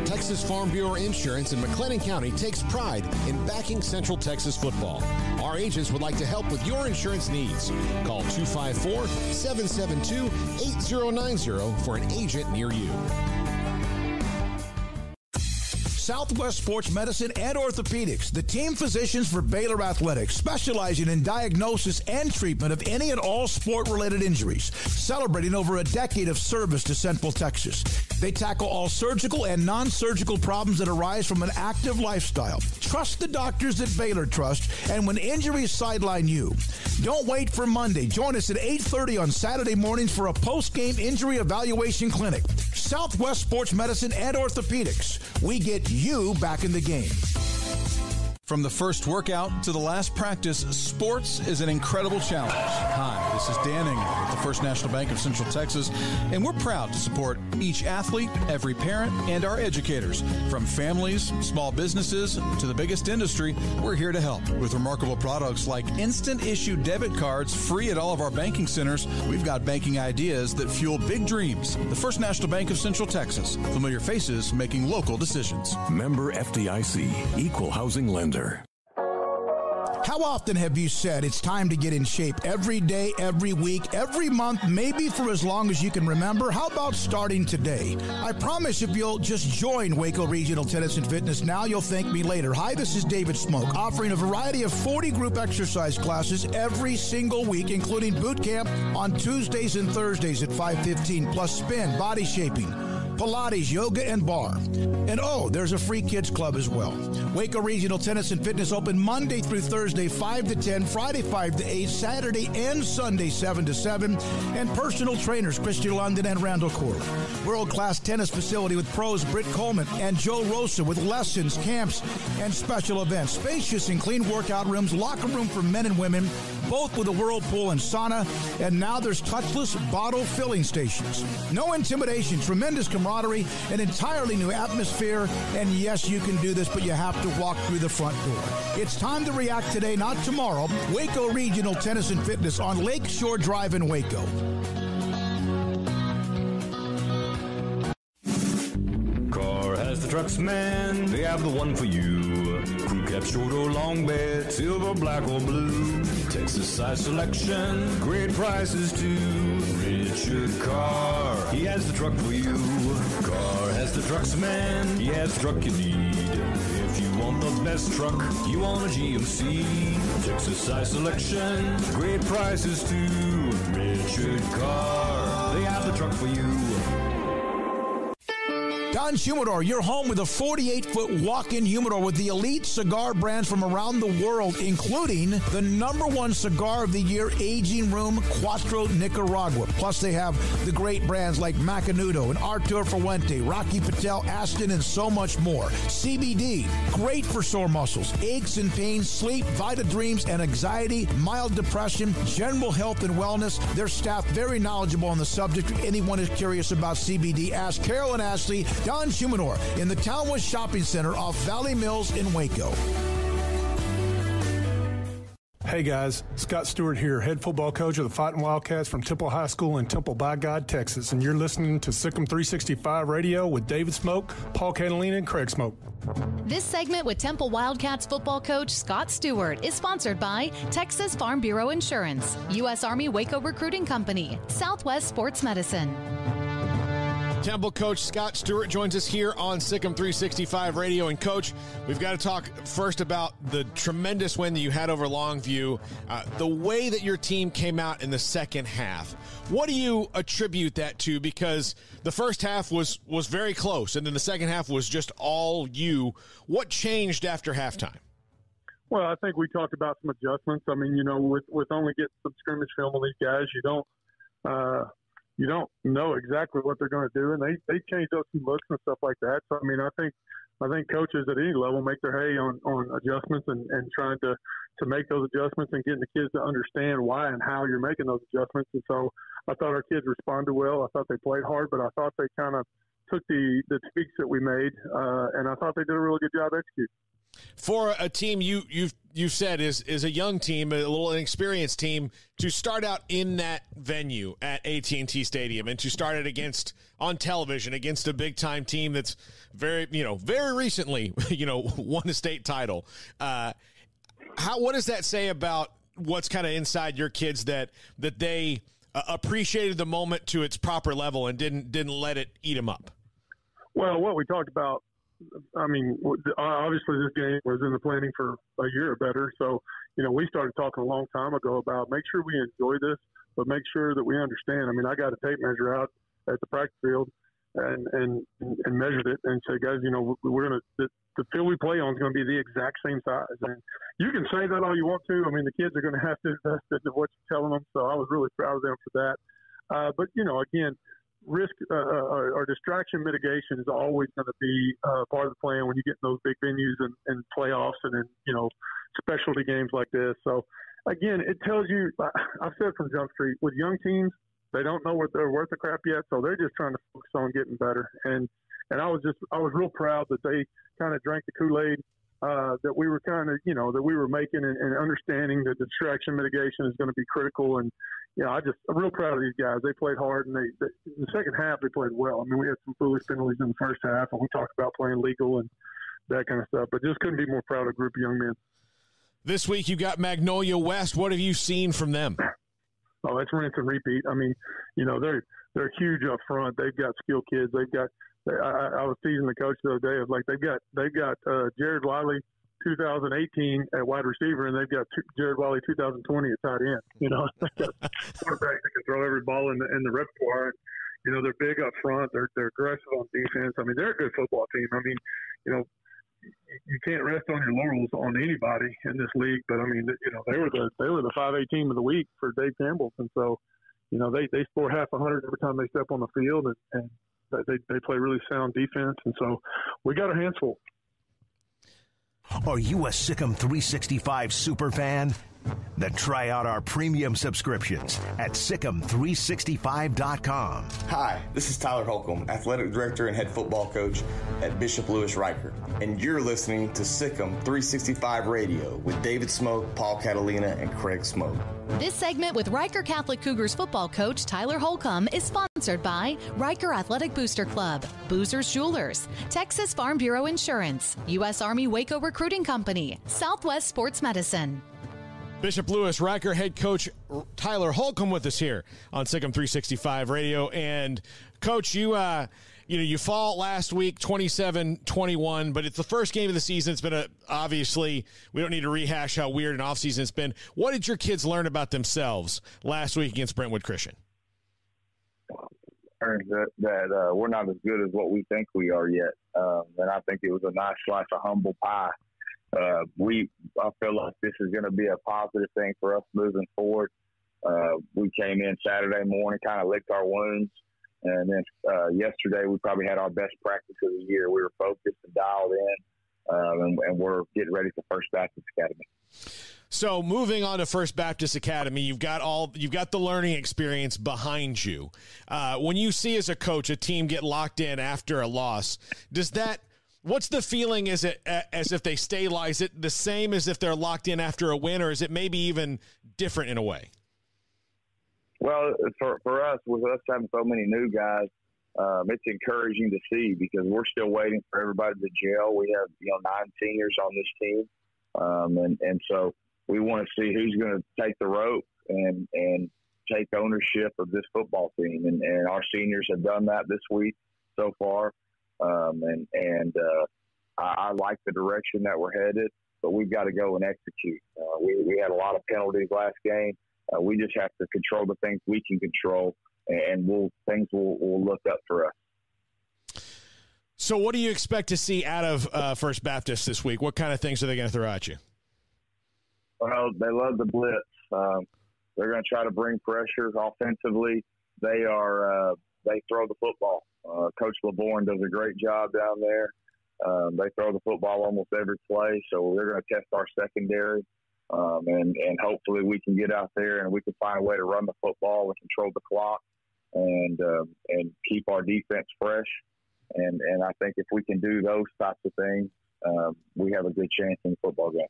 Texas Farm Bureau Insurance in McLennan County takes pride in backing Central Texas football. Our agents would like to help with your insurance needs. Call 254-772-8090 for an agent near you. Southwest Sports Medicine and Orthopedics, the team physicians for Baylor Athletics, specializing in diagnosis and treatment of any and all sport-related injuries, celebrating over a decade of service to Central Texas. They tackle all surgical and non-surgical problems that arise from an active lifestyle. Trust the doctors that Baylor trusts, and when injuries sideline you, don't wait for Monday. Join us at 8:30 on Saturday mornings for a post-game injury evaluation clinic. Southwest Sports Medicine and Orthopedics. We get you back in the game. From the first workout to the last practice, sports is an incredible challenge. Hi, this is Dan Engel with the First National Bank of Central Texas, and we're proud to support each athlete, every parent, and our educators. From families, small businesses, to the biggest industry, we're here to help. With remarkable products like instant issue debit cards free at all of our banking centers, we've got banking ideas that fuel big dreams. The First National Bank of Central Texas. Familiar faces making local decisions. Member FDIC, Equal Housing Lender. How often have you said it's time to get in shape? Every day, every week, every month, maybe for as long as you can remember? How about starting today? I promise if you'll just join Waco Regional Tennis and Fitness now, you'll thank me later. Hi, this is David Smoke, offering a variety of 40 group exercise classes every single week, including boot camp on Tuesdays and Thursdays at 5:15, plus spin, body shaping, Pilates, yoga, and bar. And there's a free kids club as well. Waco Regional Tennis and Fitness open Monday through Thursday, 5 to 10, Friday, 5 to 8, Saturday and Sunday, 7 to 7, and personal trainers, Christian London and Randall Corley. World-class tennis facility with pros Britt Coleman and Joe Rosa with lessons, camps, and special events. Spacious and clean workout rooms, locker room for men and women, both with a whirlpool and sauna, and now there's touchless bottle filling stations. No intimidation, tremendous camaraderie, an entirely new atmosphere, and yes, you can do this, but you have to walk through the front door. It's time to react today, not tomorrow. Waco Regional Tennis and Fitness on Lakeshore Drive in Waco. Car has the trucks, man. They have the one for you. Crew cab, short or long bed, silver, black or blue. Texas size selection, great prices too. Richard Carr, he has the truck for you. Carr has the trucks, man. He has the truck you need. If you want the best truck, you want a GMC. Texas size selection, great prices too. Richard Carr, they have the truck for you. Don Humidor, your home with a 48-foot walk-in humidor with the elite cigar brands from around the world, including the #1 cigar of the year, Aging Room Cuatro Nicaragua. Plus, they have the great brands like Macanudo and Artur Fuente, Rocky Patel, Aston, and so much more. CBD, great for sore muscles, aches and pains, sleep, Vita Dreams, and anxiety, mild depression, general health and wellness. Their staff very knowledgeable on the subject. If anyone is curious about CBD, ask Carol and Ashley. Don Humidor in the Townwest Shopping Center off Valley Mills in Waco. Hey guys, Scott Stewart here, head football coach of the Fighting Wildcats from Temple High School in Temple by God, Texas, and you're listening to Sikkim 365 Radio with David Smoke, Paul Catalina, and Craig Smoke. This segment with Temple Wildcats football coach Scott Stewart is sponsored by Texas Farm Bureau Insurance, U.S. Army Waco Recruiting Company, Southwest Sports Medicine. Temple coach Scott Stewart joins us here on Sikkim 365 Radio. And, Coach, we've got to talk first about the tremendous win that you had over Longview, the way that your team came out in the second half. What do you attribute that to? Because the first half was very close, and then the second half was just all you. What changed after halftime? Well, I think we talked about some adjustments. I mean, with only getting some scrimmage film on these guys, you don't know exactly what they're going to do, and they changed up some looks and stuff like that. So, I mean, I think coaches at any level make their hay on adjustments and trying to make those adjustments and getting the kids to understand why and how you're making those adjustments. And so I thought our kids responded well. I thought they played hard, but I thought they kind of took the tweaks that we made, and I thought they did a really good job executing. For a team you've said is a young team, a little inexperienced team, to start out in that venue at AT&T Stadium and to start it on television against a big time team that's very recently won a state title. What does that say about what's kind of inside your kids that they appreciated the moment to its proper level and didn't let it eat them up? Well, what we talked about, I mean, obviously this game was in the planning for a year or better. So, we started talking a long time ago about make sure we enjoy this, but make sure that we understand. I mean, I got a tape measure out at the practice field and measured it and said, guys, we're going to the field we play on is going to be the exact same size. And you can say that all you want to. I mean, the kids are going to have to invest into what you're telling them. So I was really proud of them for that. But, again, risk or distraction mitigation is always going to be part of the plan when you get in those big venues and playoffs and in, specialty games like this. So, again, it tells you, I've said from Jump Street, with young teams, they don't know what they're worth of crap yet, so they're just trying to focus on getting better. And I was real proud that they kind of drank the Kool-Aid that we were kind of, that we were making and understanding that distraction mitigation is going to be critical. And, I'm real proud of these guys. They played hard, and in the second half they played well. I mean, we had some foolish penalties in the first half, and we talked about playing legal and that kind of stuff, but just couldn't be more proud of a group of young men. This week you got Magnolia West. What have you seen from them? Oh, it's rinse and repeat. I mean, they're huge up front. They've got skilled kids. I was teasing the coach the other day. I was like, they've got Jared Wiley 2018 at wide receiver, and they've got Jared Wiley 2020 at tight end. They've got quarterbacks that can throw every ball in the repertoire. They're big up front. They're aggressive on defense. I mean, they're a good football team. I mean, you can't rest on your laurels on anybody in this league. But I mean, they were the 5A team of the week for Dave Campbell, and so they score half 100 every time they step on the field, and they play really sound defense, and so we got our hands full. Are you a Sikkim 365 super fan? Then try out our premium subscriptions at Sikkim365.com. Hi, this is Tyler Holcomb, Athletic Director and Head Football Coach at Bishop Lewis Riker, and you're listening to Sikkim 365 Radio with David Smoke, Paul Catalina, and Craig Smoke. This segment with Riker Catholic Cougars football coach Tyler Holcomb is sponsored by Riker Athletic Booster Club, Boozer's Jewelers, Texas Farm Bureau Insurance, U.S. Army Waco Recruiting Company, Southwest Sports Medicine. Bishop Lewis Riker head coach Tyler Holcomb with us here on Sikkim 365 Radio. And Coach, you fall last week 27-21, but it's the first game of the season. It's been obviously we don't need to rehash how weird an offseason it's been. What did your kids learn about themselves last week against Brentwood Christian? Learned that we're not as good as what we think we are yet, and I think it was a nice slice of humble pie. I feel like this is going to be a positive thing for us moving forward. We came in Saturday morning, kind of licked our wounds. And then yesterday, we probably had our best practice of the year. We were focused and dialed in, and we're getting ready for First Baptist Academy. So moving on to First Baptist Academy, you've got the learning experience behind you. When you see as a coach a team get locked in after a loss, what's the feeling? Is it as if they stabilize? Is it the same as if they're locked in after a win, or is it maybe even different in a way? Well, for us, with us having so many new guys, it's encouraging to see because we're still waiting for everybody to gel. We have 9 seniors on this team, and so we want to see who's going to take the rope and take ownership of this football team. And our seniors have done that this week. so far. I like the direction that we're headed, but we've got to go and execute. We had a lot of penalties last game. We just have to control the things we can control, and things will look up for us. So what do you expect to see out of First Baptist this week? What kind of things are they going to throw at you? Well, they love the blitz. They're going to try to bring pressure offensively. They throw the football. Coach LeBourne does a great job down there. They throw the football almost every play, so they're going to test our secondary, and hopefully we can get out there and we can find a way to run the football and control the clock and keep our defense fresh. And I think if we can do those types of things, we have a good chance in the football game.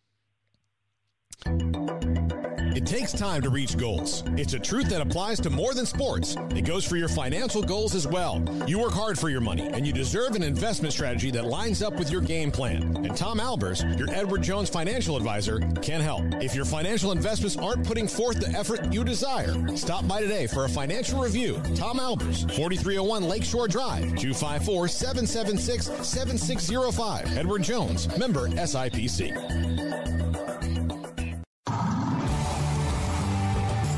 It takes time to reach goals. It's a truth that applies to more than sports. It goes for your financial goals as well. You work hard for your money, and you deserve an investment strategy that lines up with your game plan. And Tom Albers, your Edward Jones financial advisor, can help. If your financial investments aren't putting forth the effort you desire, stop by today for a financial review. Tom Albers, 4301 Lakeshore Drive, 254-776-7605. Edward Jones, member SIPC.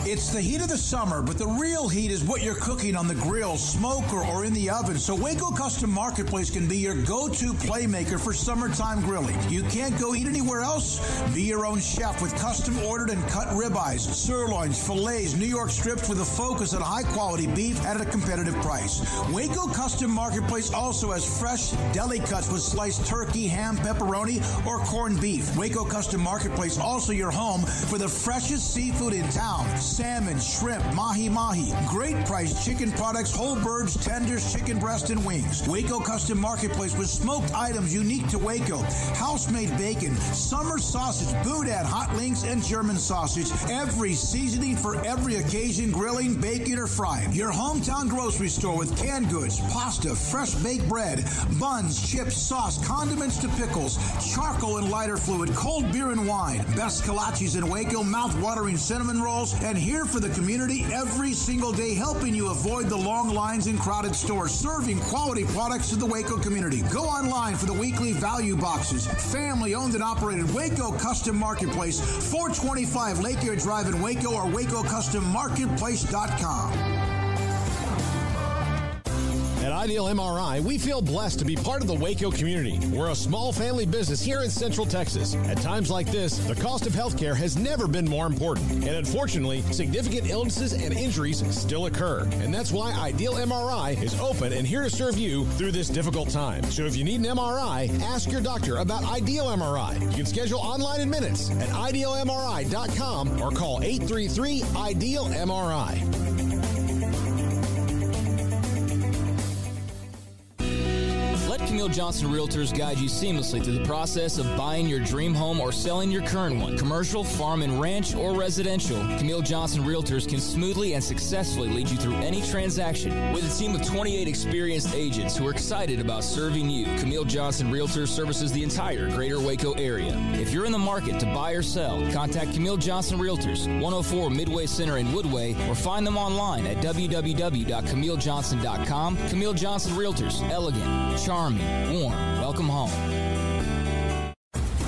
It's the heat of the summer, but the real heat is what you're cooking on the grill, smoker, or in the oven. So Waco Custom Marketplace can be your go-to playmaker for summertime grilling. You can't go eat anywhere else? Be your own chef with custom ordered and cut ribeyes, sirloins, fillets, New York strips with a focus on high-quality beef at a competitive price. Waco Custom Marketplace also has fresh deli cuts with sliced turkey, ham, pepperoni, or corned beef. Waco Custom Marketplace also your home for the freshest seafood in town. Salmon, shrimp, mahi-mahi, great priced chicken products, whole birds, tenders, chicken breast, and wings. Waco Custom Marketplace with smoked items unique to Waco, house-made bacon, summer sausage, boudin, hot links, and German sausage. Every seasoning for every occasion, grilling, baking, or frying. Your hometown grocery store with canned goods, pasta, fresh baked bread, buns, chips, sauce, condiments to pickles, charcoal and lighter fluid, cold beer and wine, best kolaches in Waco, mouth-watering cinnamon rolls, and here for the community every single day, helping you avoid the long lines in crowded stores, serving quality products to the Waco community. Go online for the weekly value boxes. Family owned and operated Waco Custom Marketplace, 425 Lake Air Drive in Waco, or WacoCustomMarketplace.com. At Ideal MRI, we feel blessed to be part of the Waco community. We're a small family business here in Central Texas. At times like this, the cost of healthcare has never been more important. And unfortunately, significant illnesses and injuries still occur. And that's why Ideal MRI is open and here to serve you through this difficult time. So if you need an MRI, ask your doctor about Ideal MRI. You can schedule online in minutes at idealmri.com or call 833-IDEAL-MRI. Camille Johnson Realtors guide you seamlessly through the process of buying your dream home or selling your current one. Commercial, farm and ranch, or residential, Camille Johnson Realtors can smoothly and successfully lead you through any transaction. With a team of 28 experienced agents who are excited about serving you, Camille Johnson Realtors services the entire greater Waco area. If you're in the market to buy or sell, contact Camille Johnson Realtors, 104 Midway Center in Woodway, or find them online at www.camillejohnson.com. Camille Johnson Realtors, elegant, charming, warm. Welcome home.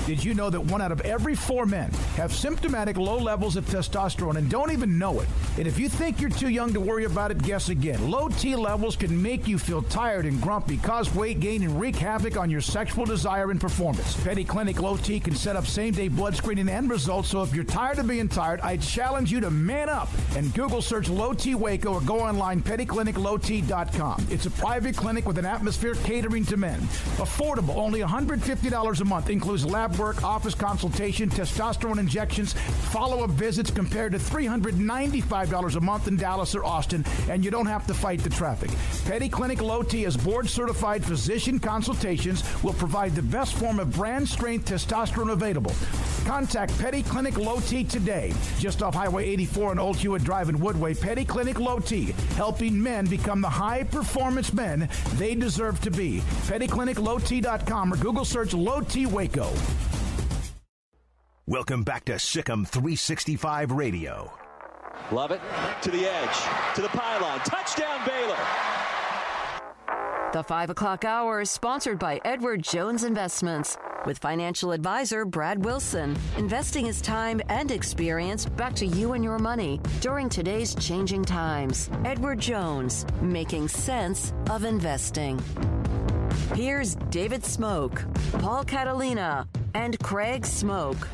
Did you know that 1 out of every 4 men have symptomatic low levels of testosterone and don't even know it? And if you think you're too young to worry about it, guess again. Low T levels can make you feel tired and grumpy, cause weight gain, and wreak havoc on your sexual desire and performance. Petty Clinic Low T can set up same-day blood screening and results, so if you're tired of being tired, I challenge you to man up and Google search Low T Waco or go online pettycliniclowt.com. It's a private clinic with an atmosphere catering to men. Affordable, only $150 a month, includes lab work, office consultation, testosterone injections, follow-up visits compared to $395 a month in Dallas or Austin, and you don't have to fight the traffic. Petty Clinic Low T as board-certified physician consultations will provide the best form of brand-strength testosterone available. Contact Petty Clinic Low T today, just off Highway 84 and Old Hewitt Drive in Woodway. Petty Clinic Low T, helping men become the high-performance men they deserve to be. PettyClinicLowT.com or Google search Low T Waco. Welcome back to Sikkim 365 Radio. Love it. To the edge. To the pylon. Touchdown, Baylor. The 5 o'clock hour is sponsored by Edward Jones Investments with financial advisor Brad Wilson. Investing his time and experience back to you and your money during today's changing times. Edward Jones, making sense of investing. Here's David Smoke, Paul Catalina, and Craig Smoke.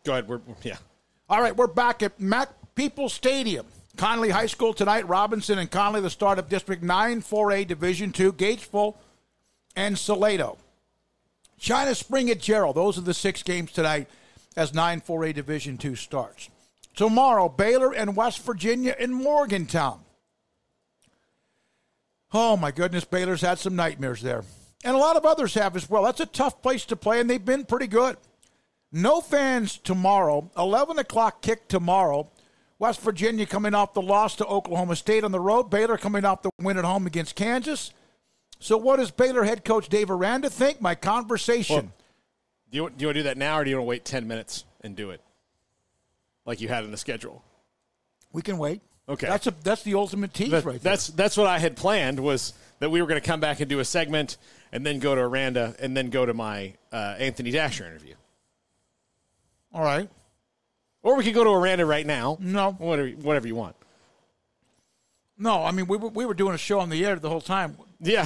Go ahead. All right, we're back at Mac Peoples Stadium. Conley High School tonight. Robinson and Conley, the start of District 9 4A Division II. Gatesville and Salado. China Spring at Gerald. Those are the 6 games tonight as 9 4A Division II starts. Tomorrow, Baylor and West Virginia in Morgantown. Oh, my goodness, Baylor's had some nightmares there. And a lot of others have as well. That's a tough place to play, and they've been pretty good. No fans tomorrow. 11 o'clock kick tomorrow. West Virginia coming off the loss to Oklahoma State on the road. Baylor coming off the win at home against Kansas. So what does Baylor head coach Dave Aranda think? My conversation. Well, do you want to do that now, or do you want to wait 10 minutes and do it like you had in the schedule? We can wait. Okay. That's the ultimate tease right there. That's what I had planned, was that we were going to come back and do a segment and then go to Aranda and then go to my Anthony Dasher interview. All right. Or we could go to Aranda right now. No. Whatever you want. No, I mean, we were doing a show on the air the whole time. Yeah.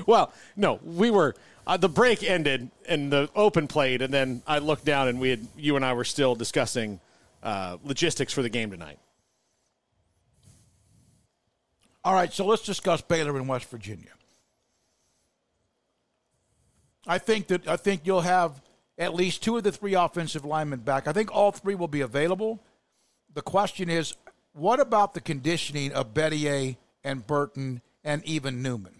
Well, no, we were the break ended and the open played, and then I looked down and you and I were still discussing logistics for the game tonight. All right, so let's discuss Baylor and West Virginia. I think you'll have at least 2 of the 3 offensive linemen back. I think all 3 will be available. The question is, what about the conditioning of Bettier and Burton and even Newman?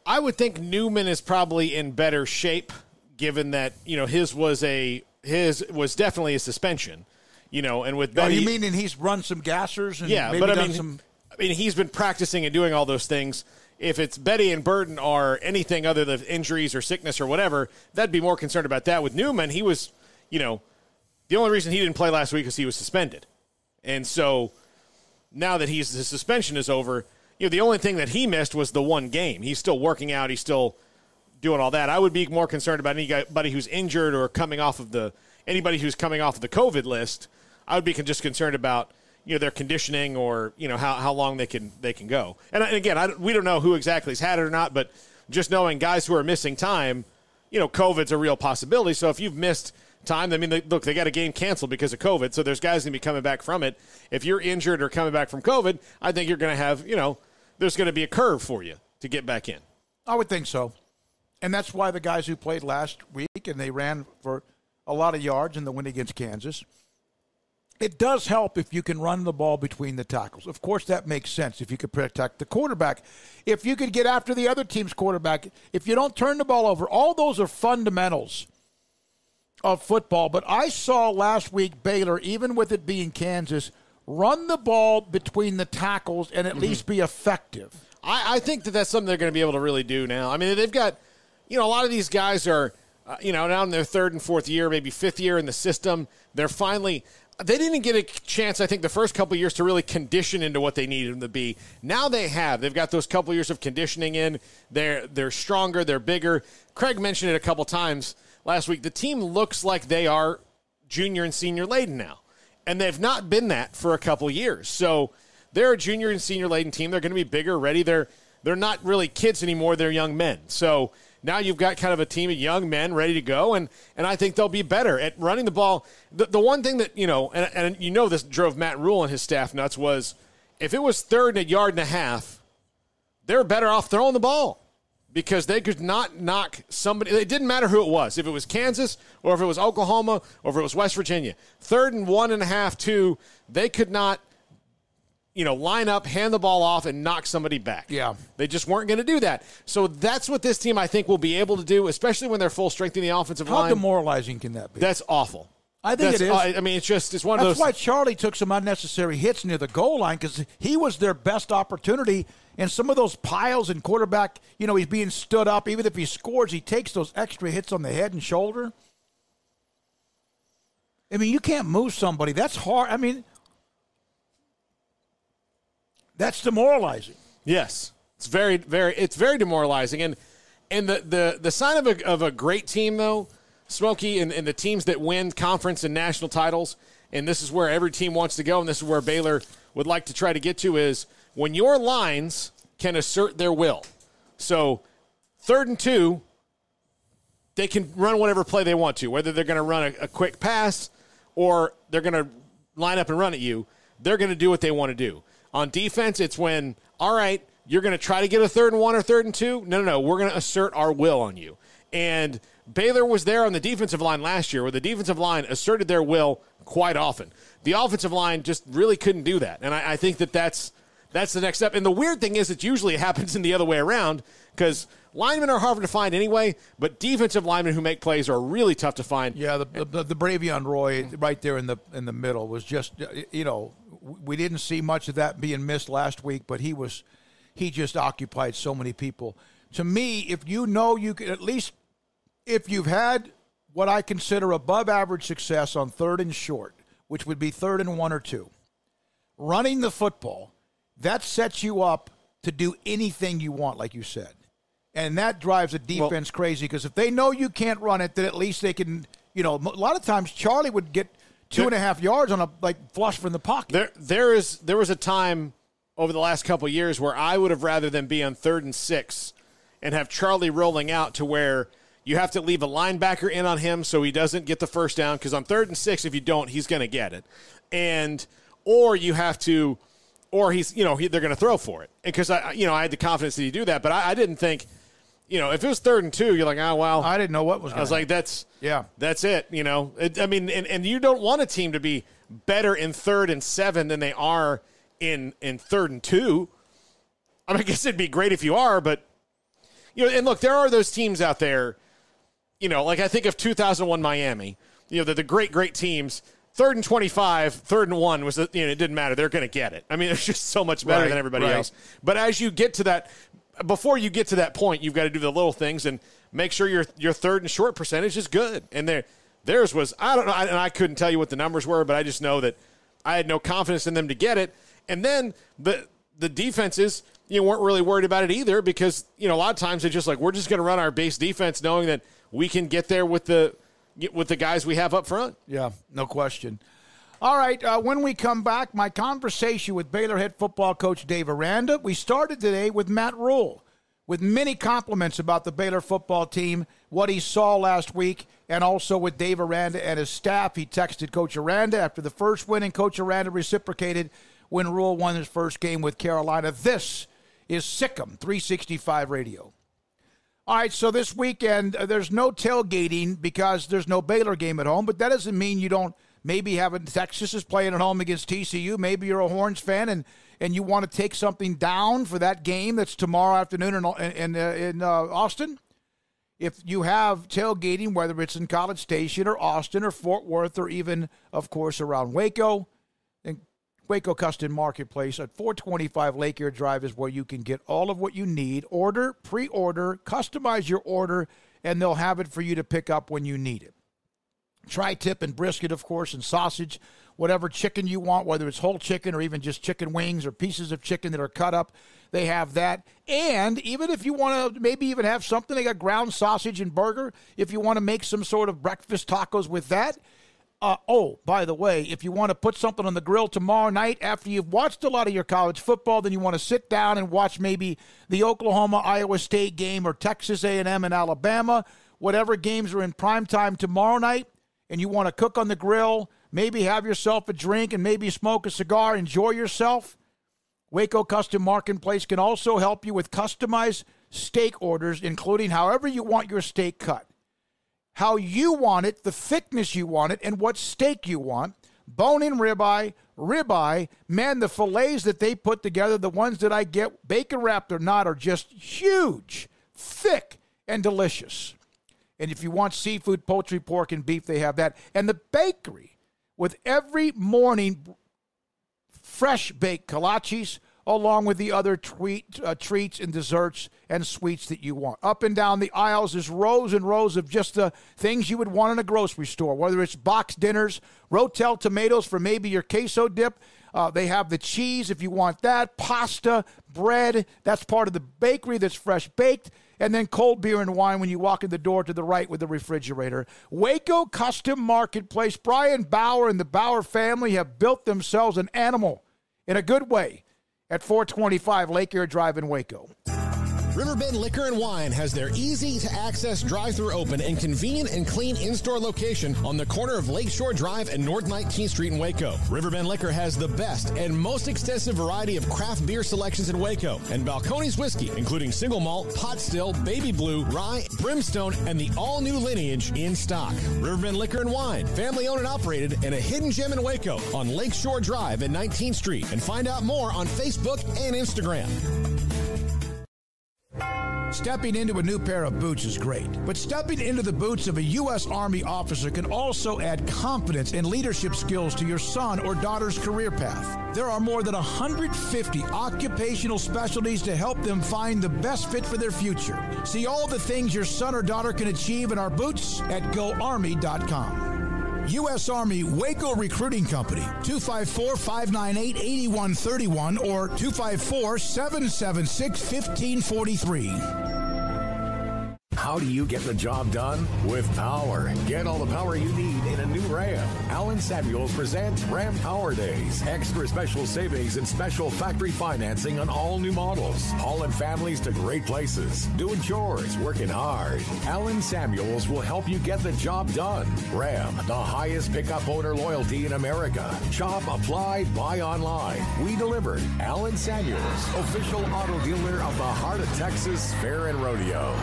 I would think Newman is probably in better shape, given that his was definitely a suspension. And with Betty, you mean he's run some gassers and maybe done some. I mean, he's been practicing and doing all those things. If it's Betty and Burton are anything other than injuries or sickness or whatever, that'd be more concerned about that. With Newman, he was, the only reason he didn't play last week is he was suspended. And so now that his suspension is over, the only thing that he missed was the 1 game. He's still working out. He's still doing all that. I would be more concerned about anybody who's injured or anybody who's coming off of the COVID list. I would be just concerned about their conditioning or how long they can go. And again, we don't know who exactly has had it or not, but just knowing guys who are missing time, COVID's a real possibility. So if you've missed time, I mean, they got a game canceled because of COVID, so there's guys going to be coming back from it. If you're injured or coming back from COVID, I think you're going to have there's going to be a curve for you to get back in. I would think so, and that's why the guys who played last week and they ran for a lot of yards in the win against Kansas. It does help if you can run the ball between the tackles. Of course, that makes sense if you could protect the quarterback. If you could get after the other team's quarterback, if you don't turn the ball over, all those are fundamentals of football. But I saw last week Baylor, even with it being Kansas, run the ball between the tackles and at least be effective. I think that's something they're going to be able to really do now. I mean, they've got, a lot of these guys are, now in their 3rd and 4th year, maybe 5th year in the system. They're finally... they didn't get a chance, I think, the first couple of years to really condition into what they needed them to be. Now they have. They've got those couple of years of conditioning in. They're stronger. They're bigger. Craig mentioned it a couple times last week. The team looks like they are junior and senior laden now, and they've not been that for a couple of years. So they're a junior and senior laden team. They're going to be bigger, ready. They're not really kids anymore. They're young men. So now you've got kind of a team of young men ready to go, and I think they'll be better at running the ball. The one thing that, and this drove Matt Rhule and his staff nuts was if it was 3rd and a yard and a half, they're better off throwing the ball because they could not knock somebody. It didn't matter who it was, if it was Kansas or if it was Oklahoma or if it was West Virginia. 3rd and 1.5, 2, they could not line up, hand the ball off, and knock somebody back. Yeah. They just weren't going to do that. So that's what this team, I think, will be able to do, especially when they're full strength in the offensive line. How demoralizing can that be? That's awful. I think it is. I mean, it's one of those. That's why Charlie took some unnecessary hits near the goal line because he was their best opportunity. And some of those piles and quarterback, he's being stood up. Even if he scores, he takes those extra hits on the head and shoulder. I mean, you can't move somebody. That's hard. I mean, that's demoralizing. Yes, it's very demoralizing. And the sign of a great team, though, Smokey, and the teams that win conference and national titles, and this is where every team wants to go, and this is where Baylor would like to try to get to, is when your lines can assert their will. So 3rd and 2, they can run whatever play they want to, whether they're going to run a quick pass or they're going to line up and run at you. They're going to do what they want to do. On defense, it's when, all right, you're going to try to get a 3rd and 1 or 3rd and 2. No, we're going to assert our will on you. And Baylor was there on the defensive line last year where the defensive line asserted their will quite often. The offensive line just really couldn't do that. And I think that's the next step. And the weird thing is it usually happens in the other way around because linemen are hard to find anyway, but defensive linemen who make plays are really tough to find. Yeah, the Bravion Roy right there in the middle was just, we didn't see much of that being missed last week, but he just occupied so many people. To me, if you can, at least if you've had what I consider above average success on 3rd and short, which would be 3rd and 1 or 2, running the football, that sets you up to do anything you want, like you said. And that drives the defense crazy because if they know you can't run it, then at least they can, a lot of times Charlie would get 2.5 yards on a flush from the pocket. There was a time over the last couple of years where I would have rather than be on 3rd and 6 and have Charlie rolling out to where you have to leave a linebacker in on him so he doesn't get the first down because on 3rd and 6, if you don't, he's going to get it. Or you have to, or he's, they're going to throw for it. Because I had the confidence that he'd do that, but I didn't think, if it was 3rd and 2, you're like, oh, well. I didn't know what was going on. I was like, that's it, and you don't want a team to be better in 3rd and 7 than they are in 3rd and 2. I mean, I guess it'd be great if you are, but, and look, there are those teams out there, like I think of 2001 Miami, the great teams. 3rd and 25, 3rd and 1 was, it didn't matter. They're going to get it. I mean, it's just so much better than everybody else. But as you get to that, before you get to that point, you've got to do the little things and make sure your 3rd and short percentage is good. And theirs was, I don't know, and I couldn't tell you what the numbers were, but I just know that I had no confidence in them to get it. And then the defenses, weren't really worried about it either because, a lot of times they're just like, we're just going to run our base defense knowing that we can get there with the guys we have up front. Yeah, no question. All right, when we come back, my conversation with Baylor head football coach Dave Aranda. We started today with Matt Rhule, with many compliments about the Baylor football team, what he saw last week, and also with Dave Aranda and his staff. He texted Coach Aranda after the first win, and Coach Aranda reciprocated when Rhule won his first game with Carolina. This is Sikkim 365 Radio. All right, so this weekend, there's no tailgating because there's no Baylor game at home, but that doesn't mean you don't maybe have Texas is playing at home against TCU. Maybe you're a Horns fan and you want to take something down for that game that's tomorrow afternoon in Austin. If you have tailgating, whether it's in College Station or Austin or Fort Worth or even, of course, around Waco, then Waco Custom Marketplace at 425 Lake Air Drive is where you can get all of what you need. Order, pre-order, customize your order, and they'll have it for you to pick up when you need it. tri-tip and brisket, of course, and sausage, whatever chicken you want, whether it's whole chicken or even just chicken wings or pieces of chicken that are cut up. They have that. And even if you want to maybe even have something, they got ground sausage and burger. If you want to make some sort of breakfast tacos with that. By the way, if you want to put something on the grill tomorrow night after you've watched a lot of your college football, then you want to sit down and watch maybe the Oklahoma-Iowa State game or Texas A&M and Alabama, whatever games are in prime time tomorrow night, and you want to cook on the grill, maybe have yourself a drink and maybe smoke a cigar, enjoy yourself. Waco Custom Marketplace can also help you with customized steak orders, including however you want your steak cut. How you want it, the thickness you want it, and what steak you want. Bone-in ribeye. Man, the fillets that they put together, the ones that I get, bacon wrapped or not, are just huge, thick, and delicious. And if you want seafood, poultry, pork, and beef, they have that. And the bakery, with every morning fresh baked kolaches, along with the other treats and desserts and sweets that you want. Up and down the aisles is rows and rows of just the things you would want in a grocery store, whether it's box dinners, Rotel tomatoes for maybe your queso dip. They have the cheese if you want that, pasta, bread. That's part of the bakery that's fresh baked. And then cold beer and wine when you walk in the door to the right with the refrigerator. Waco Custom Marketplace. Brian Bauer and the Bauer family have built themselves an animal in a good way at 425 Lake Air Drive in Waco. Riverbend Liquor and Wine has their easy-to-access drive-thru open and convenient and clean in-store location on the corner of Lakeshore Drive and North 19th Street in Waco. Riverbend Liquor has the best and most extensive variety of craft beer selections in Waco, and Balcones Whiskey, including single malt, pot still, baby blue, rye, brimstone, and the all-new lineage in stock. Riverbend Liquor and Wine, family-owned and operated, and a hidden gem in Waco on Lakeshore Drive and 19th Street. And find out more on Facebook and Instagram. Stepping into a new pair of boots is great, but stepping into the boots of a U.S. Army officer can also add confidence and leadership skills to your son or daughter's career path. There are more than 150 occupational specialties to help them find the best fit for their future. See all the things your son or daughter can achieve in our boots at GoArmy.com. U.S. Army Waco Recruiting Company, 254-598-8131 or 254-776-1543. How do you get the job done? With power. Get all the power you need in a new Ram. Alan Samuels presents Ram Power Days. Extra special savings and special factory financing on all new models. Hauling families to great places. Doing chores, working hard. Alan Samuels will help you get the job done. Ram, the highest pickup owner loyalty in America. Shop, apply, buy online. We delivered. Alan Samuels, official auto dealer of the Heart of Texas Fair and Rodeo.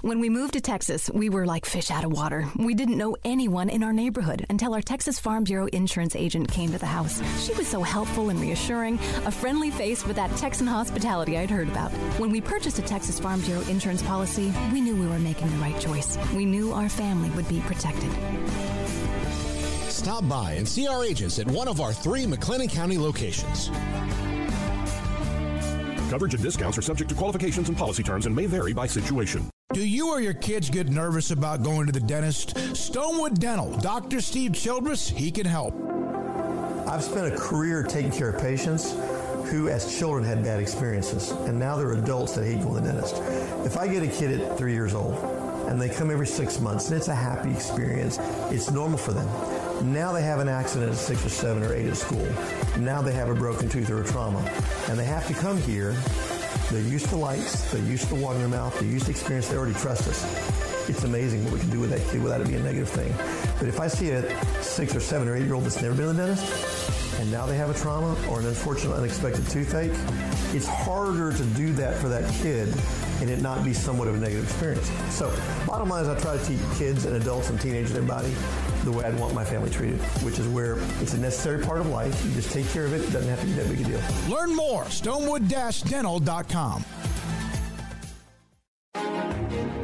When we moved to Texas, we were like fish out of water. We didn't know anyone in our neighborhood until our Texas Farm Bureau insurance agent came to the house. She was so helpful and reassuring, a friendly face with that Texan hospitality I'd heard about. When we purchased a Texas Farm Bureau insurance policy, we knew we were making the right choice. We knew our family would be protected. Stop by and see our agents at one of our 3 McLennan County locations. Coverage and discounts are subject to qualifications and policy terms and may vary by situation. Do you or your kids get nervous about going to the dentist? Stonewood Dental, Dr. Steve Childress, he can help. I've spent a career taking care of patients who as children had bad experiences, and now they're adults that hate going to the dentist. If I get a kid at 3 years old and they come every 6 months and it's a happy experience, it's normal for them. Now they have an accident at 6 or 7 or 8 at school. Now they have a broken tooth or a trauma, and they have to come here. They're used to lights, they're used to water in their mouth, they're used to experience, they already trust us. It's amazing what we can do with that kid without it being a negative thing. But if I see a 6 or 7 or 8 year old that's never been to the dentist, and now they have a trauma or an unfortunate unexpected toothache, it's harder to do that for that kid and it not be somewhat of a negative experience. So bottom line is I try to teach kids and adults and teenagers and everybody the way I'd want my family treated, which is where it's a necessary part of life. You just take care of it. It doesn't have to be that big a deal. Learn more, stonewood-dental.com.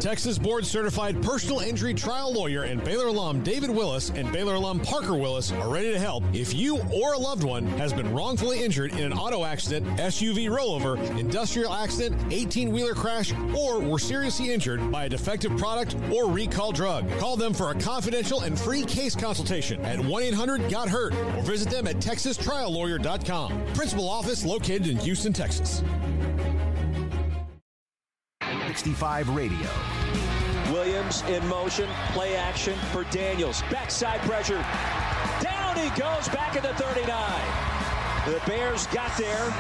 Texas board-certified personal injury trial lawyer and Baylor alum David Willis and Baylor alum Parker Willis are ready to help if you or a loved one has been wrongfully injured in an auto accident, SUV rollover, industrial accident, 18-wheeler crash, or were seriously injured by a defective product or recall drug. Call them for a confidential and free case consultation at 1-800-GOT-HURT or visit them at texastriallawyer.com. Principal office located in Houston, Texas. 65 Radio. Williams in motion, play action for Daniels. Backside pressure. Down he goes, back at the 39. The Bears got there.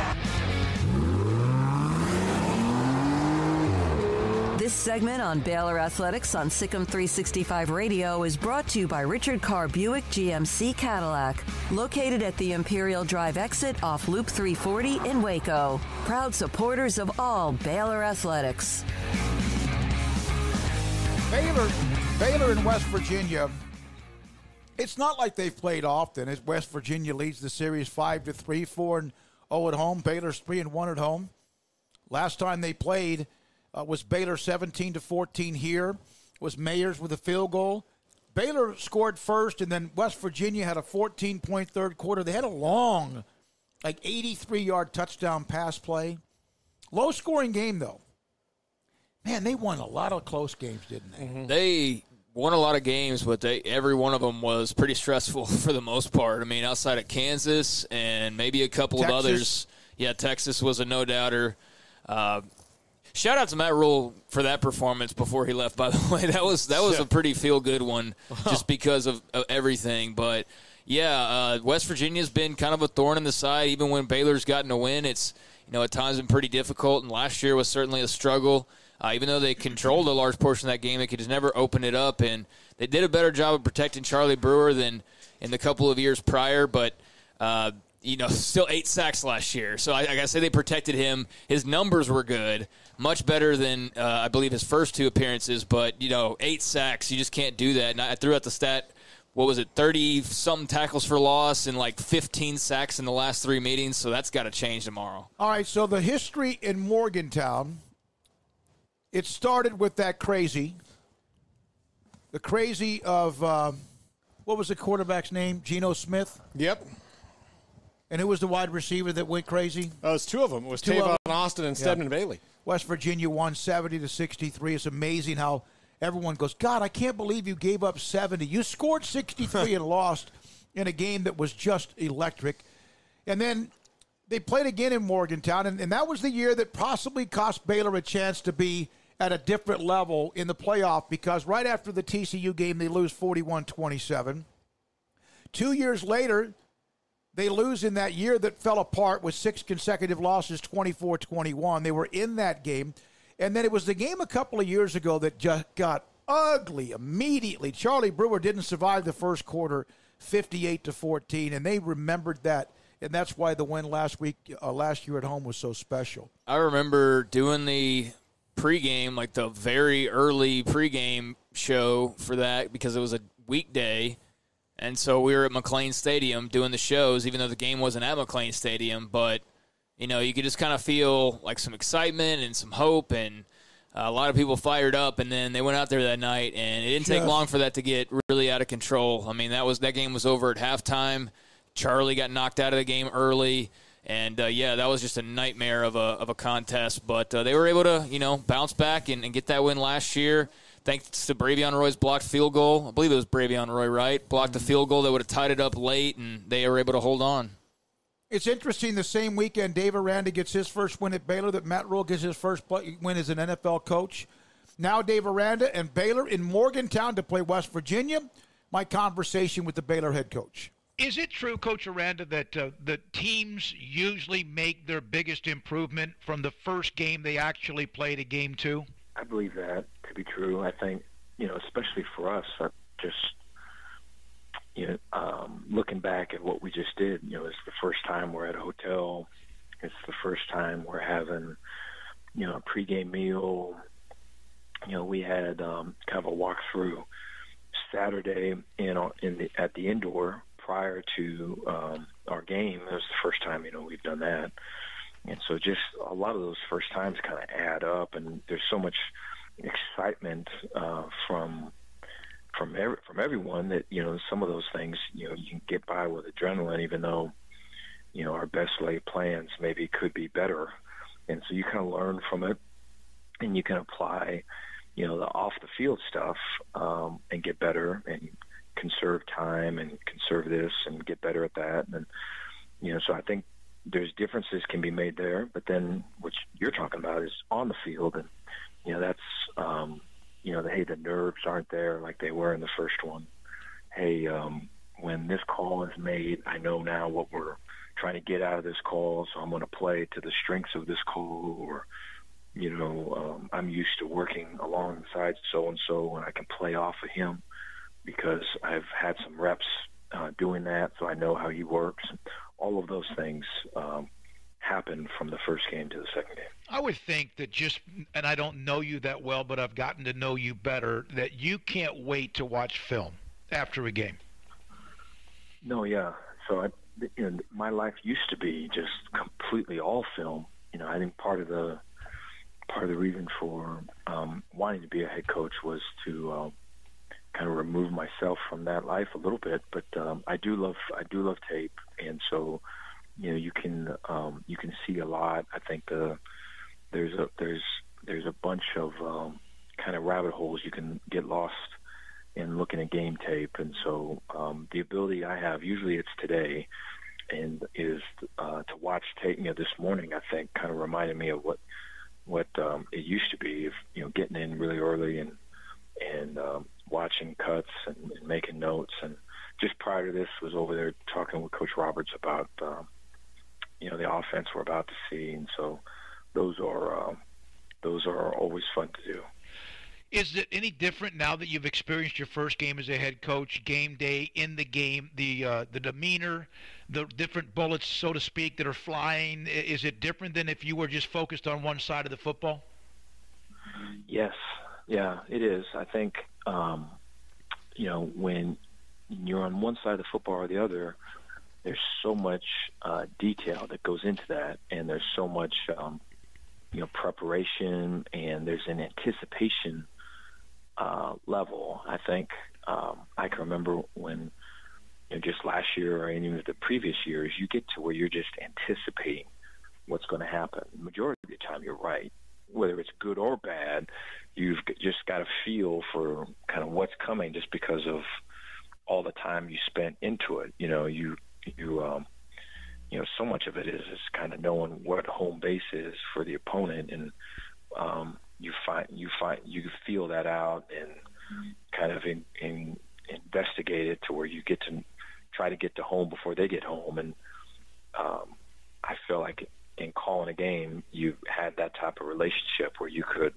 This segment on Baylor Athletics on Sikkim 365 Radio is brought to you by Richard Carr Buick GMC Cadillac, located at the Imperial Drive exit off Loop 340 in Waco. Proud supporters of all Baylor Athletics. Baylor in West Virginia, it's not like they've played often as West Virginia leads the series 5-3, 4-0 at home. Baylor's 3-1 at home. Last time they played was Baylor 17-14 here. Was Mayers with a field goal. Baylor scored first, and then West Virginia had a 14-point third quarter. They had a long, 83-yard touchdown pass play. Low-scoring game, though. Man, they won a lot of close games, didn't they? Mm-hmm. They won a lot of games, but every one of them was pretty stressful for the most part. I mean, outside of Kansas and maybe a couple of others. Yeah, Texas was a no-doubter. Shout out to Matt Rhule for that performance before he left, by the way. That was a pretty feel-good one just because of everything. But, yeah, West Virginia's been kind of a thorn in the side. Even when Baylor's gotten a win, it's, at times been pretty difficult. And last year was certainly a struggle. Even though they controlled a large portion of that game, they could just never open it up. And they did a better job of protecting Charlie Brewer than in the couple of years prior. But, still 8 sacks last year. So I got to say they protected him. His numbers were good, much better than, I believe, his first 2 appearances. But, 8 sacks, you just can't do that. And I threw out the stat, 30-something tackles for loss and 15 sacks in the last 3 meetings. So that's got to change tomorrow. All right, so the history in Morgantown, it started with that crazy. The crazy of, what was the quarterback's name? Geno Smith? Yep. And who was the wide receiver that went crazy? Oh, it was 2 of them. It was Tavon Austin and Stedman Bailey. West Virginia won 70-63. It's amazing how everyone goes, God, I can't believe you gave up 70. You scored 63 and lost in a game that was just electric. And then they played again in Morgantown, and that was the year that possibly cost Baylor a chance to be at a different level in the playoff, because right after the TCU game, they lose 41-27. 2 years later, they lose in that year that fell apart with 6 consecutive losses, 24-21. They were in that game. And then it was the game a couple of years ago that just got ugly immediately. Charlie Brewer didn't survive the first quarter, 58-14, and they remembered that. And that's why the win last year at home was so special. I remember doing the pregame, the very early pregame show for that, because it was a weekday. And so we were at McLean Stadium doing the shows, even though the game wasn't at McLean Stadium. But, you could just kind of feel some excitement and some hope, and a lot of people fired up. And then they went out there that night, and it didn't take long for that to get really out of control. I mean, that game was over at halftime. Charlie got knocked out of the game early. And, that was just a nightmare of a contest. But they were able to, bounce back and get that win last year. Thanks to Bravion Roy's blocked field goal. I believe it was Bravion Roy, right? Blocked the field goal that would have tied it up late, and they were able to hold on. It's interesting, the same weekend Dave Aranda gets his first win at Baylor, that Matt Rhule gets his first win as an NFL coach. Now Dave Aranda and Baylor in Morgantown to play West Virginia. My conversation with the Baylor head coach. Is it true, Coach Aranda, that the teams usually make their biggest improvement from the first game they actually play to game 2? I believe that to be true. I think, especially for us, looking back at what we just did, it's the first time we're at a hotel. It's the first time we're having, a pregame meal. We had kind of a walkthrough Saturday at the indoor prior to our game. It was the first time, we've done that. And so just a lot of those first times kind of add up, and there's so much excitement from everyone that, some of those things, you can get by with adrenaline, even though, our best laid plans maybe could be better. And so you kind of learn from it, and you can apply, the off the field stuff and get better and conserve time and conserve this and get better at that. And, so I think there's differences can be made there, but then what you're talking about is on the field. And, that's, hey, the nerves aren't there like they were in the first one. Hey, when this call is made, I know now what we're trying to get out of this call, so I'm going to play to the strengths of this call. Or, I'm used to working alongside so-and-so, and I can play off of him because I've had some reps doing that, so I know how he works. All of those things happen from the first game to the second game. I would think that and I don't know you that well, but I've gotten to know you better, that you can't wait to watch film after a game. No, yeah. So my life used to be just completely all film. I think part of the reason for wanting to be a head coach was to kind of remove myself from that life a little bit. But I do love tape, and so you can see a lot. I think there's a bunch of kind of rabbit holes you can get lost in looking at game tape. And so the ability I have, usually it's today, and is to watch tape. This morning, I think, kind of reminded me of what it used to be, of getting in really early and watching cuts and making notes. And just prior to this, was over there talking with Coach Roberts about the offense we're about to see. And so those are always fun to do. Is it any different now that you've experienced your first game as a head coach, game day, in the game, the demeanor, the different bullets, so to speak, that are flying? Is it different than if you were just focused on one side of the football? Yes. Yeah, it is. I think, when you're on one side of the football or the other, there's so much detail that goes into that, and there's so much, preparation, and there's an anticipation level. I think I can remember when, just last year or any of the previous years, you get to where you're just anticipating what's going to happen. The majority of the time, you're right. Whether it's good or bad, you've just got a feel for kind of what's coming just because of all the time you spent into it. So much of it is kind of knowing what home base is for the opponent, and you feel that out and kind of investigate it to where you get to try to get to home before they get home. And I feel like in calling a game, you had that type of relationship where you could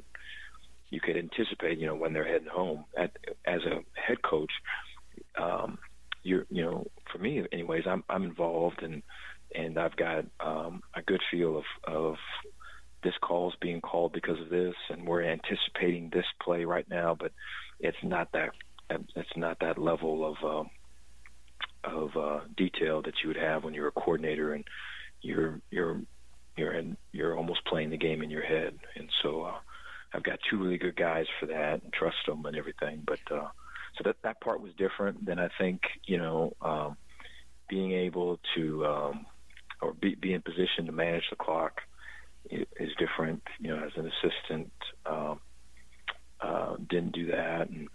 anticipate, when they're heading home. As a head coach, for me, anyways, I'm involved, and I've got a good feel of this call's being called because of this, and we're anticipating this play right now, but it's not that level of detail that you would have when you're a coordinator and you're almost playing the game in your head. And so I've got two really good guys for that, and trust them and everything. But so that part was different. Then I think being able to or be in position to manage the clock is different. As an assistant, didn't do that, and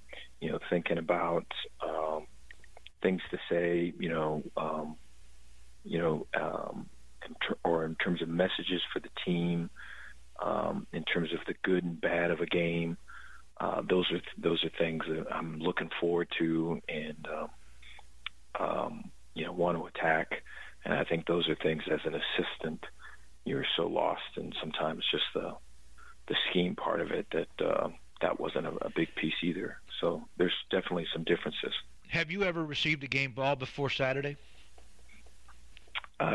thinking about things to say, or in terms of messages for the team, in terms of the good and bad of a game. Those are things that I'm looking forward to and want to attack. And I think those are things as an assistant you're so lost in sometimes just the scheme part of it that wasn't a big piece either. So there's definitely some differences. Have you ever received a game ball before Saturday?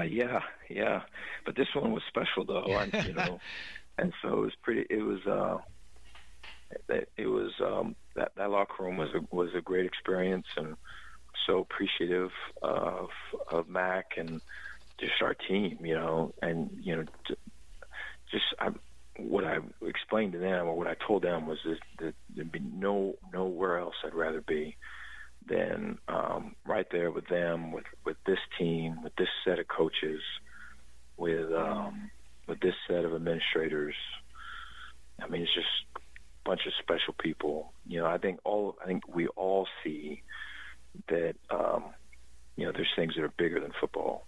Yeah. But this one was special though, and so it was pretty. It was that locker room was a great experience, and so appreciative of Mac and just our team, and what I explained to them, or what I told them, was that there'd be nowhere else I'd rather be than right there with them, with this team, with this set of coaches, with this set of administrators. I mean, it's just a bunch of special people. I think we all see that there's things that are bigger than football,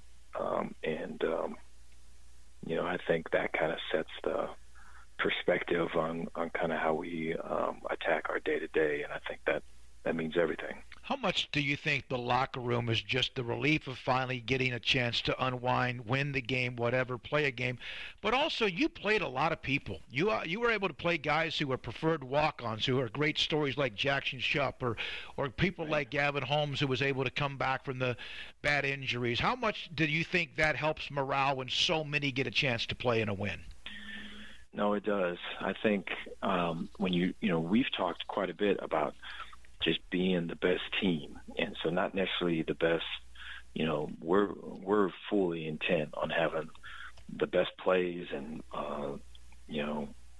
and I think that kind of sets the perspective on kind of how we attack our day-to-day, and I think that means everything. How much do you think the locker room is just the relief of finally getting a chance to unwind, win the game, whatever, play a game? But also, you played a lot of people. You were able to play guys who were preferred walk-ons, who are great stories like Jackson Shupp, or people like Gavin Holmes, who was able to come back from the bad injuries. How much do you think that helps morale when so many get a chance to play and a win? No, it does. I think when we've talked quite a bit about just being the best team, and so not necessarily the best. We're fully intent on having the best plays, and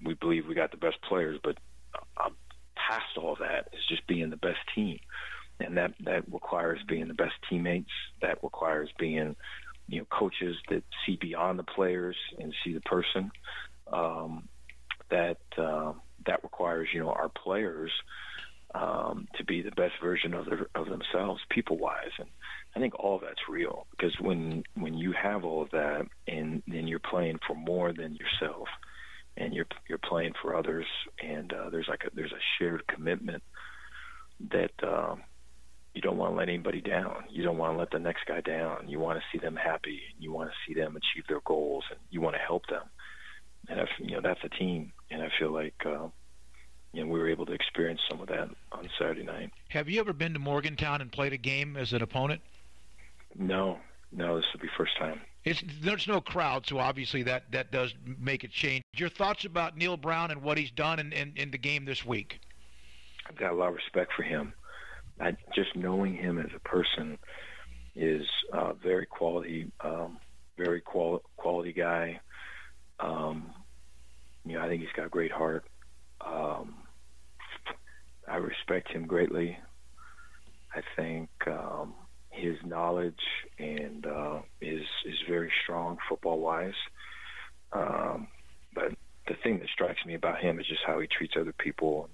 we believe we got the best players. But past all that is just being the best team, and that requires being the best teammates. That requires being coaches that see beyond the players and see the person. That requires our players to be the best version of themselves, people-wise, and I think all of that's real, because when you have all of that, and then you're playing for more than yourself, and you're playing for others, and there's a shared commitment that you don't want to let anybody down. You don't want to let the next guy down. You want to see them happy. You want to see them achieve their goals, and you want to help them. And that's a team, and I feel like we were able to experience some of that on Saturday night. Have you ever been to Morgantown and played a game as an opponent? No, this will be first time. There's no crowd, so obviously that does make it change. Your thoughts about Neil Brown and what he's done in the game this week? I've got a lot of respect for him. Just knowing him as a person is very quality guy. I think he's got a great heart. I respect him greatly. I think his knowledge and is very strong football-wise. But the thing that strikes me about him is just how he treats other people,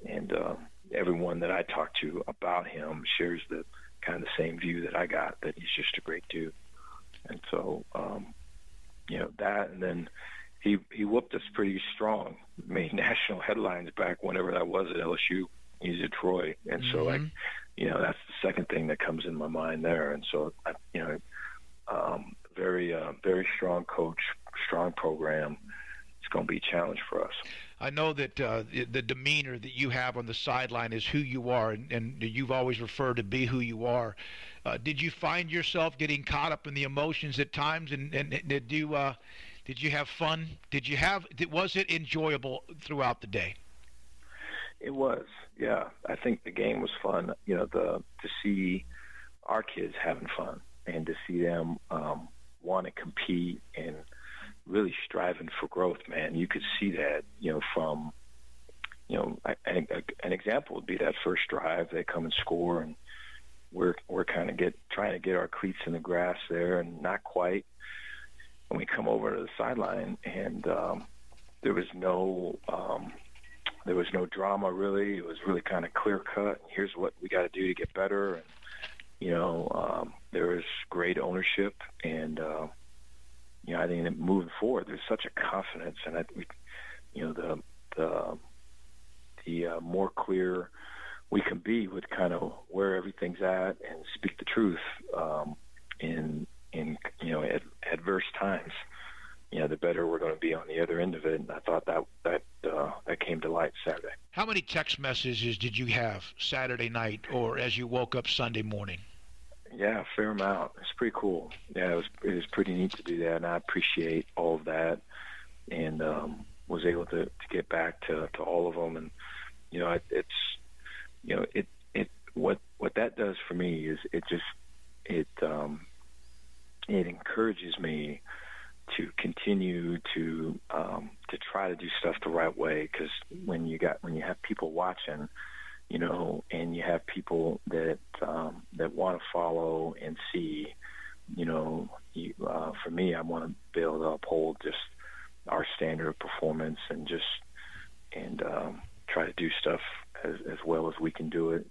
and everyone that I talk to about him shares the kind of the same view that I got, that he's just a great dude. And so, that, and then he whooped us pretty strong, made national headlines back whenever that was at LSU. He's at Troy, and so that's the second thing that comes in my mind there. And so very strong coach, strong program. It's going to be a challenge for us. I know that the demeanor that you have on the sideline is who you are, and you've always referred to be who you are. Did you find yourself getting caught up in the emotions at times, and did you have fun? Was it enjoyable throughout the day? It was, yeah. I think the game was fun. To see our kids having fun, and to see them want to compete and really striving for growth, man. You could see that, from, an example would be that first drive. They come and score, and we're kind of trying to get our cleats in the grass there, and not quite. When we come over to the sideline, and there was no drama really. It was really kind of clear cut. Here's what we got to do to get better, and there was great ownership, and I think that moving forward, there's such a confidence, and the more clear we can be with kind of where everything's at and speak the truth in adverse times, the better we're going to be on the other end of it. And I thought that came to light Saturday. How many text messages did you have Saturday night, or as you woke up Sunday morning? Yeah, a fair amount. It's pretty cool. Yeah, it was pretty neat to do that, and I appreciate all of that, and was able to get back to all of them. And what that does for me is it encourages me continue to try to do stuff the right way, because when you have people watching, you know, and you have people that want to follow and see, you know, for me, I want to be able to uphold just our standard of performance and try to do stuff as well as we can do it,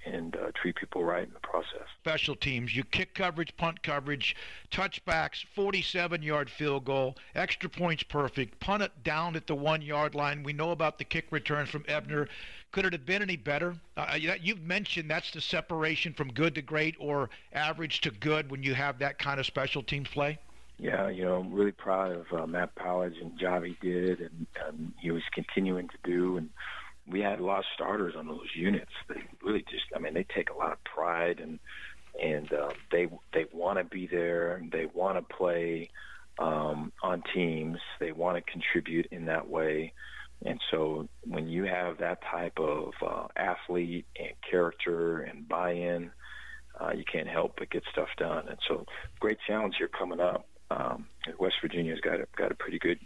and treat people right in the process. Special teams, you kick coverage, punt coverage, touchbacks, 47-yard field goal, extra points perfect, punt it down at the 1-yard line. We know about the kick returns from Ebner. Could it have been any better? You've mentioned that's the separation from good to great or average to good when you have that kind of special teams play. Yeah, you know, I'm really proud of Matt Powledge and Javi did, and he was continuing to do. And we had a lot of starters on those units. They really they take a lot of pride, and they want to be there. They want to play on teams. They want to contribute in that way. And so when you have that type of athlete and character and buy-in, you can't help but get stuff done. And so great challenge here coming up. West Virginia's got a pretty good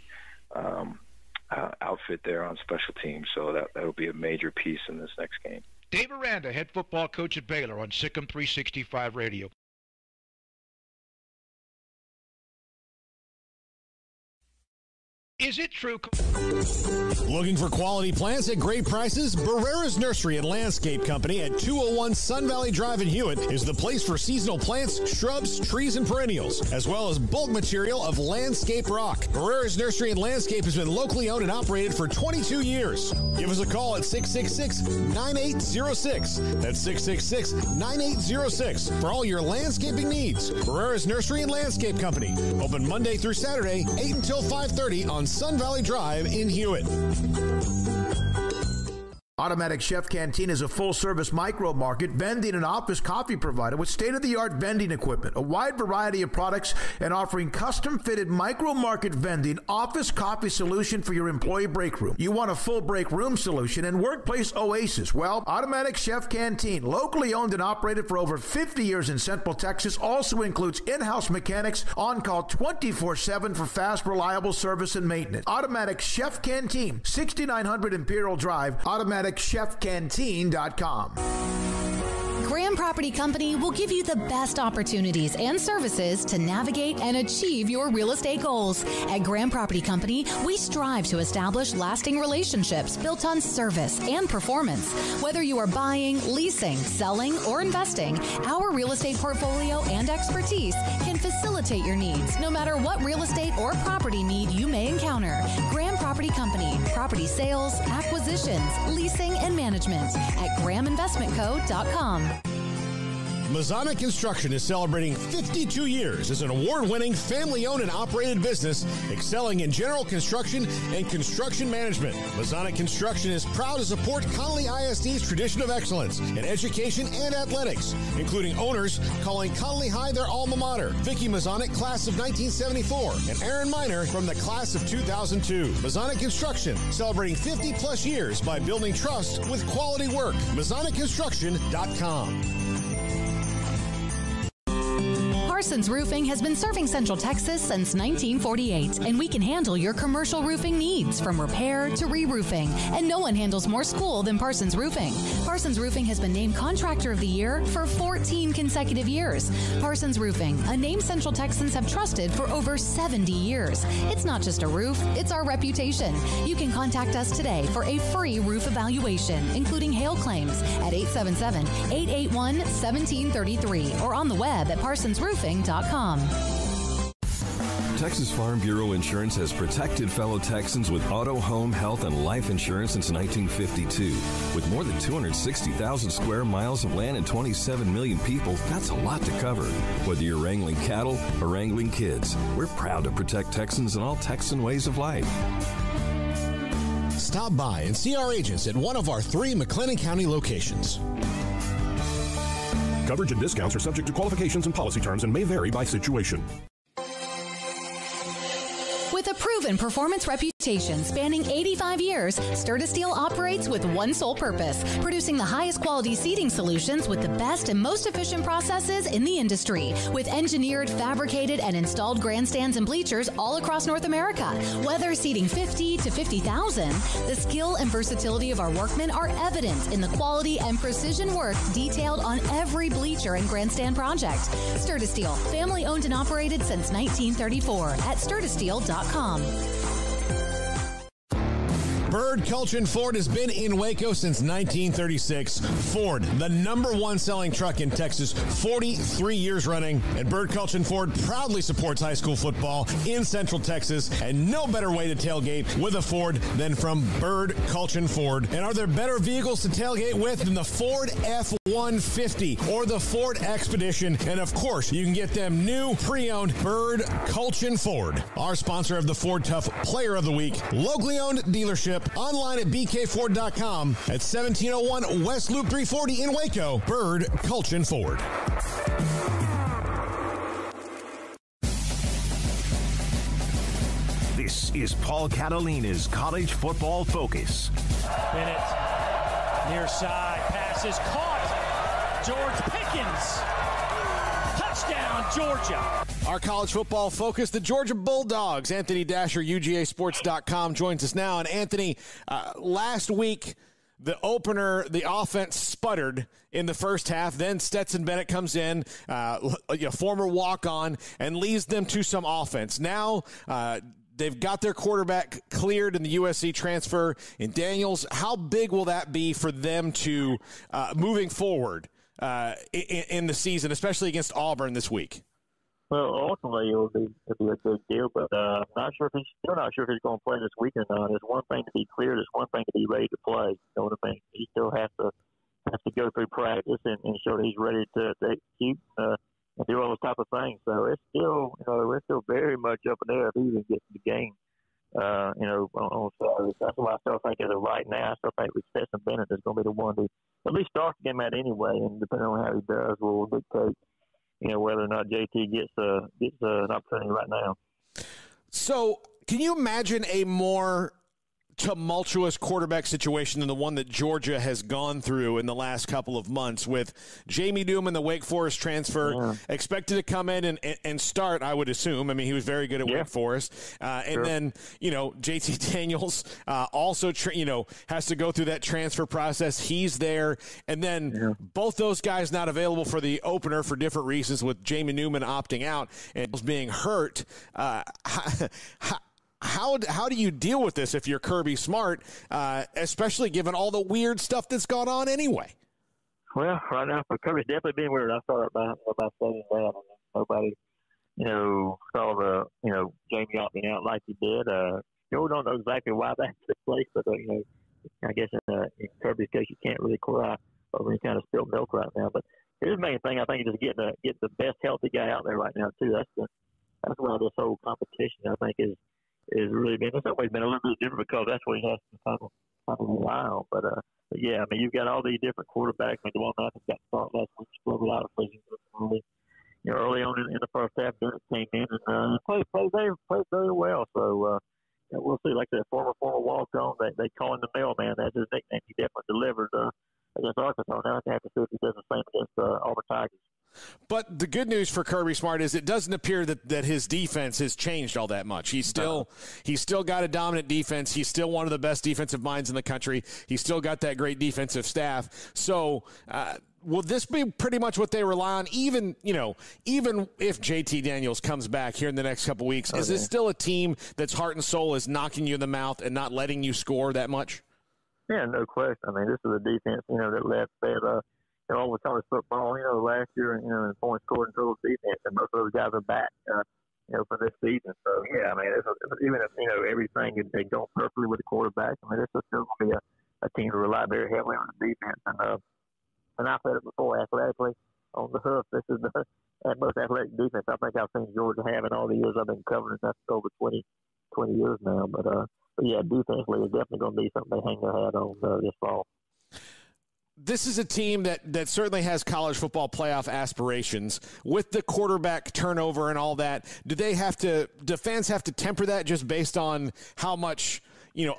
outfit there on special teams, so that'll be a major piece in this next game. Dave Aranda, head football coach at Baylor, on Sikkim 365 Radio. Is it true? Looking for quality plants at great prices? Barrera's Nursery and Landscape Company at 201 Sun Valley Drive in Hewitt is the place for seasonal plants, shrubs, trees, and perennials, as well as bulk material of landscape rock. Barrera's Nursery and Landscape has been locally owned and operated for 22 years. Give us a call at 666-9806. That's 666-9806 for all your landscaping needs. Barrera's Nursery and Landscape Company. Open Monday through Saturday, 8 until 5:30 on Sun Valley Drive in Hewitt. Automatic Chef Canteen is a full-service micro-market, vending and office coffee provider with state-of-the-art vending equipment, a wide variety of products, and offering custom-fitted micro-market vending office coffee solution for your employee break room. You want a full break room solution and workplace oasis? Well, Automatic Chef Canteen, locally owned and operated for over 50 years in Central Texas, also includes in-house mechanics on call 24/7 for fast, reliable service and maintenance. Automatic Chef Canteen, 6900 Imperial Drive, AutomaticChefCanteen.com. Graham Property Company will give you the best opportunities and services to navigate and achieve your real estate goals. At Graham Property Company, we strive to establish lasting relationships built on service and performance. Whether you are buying, leasing, selling, or investing, our real estate portfolio and expertise can facilitate your needs, no matter what real estate or property need you may encounter. Graham Property Company, property sales, acquisitions, leasing, and management at GrahamInvestmentCo.com. Mazzana Construction is celebrating 52 years as an award-winning, family-owned and operated business excelling in general construction and construction management. Mazzana Construction is proud to support Connolly ISD's tradition of excellence in education and athletics, including owners calling Connolly High their alma mater, Vicky Mazzana, class of 1974, and Aaron Miner from the class of 2002. Mazzana Construction, celebrating 50-plus years by building trust with quality work. MazzanaConstruction.com. Parsons Roofing has been serving Central Texas since 1948, and we can handle your commercial roofing needs from repair to re-roofing. And no one handles more school than Parsons Roofing. Parsons Roofing has been named Contractor of the Year for 14 consecutive years. Parsons Roofing, a name Central Texans have trusted for over 70 years. It's not just a roof, it's our reputation. You can contact us today for a free roof evaluation, including hail claims at 877-881-1733 or on the web at parsonsroofing.com. Texas Farm Bureau Insurance has protected fellow Texans with auto, home, health, and life insurance since 1952. With more than 260,000 square miles of land and 27 million people, that's a lot to cover. Whether you're wrangling cattle or wrangling kids, we're proud to protect Texans in all Texan ways of life. Stop by and see our agents at one of our 3 McLennan County locations. Coverage and discounts are subject to qualifications and policy terms and may vary by situation. With a proven performance reputation reputation spanning 85 years, Steel operates with one sole purpose, producing the highest quality seating solutions with the best and most efficient processes in the industry. With engineered, fabricated, and installed grandstands and bleachers all across North America. Whether seating 50 to 50,000, the skill and versatility of our workmen are evident in the quality and precision work detailed on every bleacher and grandstand project. Steel, family owned and operated since 1934 at sturtisteel.com. Bird Culchin Ford has been in Waco since 1936. Ford, the #1 selling truck in Texas, 43 years running. And Bird Culchin Ford proudly supports high school football in Central Texas. And no better way to tailgate with a Ford than from Bird Culchin Ford. And are there better vehicles to tailgate with than the Ford F-150 or the Ford Expedition? And of course, you can get them new, pre-owned Bird Culchin Ford. Our sponsor of the Ford Tough Player of the Week, locally owned dealership. Online at bkford.com at 1701 West Loop 340 in Waco. Bird Culchin Ford. This is Paul Catalina's College Football Focus. Bennett, near side, pass is caught. George Pickens. Touchdown, Georgia. Our college football focus, the Georgia Bulldogs. Anthony Dasher, UGAsports.com, joins us now. And Anthony, last week, the opener, the offense sputtered in the first half. Then Stetson Bennett comes in, a former walk-on, and leads them to some offense. Now, they've got their quarterback cleared in the USC transfer in Daniels. How big will that be for them to moving forward in the season, especially against Auburn this week? Well, ultimately it'll be a big deal, but still not sure if he's going to play this weekend or not. It's one thing to be cleared, it's one thing to be ready to play. You know what I mean? He still has to go through practice and show that he's ready to execute and do all those type of things. So it's still, we're still very much up in the air if he even gets the game. On Saturday. That's why I still think as of right now, I still think Stetson Bennett is going to be the one to at least start the game out anyway, and depending on how he does, will dictate, whether or not JT gets an opportunity right now. So, can you imagine a more tumultuous quarterback situation than the one that Georgia has gone through in the last couple of months, with Jamie Newman, the Wake Forest transfer, expected to come in and start, I would assume. I mean, he was very good at Wake Forest. And then, JT Daniels also, has to go through that transfer process. He's there. And then both those guys not available for the opener for different reasons, with Jamie Newman opting out and being hurt. How do you deal with this if you're Kirby Smart, especially given all the weird stuff that's gone on anyway? Well, right now, for Kirby's definitely being weird. I started by saying that. Nobody, saw the, Jamie opting out like he did. We don't know exactly why that took place, but, I guess in Kirby's case, you can't really cry over any kind of spilled milk right now. But his main thing, I think, is just get the best healthy guy out there right now, too. That's why this whole competition, I think, is really been, it's always been a little bit different because that's what he has to kind of rely on. But yeah, I mean, you've got all these different quarterbacks. I mean, the one I got started last week, struggled out of prison early on in the first half. Bennett came in and played very well. So we'll see. Like that former walk-on, they call him the mailman. That's his nickname. He definitely delivered against Arkansas. Now I have to see if he does the same against Auburn Tigers. But the good news for Kirby Smart is it doesn't appear that his defense has changed all that much. He's still got a dominant defense. He's still one of the best defensive minds in the country. He's still got that great defensive staff. So will this be pretty much what they rely on, even if JT Daniels comes back here in the next couple weeks? Is this still a team that's heart and soul is knocking you in the mouth and not letting you score that much? Yeah, no question. I mean, this is a defense, that led all the college football, last year, in point scored and total defense, and most of those guys are back, for this season. So, yeah, I mean, even if, everything had gone perfectly with the quarterback, I mean, this is still going to be a team to rely very heavily on the defense. And I've said it before, athletically, on the hoof, this is the most athletic defense I think I've seen Georgia have in all the years I've been covering. That's over 20 years now. But yeah, defensively, it's definitely going to be something they hang their hat on this fall. this is a team that certainly has college football playoff aspirations. With the quarterback turnover and all that, do fans have to temper that just based on how much,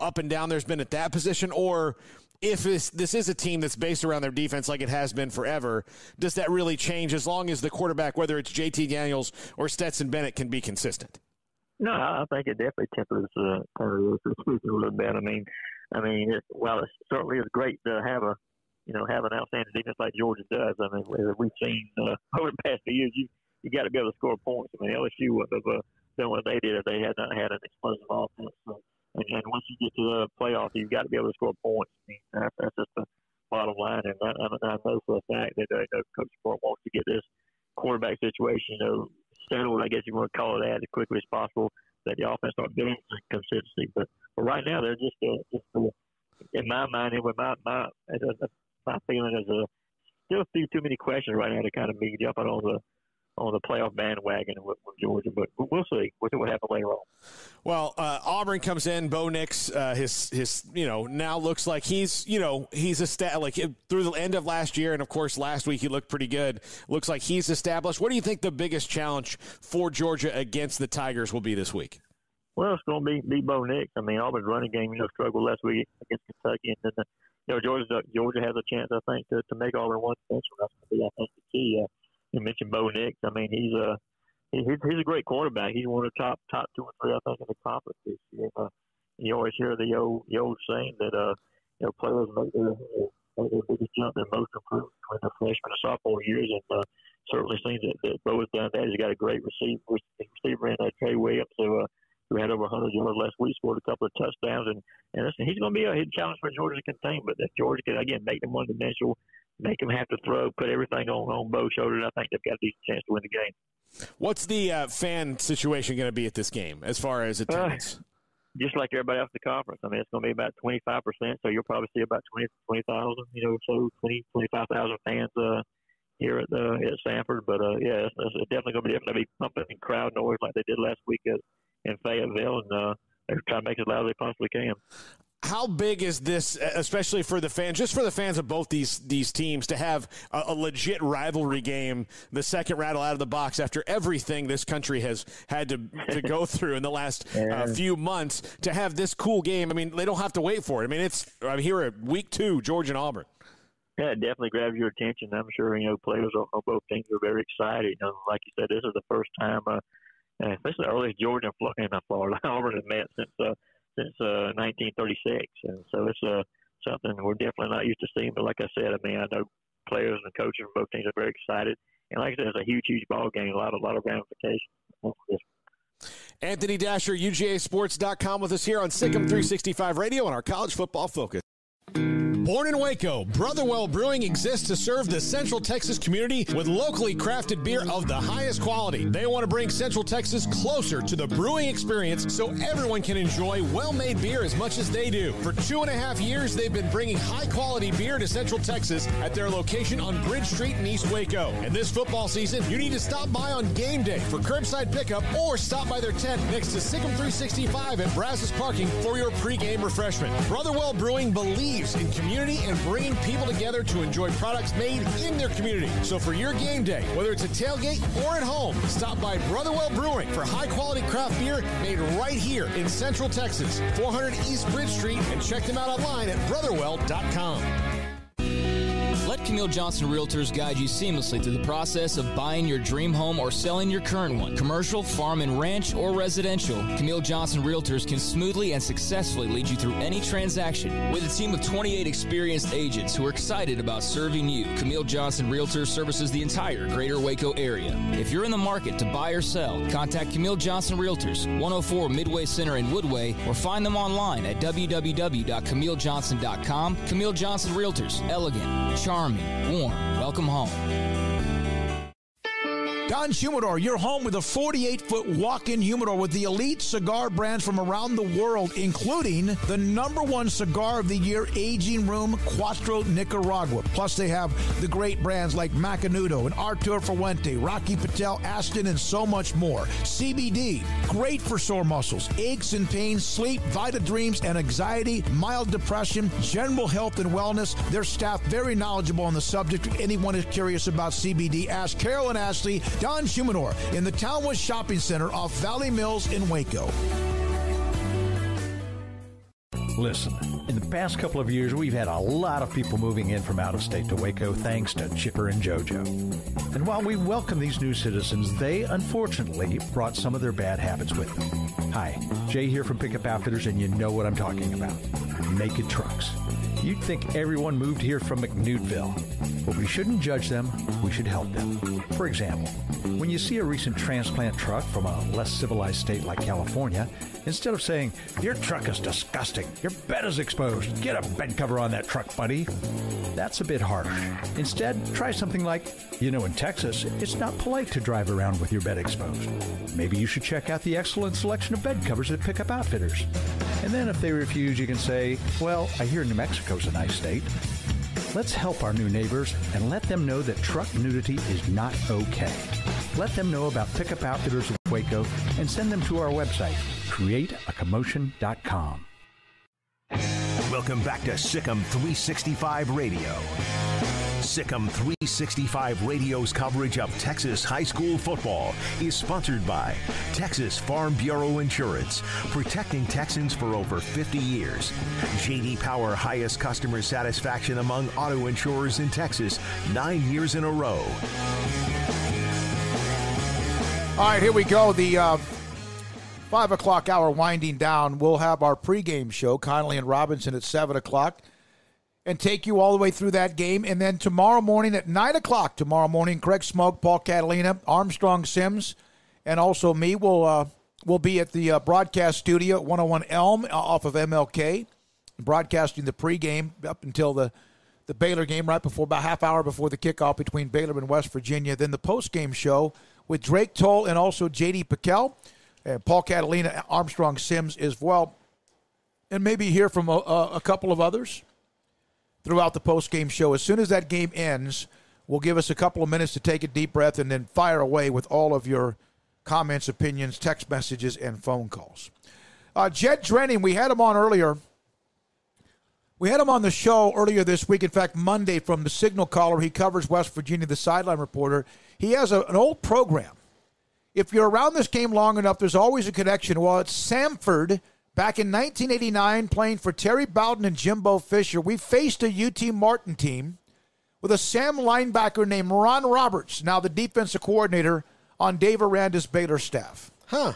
up and down there's been at that position? Or if this is a team that's based around their defense like it has been forever, does that really change as long as the quarterback, whether it's JT Daniels or Stetson Bennett, can be consistent? No, I think it definitely tempers a little bit. I mean, while it certainly is great to have an outstanding defense like Georgia does. I mean, we've seen over the past few years, you got to be able to score points. I mean, LSU would have done what they did if they had not had an explosive offense. So, and once you get to the playoffs, you've got to be able to score points. I mean, that's just the bottom line. And I know for a fact that Coach Sport wants to get this quarterback situation, settled, I guess you want to call it that, as quickly as possible, that the offense start building consistency. But right now, they're just in my mind, and with my feeling, there's still a few too many questions right now to kind of be jumping on the playoff bandwagon with Georgia. But we'll see. We'll see what happens later on. Well, Auburn comes in. Bo Nix, his now looks like he's through the end of last year, and of course last week he looked pretty good. Looks like he's established. What do you think the biggest challenge for Georgia against the Tigers will be this week? Well, it's going to be Bo Nix. I mean, Auburn's running game, struggled last week against Kentucky, and then Georgia has a chance, I think, to make Auburn one special. That's going to be, I think, the key. You mentioned Bo Nix. I mean, he's a great quarterback. He's one of the top 2 or 3, I think, in the conference this year. You always hear the old saying that players make their biggest jump, their most improved between their freshman and sophomore years, and certainly seems that Bo has done that. He's got a great receiver in Trey Williams, who had over 100 yards last week, scored a couple of touchdowns, and listen, he's going to be a challenge for Georgia to contain. But if Georgia can again make them one-dimensional, make them have to throw, put everything on Bo's shoulders, I think they've got a decent chance to win the game. What's the fan situation going to be at this game as far as attendance? Just like everybody else in the conference. I mean, it's going to be about 25%, so you'll probably see about 20,000, 25,000 fans here at Sanford. But it's definitely going to be different. They'll be pumping crowd noise like they did last week in Fayetteville, and they're trying to make it as loud as they possibly can. How big is this, especially for the fans, just for the fans of both these teams, to have a legit rivalry game, the second rattle out of the box after everything this country has had to go through in the last few months, to have this cool game? I mean, they don't have to wait for it. I mean, I'm here at week 2, Georgia and Auburn. Yeah, it definitely grabs your attention. I'm sure, players on both teams are very excited. Like you said, this is the first time, especially the earliest Georgia and Florida, Auburn has met since 1936, and so it's something we're definitely not used to seeing. But like I said, I mean, I know players and coaches from both teams are very excited, and like I said, it's a huge ball game, a lot of ramifications. Anthony Dasher, UGASports.com, with us here on Sikkim 365 Radio on our College Football Focus. Born in Waco, Brotherwell Brewing exists to serve the Central Texas community with locally crafted beer of the highest quality. They want to bring Central Texas closer to the brewing experience so everyone can enjoy well-made beer as much as they do. For 2.5 years, they've been bringing high-quality beer to Central Texas at their location on Bridge Street in East Waco. And this football season, you need to stop by on game day for curbside pickup or stop by their tent next to Sikkim 365 at Brazos Parking for your pregame refreshment. Brotherwell Brewing believes in community and bringing people together to enjoy products made in their community. So for your game day, whether it's a tailgate or at home, stop by Brotherwell Brewing for high-quality craft beer made right here in Central Texas, 400 East Bridge Street, and check them out online at brotherwell.com. Let Camille Johnson Realtors guide you seamlessly through the process of buying your dream home or selling your current one. Commercial, farm and ranch, or residential, Camille Johnson Realtors can smoothly and successfully lead you through any transaction. With a team of 28 experienced agents who are excited about serving you, Camille Johnson Realtors services the entire greater Waco area. If you're in the market to buy or sell, contact Camille Johnson Realtors, 104 Midway Center in Woodway, or find them online at www.camillejohnson.com. Camille Johnson Realtors, elegant, charming, warm. Welcome home. Don Humidor, your home with a 48-foot walk-in humidor with the elite cigar brands from around the world, including the #1 cigar of the year, Aging Room Cuatro Nicaragua. Plus, they have the great brands like Macanudo and Artur Fuente, Rocky Patel, Aston, and so much more. CBD, great for sore muscles, aches and pains, sleep, Vita Dreams, and anxiety, mild depression, general health and wellness. Their staff very knowledgeable on the subject. If anyone is curious about CBD, ask Carol and Ashley. Don Humidor in the Townwest Shopping Center off Valley Mills in Waco. Listen, in the past couple of years, we've had a lot of people moving in from out of state to Waco thanks to Chipper and JoJo. And while we welcome these new citizens, they unfortunately brought some of their bad habits with them. Hi, Jay here from Pickup Outfitters, and you know what I'm talking about. Naked trucks. You'd think everyone moved here from McNewtville. But we shouldn't judge them, we should help them. For example, when you see a recent transplant truck from a less civilized state like California, instead of saying, "Your truck is disgusting, your bed is exposed, get a bed cover on that truck, buddy," that's a bit harsh. Instead, try something like, in Texas, it's not polite to drive around with your bed exposed. Maybe you should check out the excellent selection of bed covers at Pickup Outfitters. And then if they refuse, you can say, "Well, I hear New Mexico's a nice state." Let's help our new neighbors and let them know that truck nudity is not okay. Let them know about Pickup Outfitters of Waco and send them to our website, createacommotion.com. Welcome back to Sikkim 365 Radio. Sikkim 365 Radio's coverage of Texas high school football is sponsored by Texas Farm Bureau Insurance, protecting Texans for over 50 years. J.D. Power, highest customer satisfaction among auto insurers in Texas, 9 years in a row. All right, here we go. The 5 o'clock hour winding down. We'll have our pregame show, Connolly and Robinson, at 7 o'clock. And take you all the way through that game. And then tomorrow morning at 9 o'clock, Craig Smoke, Paul Catalina, Armstrong Sims, and also me will be at the broadcast studio at 101 Elm off of MLK, broadcasting the pregame up until the Baylor game, right before, about half hour before the kickoff between Baylor and West Virginia. Then the postgame show with Drake Toll and also J.D. Piquel, and Paul Catalina, Armstrong Sims as well, and maybe hear from a couple of others throughout the post-game show. As soon as that game ends, we'll give us a couple of minutes to take a deep breath and then fire away with all of your comments, opinions, text messages, and phone calls. Jed Drenning, we had him on earlier. We had him on the show earlier this week, in fact, Monday, from the Signal Caller. He covers West Virginia, the sideline reporter. He has an old program. If you're around this game long enough, there's always a connection. Well, it's Samford. Back in 1989, playing for Terry Bowden and Jimbo Fisher, we faced a UT Martin team with a Sam linebacker named Ron Roberts, now the defensive coordinator on Dave Aranda's Baylor staff. Huh.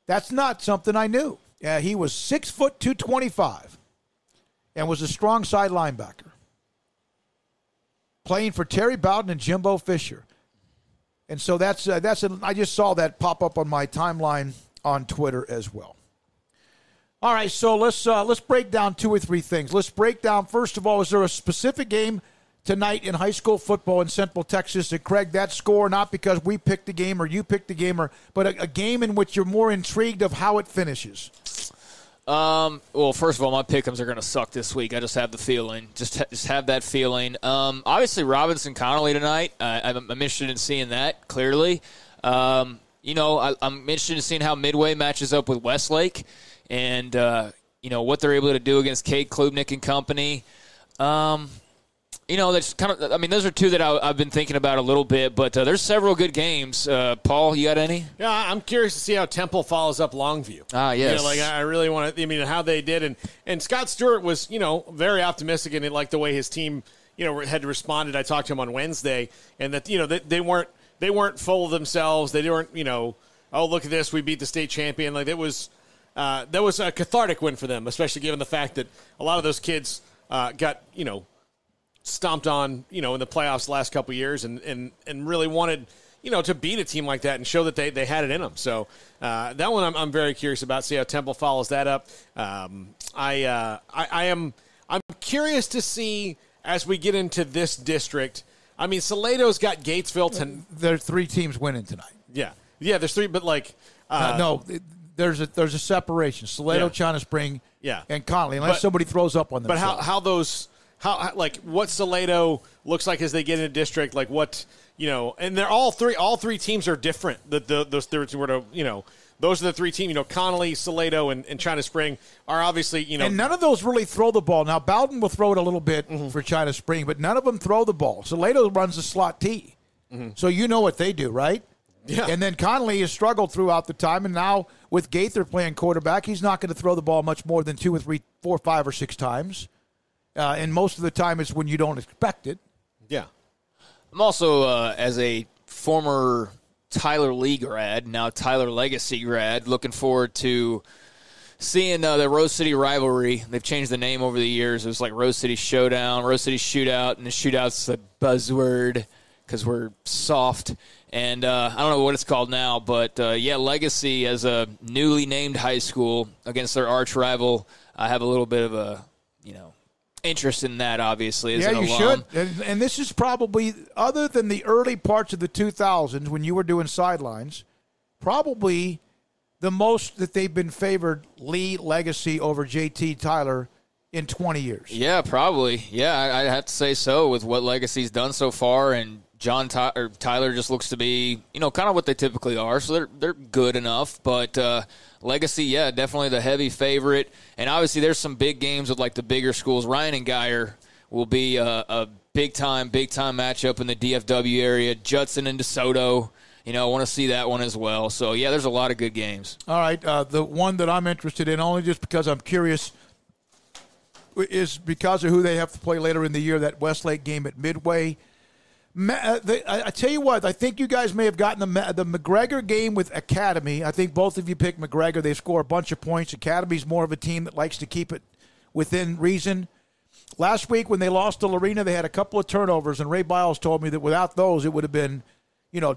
That's not something I knew. He was 6 foot 225 and was a strong side linebacker, playing for Terry Bowden and Jimbo Fisher. And so I just saw that pop up on my timeline on Twitter as well. All right, so let's break down two or three things. Let's break down, first of all, is there a specific game tonight in high school football in Central Texas? And Craig, that score, not because we picked the game or you picked the game, but a game in which you're more intrigued of how it finishes? Well, first of all, my pick'ems are going to suck this week. I just have the feeling. Just have that feeling. Obviously, Robinson Connolly tonight. I'm interested in seeing that, clearly. I'm interested in seeing how Midway matches up with Westlake and, what they're able to do against Cade Klubnik and company. That's kind of, those are two that I've been thinking about a little bit, but there's several good games. Paul, you got any? Yeah, I'm curious to see how Temple follows up Longview. Yes. I really want to, how they did. And Scott Stewart was, very optimistic and liked the way his team, had responded. I talked to him on Wednesday, and that, they weren't full of themselves. They weren't, oh, look at this, we beat the state champion. Like, that was a cathartic win for them, especially given the fact that a lot of those kids got, stomped on, in the playoffs the last couple of years and really wanted, to beat a team like that and show that they had it in them. So that one I'm very curious about, see how Temple follows that up. I'm curious to see, as we get into this district, I mean, Salato's got Gatesville. There are 3 teams winning tonight. Yeah, there's 3, but like no, there's a separation. Salado, China Spring, and Connolly, unless somebody throws up on them. But how like what Salado looks like as they get into district, like what and they're all three teams are different. Those thirds were to those are the 3 teams. Connolly, Salado, and China Spring are obviously and none of those really throw the ball. Now Bowden will throw it a little bit for China Spring, but none of them throw the ball. Salado runs the slot T, so you know what they do, right? Yeah. And then Connolly has struggled throughout the time, and now with Gaither playing quarterback, he's not going to throw the ball much more than 2 or 3, 4, 5, or 6 times. And most of the time it's when you don't expect it. Yeah. I'm also, as a former Tyler Lee grad, now Tyler Legacy grad, looking forward to seeing the Rose City rivalry. They've changed the name over the years. It was like Rose City Showdown, Rose City Shootout, and the shootout's the buzzword because we're soft. And I don't know what it's called now, but, Legacy as a newly named high school against their arch rival, I have a little bit of a, interest in that, obviously, as an alum. Should. And this is probably, other than the early parts of the 2000s when you were doing sidelines, probably the most that they've been favored Lee Legacy over JT Tyler in 20 years. Yeah, probably. Yeah, I have to say so with what Legacy's done so far, and Tyler just looks to be, kind of what they typically are, so they're good enough. But Legacy, definitely the heavy favorite. And obviously there's some big games with, like, the bigger schools. Ryan and Geyer will be a big-time matchup in the DFW area. Judson and DeSoto, I want to see that one as well. So, there's a lot of good games. All right, the one that I'm interested in, only just because I'm curious, is because of who they have to play later in the year, that Westlake game at Midway. I tell you what, I think you guys may have gotten the McGregor game with Academy. I think both of you picked McGregor. They score a bunch of points. Academy's more of a team that likes to keep it within reason. Last week when they lost to Lorena, they had a couple of turnovers, and Ray Biles told me that without those, it would have been,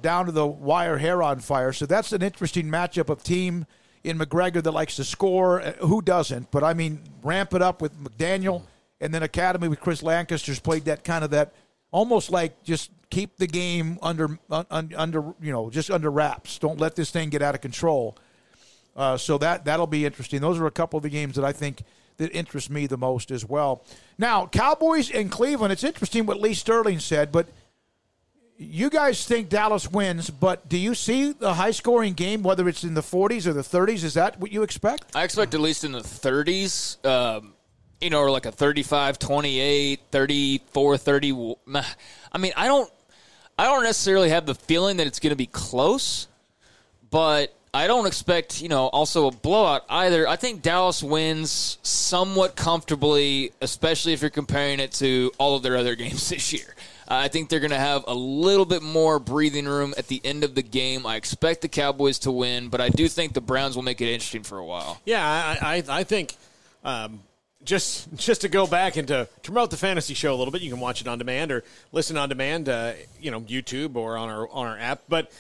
down to the wire, hair on fire. So that's an interesting matchup of team in McGregor that likes to score. Who doesn't? But, I mean, ramp it up with McDaniel, and then Academy with Chris Lancaster's played that kind of that, almost like just keep the game under just under wraps. Don't let this thing get out of control. So that'll be interesting. Those are a couple of the games that I think that interest me the most as well. Now, Cowboys in Cleveland, it's interesting what Lee Sterling said, but you guys think Dallas wins, but do you see the high-scoring game, whether it's in the 40s or the 30s? Is that what you expect? I expect at least in the 30s. Or like a 35-28, 34-30. I mean, I don't necessarily have the feeling that it's going to be close, but I don't expect, also a blowout either. I think Dallas wins somewhat comfortably, especially if you're comparing it to all of their other games this year. I think they're going to have a little bit more breathing room at the end of the game. I expect the Cowboys to win, but I do think the Browns will make it interesting for a while. Yeah, I think just to go back and to promote the fantasy show a little bit, you can watch it on demand or listen on demand, YouTube or on our app. But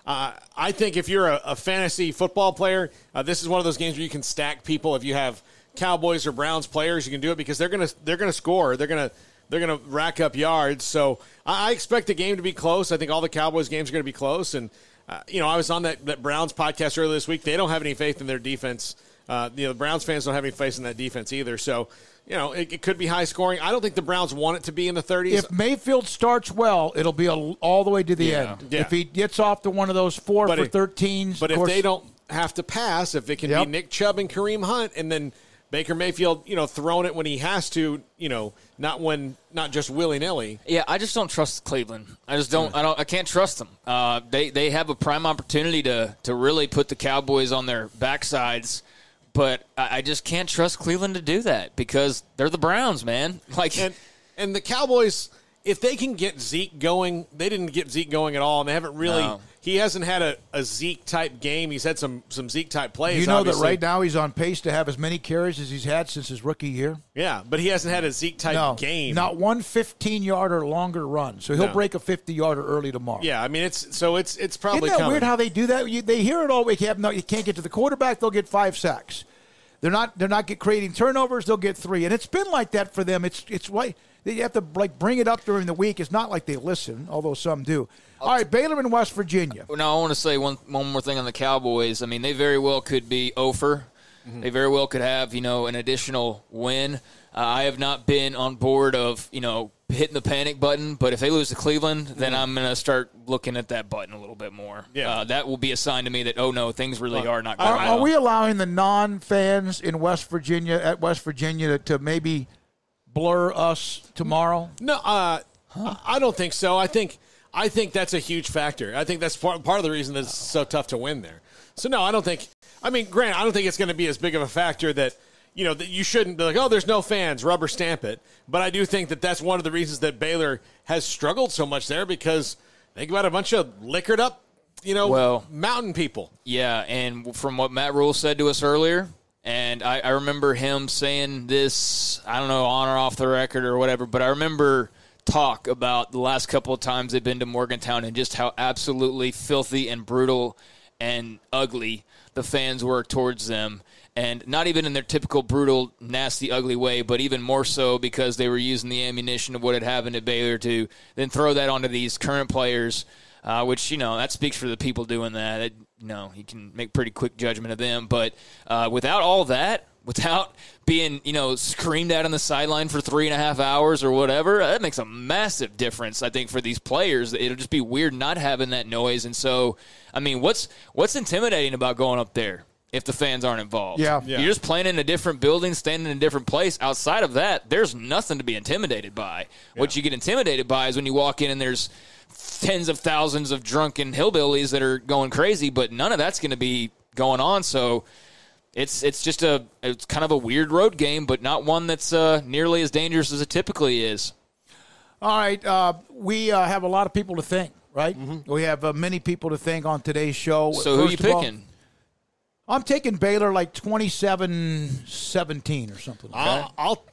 I think if you're a fantasy football player, this is one of those games where you can stack people. If you have Cowboys or Browns players, you can do it because they're gonna score. They're gonna rack up yards. So I expect the game to be close. I think all the Cowboys games are going to be close. And I was on that Browns podcast earlier this week. They don't have any faith in their defense. The Browns fans don't have any faith in that defense either. So, it could be high scoring. I don't think the Browns want it to be in the 30s. If Mayfield starts well, it'll be all the way to the end. Yeah. If he gets off to one of those 4 for 13s. But if they don't have to pass, if it can be Nick Chubb and Kareem Hunt, and then Baker Mayfield, throwing it when he has to, not just willy-nilly. Yeah, I just don't trust Cleveland. I can't trust them. They have a prime opportunity to really put the Cowboys on their backsides. But I just can't trust Cleveland to do that because they're the Browns, man. And the Cowboys, if they can get Zeke going, they didn't get Zeke going at all, and they haven't really. No. He hasn't had a Zeke type game. He's had some Zeke type plays. You know obviously. That right now he's on pace to have as many carries as he's had since his rookie year. Yeah, but he hasn't had a Zeke type game. Not one 15-yarder longer run. So he'll break a 50-yarder early tomorrow. Yeah, I mean it's probably Isn't that coming. Weird how they do that? They hear it all week. You can't get to the quarterback. They'll get 5 sacks. They're not creating turnovers. They'll get 3, and it's been like that for them. It's why you have to bring it up during the week. It's not like they listen, although some do. All right, Baylor in West Virginia. Now I want to say one more thing on the Cowboys. I mean, they very well could be over. Mm-hmm. They very well could have an additional win. I have not been on board of hitting the panic button, but if they lose to Cleveland, then I'm going to start looking at that button a little bit more. Yeah. That will be a sign to me that, oh, no, things really are not going well. Are we allowing the non-fans in West Virginia, to maybe blur us tomorrow? No, I don't think so. I think that's a huge factor. I think that's part of the reason that it's so tough to win there. So, no, I don't think – I mean, granted, I don't think it's going to be as big of a factor that – that you shouldn't be like, oh, there's no fans, rubber stamp it. But I do think that that's one of the reasons that Baylor has struggled so much there, because they got a bunch of liquored up, mountain people. Yeah, and from what Matt Rhule said to us earlier, and I remember him saying this, I don't know, on or off the record or whatever, but I remember talk about the last couple of times they've been to Morgantown and just how absolutely filthy and brutal and ugly the fans were towards them. And not even in their typical brutal, nasty, ugly way, but even more so because they were using the ammunition of what had happened at Baylor to then throw that onto these current players, which, that speaks for the people doing that. You can make pretty quick judgment of them. But without all that, without being, screamed at on the sideline for 3.5 hours or whatever, that makes a massive difference, I think, for these players. It'll just be weird not having that noise. And so, I mean, what's intimidating about going up there if the fans aren't involved? Yeah. You're just playing in a different building, standing in a different place. Outside of that, there's nothing to be intimidated by. Yeah. What you get intimidated by is when you walk in and there's tens of thousands of drunken hillbillies that are going crazy, but none of that's going to be going on. So it's just it's kind of a weird road game, but not one that's nearly as dangerous as it typically is. All right. We have a lot of people to thank, right? Mm-hmm. We have many people to thank on today's show. So who are you picking? I'm taking Baylor like 27-17 or something. Okay?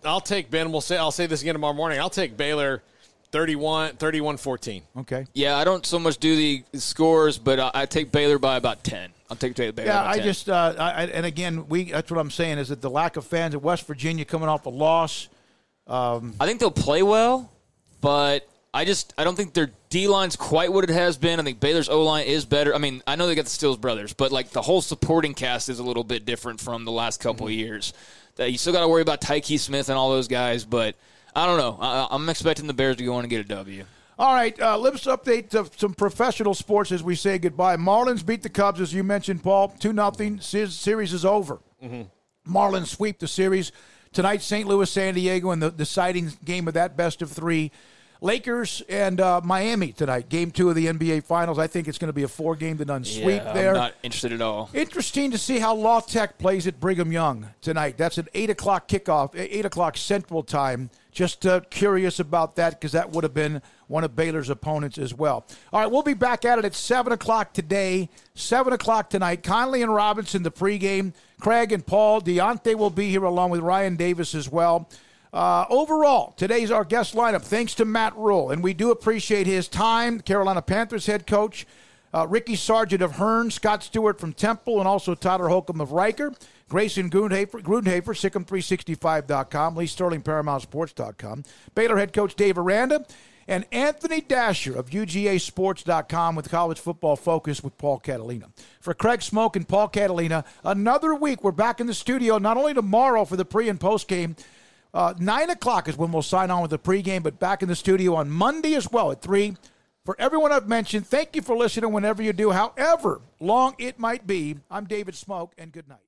I'll take Ben. I'll say this again tomorrow morning. I'll take Baylor 31-14. Okay. Yeah, I don't so much do the scores, but I take Baylor by about 10. I'll take Baylor by 10. Yeah, and again, that's what I'm saying is that the lack of fans at West Virginia coming off a loss. I think they'll play well, but I don't think their D-line's quite what it has been. I think Baylor's O-line is better. I mean, I know they got the Stills brothers, but like the whole supporting cast is a little bit different from the last couple of years. You still got to worry about Tyke Smith and all those guys, but I don't know. I'm expecting the Bears to go on and get a W. All right, let's update some professional sports as we say goodbye. Marlins beat the Cubs, as you mentioned, Paul, 2-0. Series is over. Mm-hmm. Marlins sweep the series. Tonight, St. Louis, San Diego, and the deciding game of that best of 3. Lakers and Miami tonight, Game 2 of the NBA Finals. I think it's going to be a 4-game-to-none sweep there. I'm not interested at all. Interesting to see how La Tech plays at Brigham Young tonight. That's an 8 o'clock kickoff, 8 o'clock Central Time. Just curious about that because that would have been one of Baylor's opponents as well. All right, we'll be back at it at 7 o'clock today, 7 o'clock tonight. Conley and Robinson, the pregame. Craig and Paul. Deontay will be here along with Ryan Davis as well. Overall, today's our guest lineup, thanks to Matt Rhule, and we do appreciate his time. Carolina Panthers head coach, Ricky Sargent of Hearn, Scott Stewart from Temple, and also Tyler Holcomb of Riker, Grayson Grundhafer, Sickham365.com, Lee Sterling, ParamountSports.com, Baylor head coach Dave Aranda, and Anthony Dasher of UGASports.com with College Football Focus with Paul Catalina. For Craig Smoke and Paul Catalina, another week. We're back in the studio not only tomorrow for the pre- and post-game, 9 o'clock is when we'll sign on with the pregame, but back in the studio on Monday as well at 3. For everyone I've mentioned, thank you for listening whenever you do, however long it might be. I'm David Smoke, and good night.